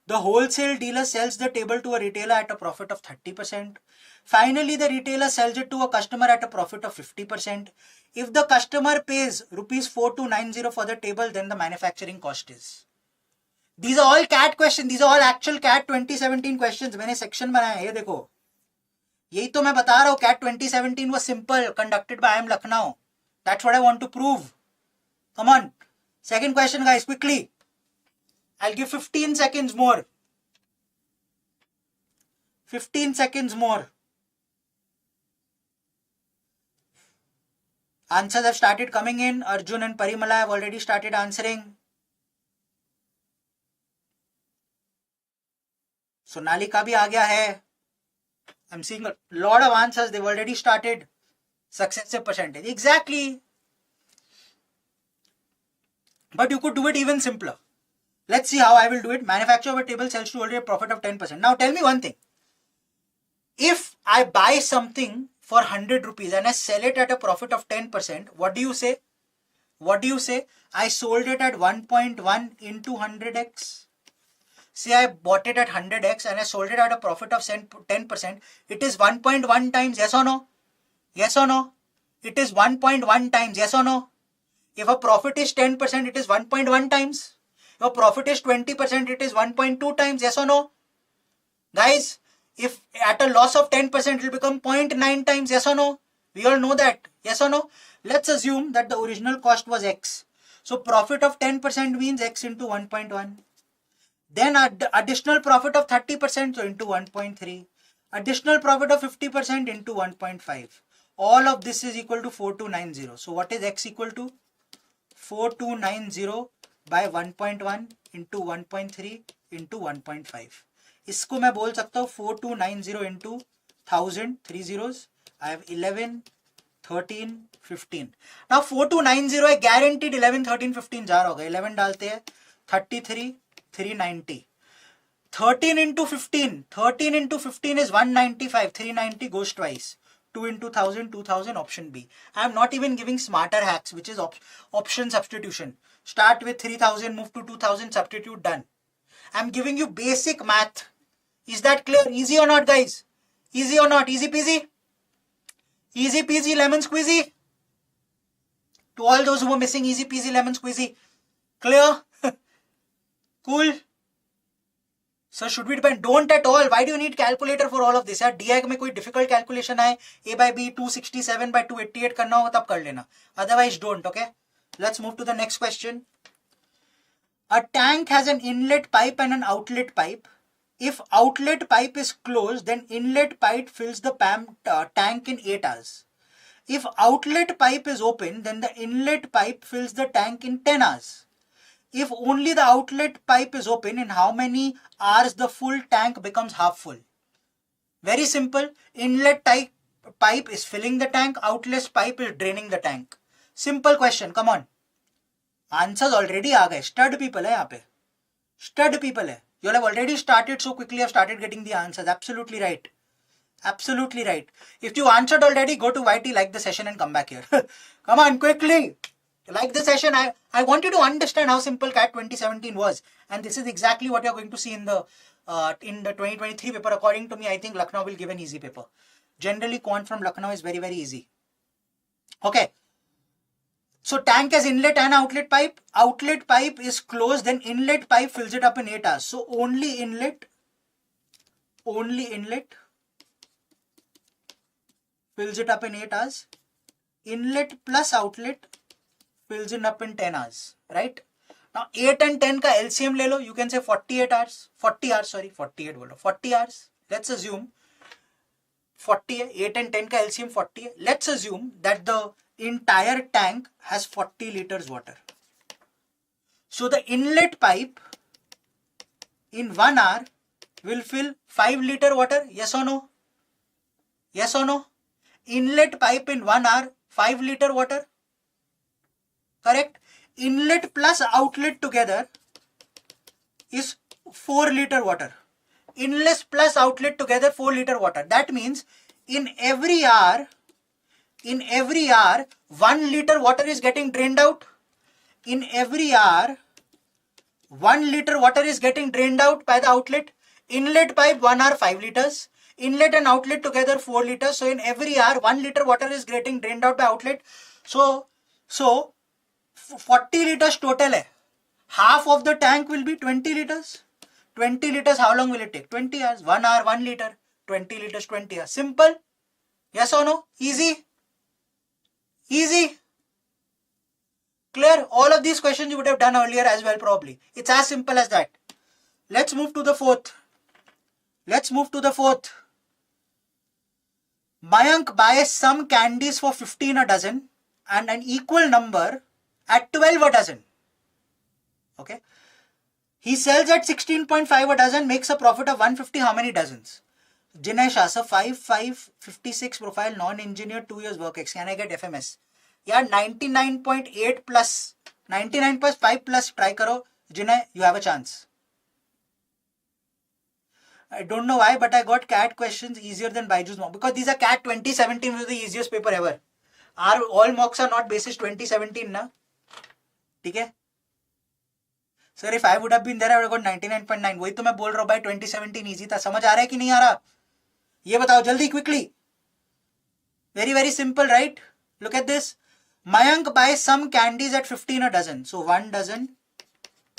The wholesale dealer sells the table to a retailer at a profit of 30%. Finally, the retailer sells it to a customer at a profit of 50%. If the customer pays rupees 4290 for the table, then the manufacturing cost is. These are all CAT questions. These are all actual CAT 2017 questions. मैंने section बनाया है, ये देखो. यही तो मैं बता रहा हूँ. CAT 2017 was simple, conducted by IIM Lucknow. That's what I want to prove. Come on. Second question, guys, quickly. I'll give 15 seconds more. 15 seconds more. Answers have started coming in. Arjun and Parimala have already started answering. Sonalika bhi aa gaya hai. I'm seeing a lot of answers. They've already started. Successive percentage. Exactly. But you could do it even simpler. Let's see how I will do it. Manufacturer of a table sells to already a profit of 10%. Now tell me one thing. If I buy something for 100 rupees and I sell it at a profit of 10%, what do you say? What do you say? I sold it at 1.1 into 100x. Say I bought it at 100x and I sold it at a profit of 10%. It is 1.1 times, yes or no? Yes or no? It is 1.1 times, yes or no? If a profit is 10%, it is 1.1 times. If a profit is 20%, it is 1.2 times, yes or no? Guys, if at a loss of 10%, it will become 0.9 times, yes or no? We all know that, yes or no? Let's assume that the original cost was X. So profit of 10% means X into 1.1. Then additional profit of 30%, so into 1.3. Additional profit of 50% into 1.5. All of this is equal to 4290. So what is X equal to? 4290 by 1.1 into 1.3 into 1.5. इसको मैं बोल सकता हूँ 4290 into 1000, 3 zeros. I have 11, 13, 15. Now 4290 है guaranteed 11, 13, 15 जा रहा होगा. 11 डालते हैं 33, 390. 13 into 15. 13 into 15 is 195. 390 goes twice. 2 into 1000, 2000, option B. I am not even giving smarter hacks, which is option substitution. Start with 3000, move to 2000, substitute, done. I am giving you basic math. Is that clear? Easy or not, guys? Easy or not? Easy peasy? Easy peasy lemon squeezy? To all those who are missing, easy peasy lemon squeezy. Clear? Cool? So should we depend? Don't at all. Why do you need calculator for all of this? यार DI में कोई difficult calculation आए, A by B 267 by 288 करना हो तब कर लेना. Otherwise don't, okay? Let's move to the next question. A tank has an inlet pipe and an outlet pipe. If outlet pipe is closed, then inlet pipe fills the tank in 8 hours. If outlet pipe is open, then the inlet pipe fills the tank in 10 hours. If only the outlet pipe is open, in how many hours the full tank becomes half full? Very simple. Inlet pipe is filling the tank, outless pipe is draining the tank. Simple question, come on. Answers already aa gaye. Stud people hai yahan pe. Stud people hai. You all have already started so quickly, have started getting the answers. Absolutely right. Absolutely right. If you answered already, go to YT, like the session and come back here. Come on, quickly. Like the session. I want you to understand how simple CAT 2017 was. And this is exactly what you're going to see in the 2023 paper. According to me, I think Lucknow will give an easy paper. Generally, quant from Lucknow is very, very easy. Okay. So tank has inlet and outlet pipe. Outlet pipe is closed, then inlet pipe fills it up in 8 hours. So only inlet fills it up in 8 hours. Inlet plus outlet fills it up in 10 hours, right? Now 8 and 10 ka LCM le lo, you can say 48 hours. 40 hours, sorry, 48 bolo. 40 hours. Let's assume 40, 8 and 10 ka LCM 40. Let's assume that the entire tank has 40 liters water. So the inlet pipe in 1 hour will fill 5 liter water. Yes or no? Yes or no? Inlet pipe in 1 hour, 5 liter water. Correct? Inlet plus outlet together is 4 liter water. Inlet plus outlet together 4 liter water. That means in every hour, 1 liter water is getting drained out. In every hour, 1 liter water is getting drained out by the outlet. Inlet pipe 1 hour 5 liters. Inlet and outlet together 4 liters. So in every hour, 1 liter water is getting drained out by outlet. So 40 liters total hai. Half of the tank will be 20 liters. 20 liters, how long will it take? 20 hours. 1 hour, 1 liter. 20 liters, 20 hours. Simple. Yes or no? Easy. Easy. Clear? All of these questions you would have done earlier as well probably. It's as simple as that. Let's move to the fourth. Mayank buys some candies for 15 a dozen and an equal number at 12 a dozen. Okay. He sells at 16.5 a dozen, makes a profit of 150. How many dozens? Jinesh Asa, 56 profile, non-engineer, 2 years work ex. Can I get FMS? Yeah, 99.8 plus 99 plus 5 plus try karo. Jinay, you have a chance. I don't know why, but I got CAT questions easier than BYJU'S mock because these are CAT 2017, which is the easiest paper ever. All mocks are not basis 2017, na? Okay? Sir, if I would have been there, I would have got 99.9. वही तो मैं बोल रहा हूँ भाई 2017 easy था. समझ आ रहा है कि नहीं आ रहा? ये बताओ जल्दी, quickly. Very, very simple, right? Look at this. Mayank buys some candies at 15 a dozen. So 1 dozen,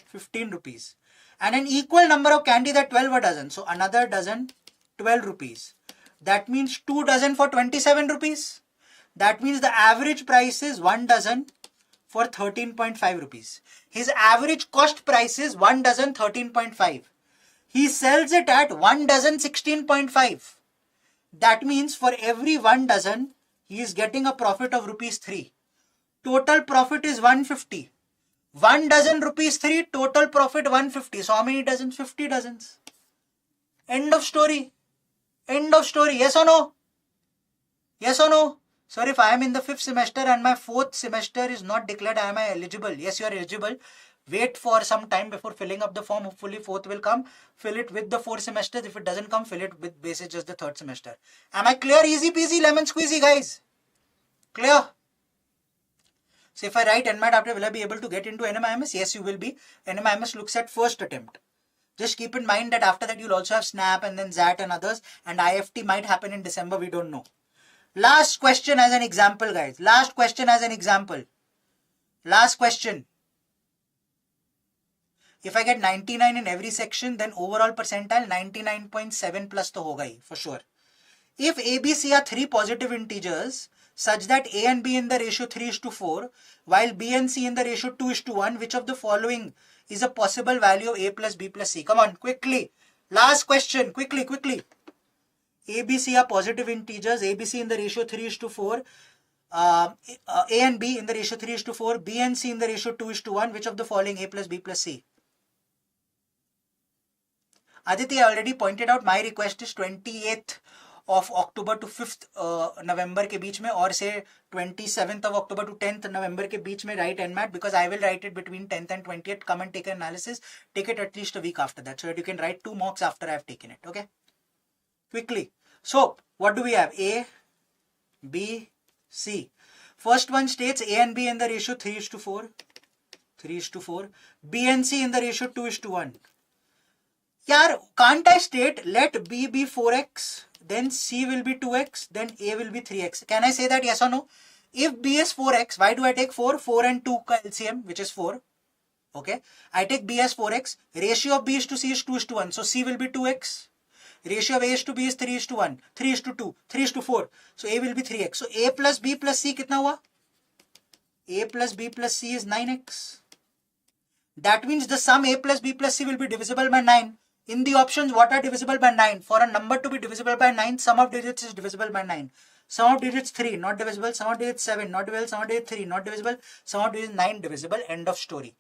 15 rupees. And an equal number of candies at 12 a dozen. So another dozen, 12 rupees. That means 2 dozen for 27 rupees. That means the average price is 1 dozen for 13.5 rupees. His average cost price is 1 dozen 13.5. He sells it at 1 dozen 16.5. That means for every 1 dozen, he is getting a profit of rupees 3. Total profit is 150. 1 dozen rupees 3, total profit 150. So how many dozens? 50 dozens. End of story. End of story. Yes or no? Yes or no? Sir, if I am in the 5th semester and my 4th semester is not declared, am I eligible? Yes, you are eligible. Wait for some time before filling up the form. Hopefully 4th will come. Fill it with the 4 semesters. If it doesn't come, fill it with basis just the 3rd semester. Am I clear? Easy peasy, lemon squeezy, guys. Clear? So if I write NMAT after, will I be able to get into NMIMS? Yes, you will be. NMIMS looks at first attempt. Just keep in mind that after that you'll also have SNAP and then ZAT and others. And IFT might happen in December. We don't know. Last question as an example, guys. Last question as an example. Last question. If I get 99 in every section, then overall percentile 99.7 plus to hoga hi, for sure. If A, B, C are 3 positive integers, such that A and B in the ratio 3:4, while B and C in the ratio 2:1, which of the following is a possible value of A plus B plus C? Come on, quickly. Last question, quickly. A, B, C are positive integers, A, B, C in the ratio 3:4, A and B in the ratio 3:4, B and C in the ratio 2:1, which of the following A plus B plus C? Aditi, I already pointed out my request is 28th of October to 5th November के बीच में, और से 27th of October to 10th November के बीच में write NMAT, because I will write it between 10th and 20th. Come and take an analysis. Take it at least a week after that, so that you can write 2 mocks after I have taken it. Okay, quickly. So what do we have? A, B, C. First one states A and B in the ratio 3:4. 3:4. B and C in the ratio 2:1. Yaar, can't I state let B be 4x, then C will be 2x, then A will be 3x? Can I say that, yes or no? If B is 4x, why do I take 4? 4 and 2 ka LCM, which is 4. Okay, I take B as 4x. Ratio of B is to C is 2:1. So C will be 2x. Ratio of A is to B is 3:1, 3:2, 3:4. So A will be 3x. So A plus B plus C kitna hua? A plus B plus C is 9x. That means the sum A plus B plus C will be divisible by 9. In the options, what are divisible by 9? For a number to be divisible by 9, sum of digits is divisible by 9. Sum of digits 3, not divisible. Sum of digits 7, not divisible. Sum of digits 3, not divisible. Sum of digits 9, divisible. End of story.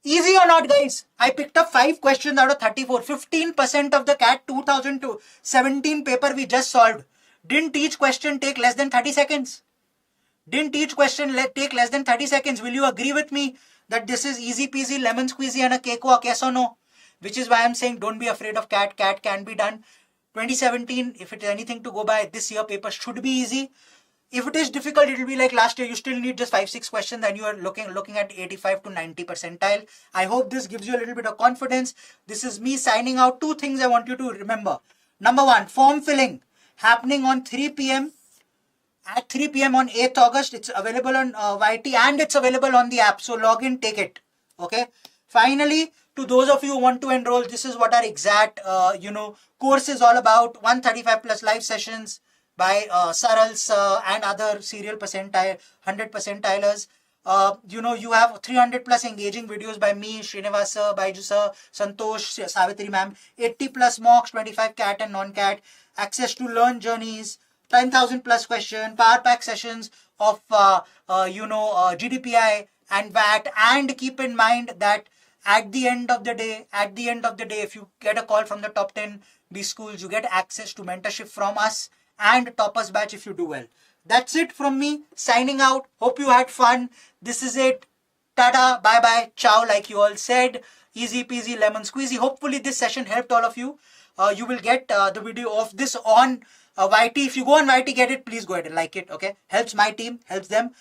Easy or not, guys? I picked up 5 questions out of 34. 15% of the CAT 2017 paper we just solved. Didn't each question take less than 30 seconds? Didn't each question take less than 30 seconds? Will you agree with me that this is easy peasy, lemon squeezy and a cakewalk, yes or no? Which is why I'm saying don't be afraid of CAT. CAT can be done. 2017, if it is anything to go by, this year paper should be easy. If it is difficult, it will be like last year. You still need just 5-6 questions and you are looking at 85 to 90 percentile. I hope this gives you a little bit of confidence. This is me signing out. 2 things I want you to remember. Number 1, form filling happening on 3 p.m. At 3 p.m. on 8th August. It's available on YT and it's available on the app. So log in, take it. Okay. Finally, to those of you who want to enroll, this is what our exact, course is all about. 135 plus live sessions by Sarals and other serial percentile, 100 percentilers. You have 300 plus engaging videos by me, Srinivasa, Baiju sir, Santosh, Savitri ma'am, 80 plus mocks, 25 CAT and non-CAT, access to learn journeys, 10,000 plus question, power pack sessions of, GDPI and VAT. And keep in mind that at the end of the day, if you get a call from the top 10 B schools, you get access to mentorship from us and toppers batch if you do well. That's it from me, signing out. Hope you had fun. This is it. Tada, bye bye, ciao, like you all said. Easy peasy, lemon squeezy. Hopefully this session helped all of you. You will get the video of this on YT. If you go on YT, get it, please go ahead and like it. Okay, helps my team, helps them.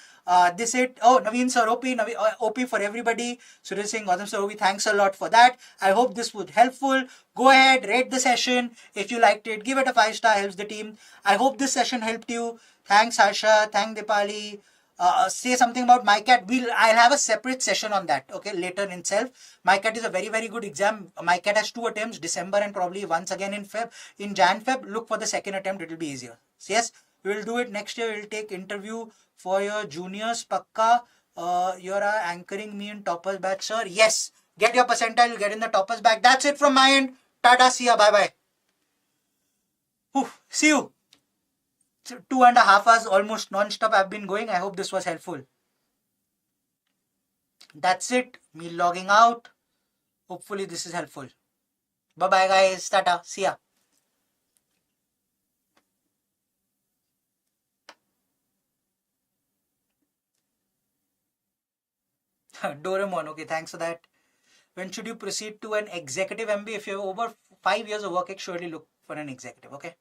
This it. Oh, Naveen sir, OP for everybody. Suresh Singh, Gautam sir, thanks a lot for that. I hope this was helpful. Go ahead, rate the session. If you liked it, give it a 5-star, helps the team. I hope this session helped you. Thanks Harsha, thank Dipali. Say something about MyCat. I'll have a separate session on that, okay, later in itself. MyCat is a very, very good exam. MyCat has 2 attempts, December and probably once again in Jan-Feb. Look for the second attempt, it will be easier. So yes, we will do it next year. We will take interview for your juniors, Pakka. You're anchoring me in toppers batch, sir. Yes, get your percentile, you'll get in the toppers batch. That's it from my end. Tata, see ya, bye-bye. See you. 2.5 hours almost non-stop I've been going. I hope this was helpful. That's it. Me logging out. Hopefully this is helpful. Bye-bye guys. Tata. See ya. Doraemon. Okay, thanks for that. When should you proceed to an executive MBA? If you have over 5 years of work, surely look for an executive. Okay.